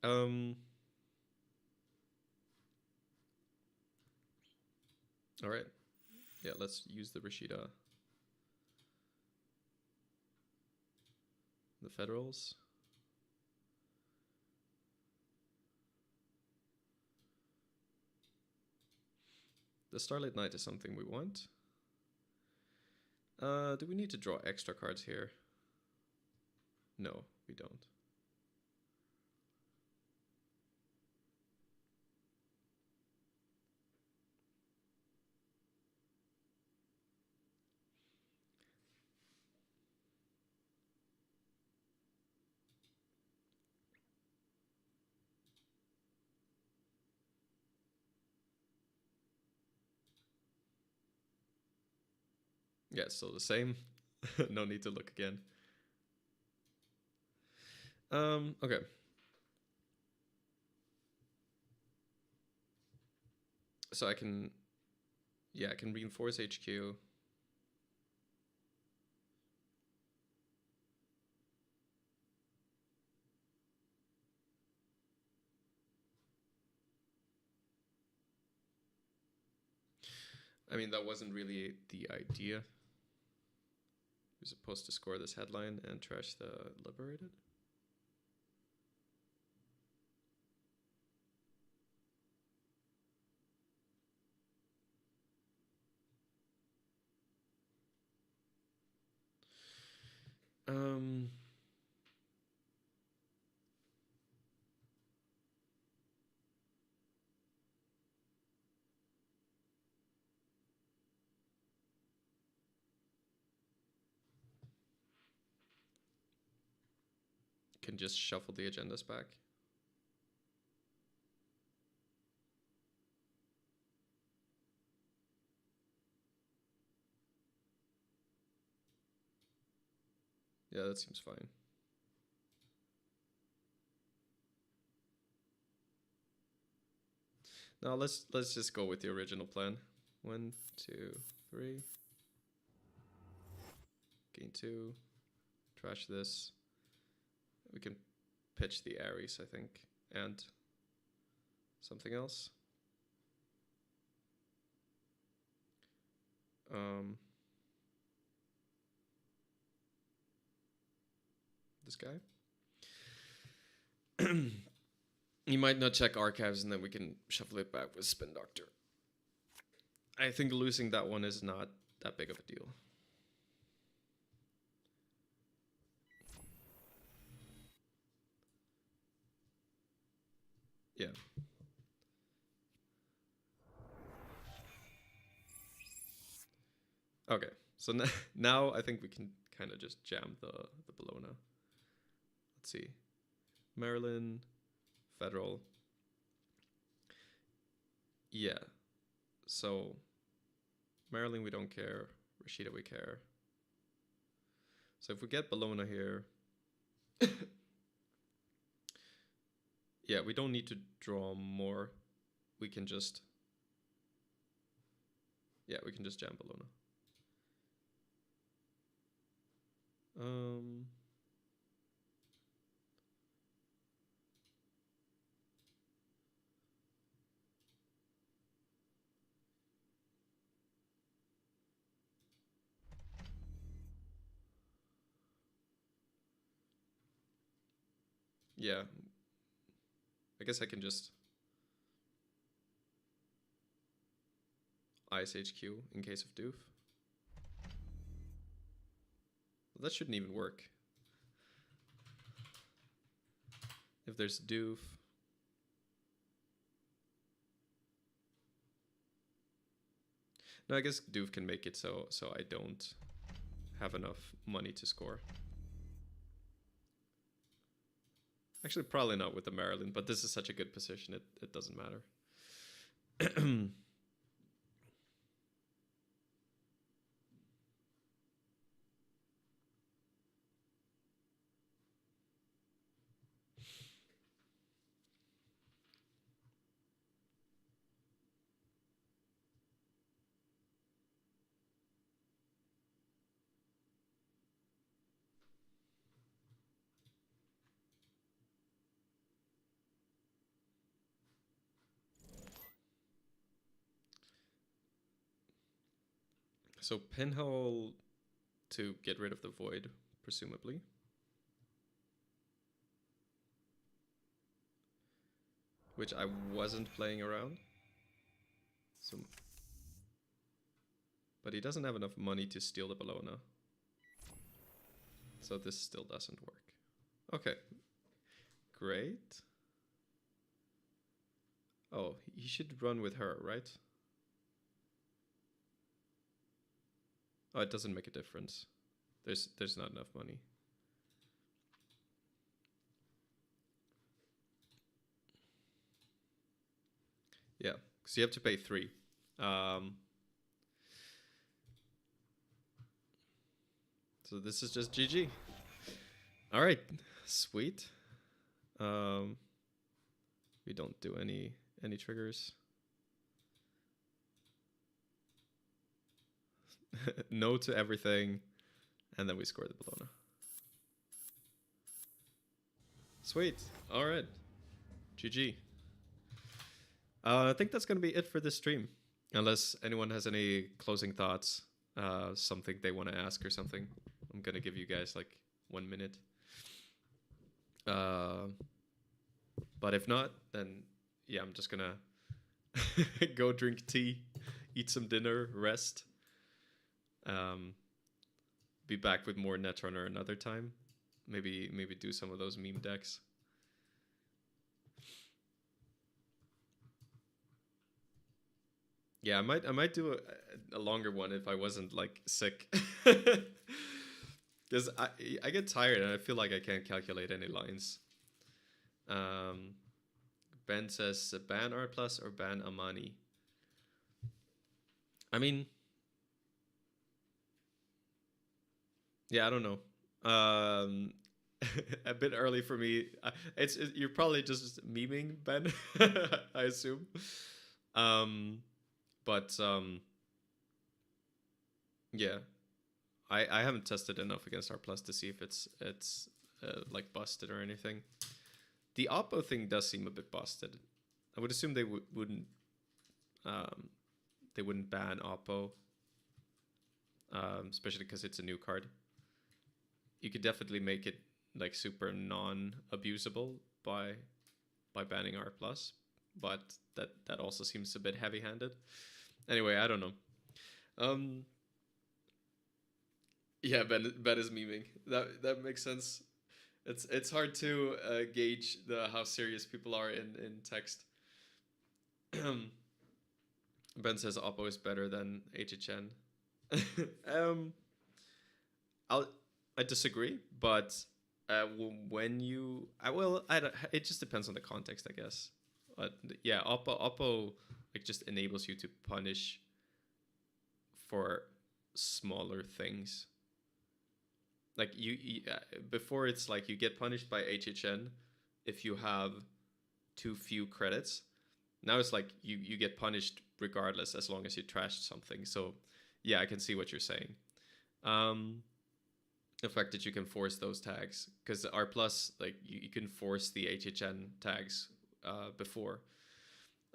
[SPEAKER 1] All right. Yeah, let's use the Rashida. The Federals. The Starlit Knight is something we want. Do we need to draw extra cards here? No, we don't. Yeah, it's still the same. No need to look again. Okay. So I can reinforce HQ. I mean, that wasn't really the idea. We're supposed to score this headline and trash the liberated. Can just shuffle the agendas back. Yeah, that seems fine. Now let's just go with the original plan. 1, 2, 3. Gain 2. Trash this. We can pitch the Ares, I think, and something else. This guy. You might not check archives, and then we can shuffle it back with Spin Doctor. I think losing that one is not that big of a deal. Yeah. Okay, so now I think we can kind of just jam the Bologna. Let's see. Maryland, Federal. Yeah. So Maryland we don't care. Rashida we care. So if we get Bologna here, yeah, we don't need to draw more. We can just, yeah, we can just jam Bologna. Yeah. I guess I can just ISHQ in case of doof. Well, that shouldn't even work. If there's doof. No, I guess doof can make it so I don't have enough money to score. Actually, probably not with the Maryland, but this is such a good position, it doesn't matter. So pinhole to get rid of the void, presumably. Which I wasn't playing around. So, but he doesn't have enough money to steal the Bologna. So this still doesn't work. Okay. Great. Oh, he should run with her, right? Oh, it doesn't make a difference. There's not enough money. Yeah, because you have to pay 3. So this is just GG. All right, sweet. We don't do any triggers. No to everything, and then we score the Bologna. Sweet. All right. GG. I think that's going to be it for this stream. Unless anyone has any closing thoughts, something they want to ask or something. I'm going to give you guys like 1 minute. But if not, then yeah, I'm just going to go drink tea, eat some dinner, rest. Be back with more Netrunner another time. Maybe do some of those meme decks. Yeah, I might do a longer one if I wasn't like sick. Because I get tired and I feel like I can't calculate any lines. Ben says ban R plus or ban Amani. I mean, yeah, I don't know. A bit early for me. You're probably just memeing, Ben. I assume. But yeah, I haven't tested enough against R plus to see if it's like busted or anything. The Oppo thing does seem a bit busted. I would assume they wouldn't ban Oppo, especially because it's a new card. You could definitely make it like super non-abusable by banning R plus, but that also seems a bit heavy-handed. Anyway, I don't know. Yeah, Ben is memeing. That makes sense. It's hard to gauge how serious people are in text. Ben says Oppo is better than HHN. I disagree, but when you it just depends on the context, I guess. But yeah, Oppo like just enables you to punish for smaller things. Like you before, it's like you get punished by HHN if you have too few credits. Now it's like you get punished regardless as long as you trashed something. So yeah, I can see what you're saying. The fact that you can force those tags, because R plus, like you can force the HHN tags before.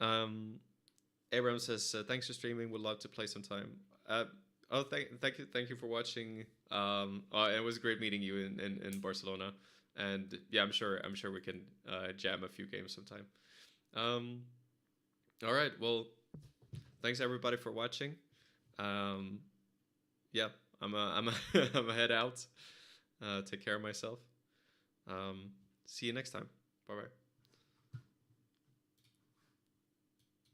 [SPEAKER 1] Abraham says thanks for streaming. Would love to play sometime. Thank you for watching. It was great meeting you in Barcelona. And yeah, I'm sure we can jam a few games sometime. All right, well, thanks everybody for watching. Yeah, I'm a I'm a head out. Take care of myself. See you next time. Bye bye.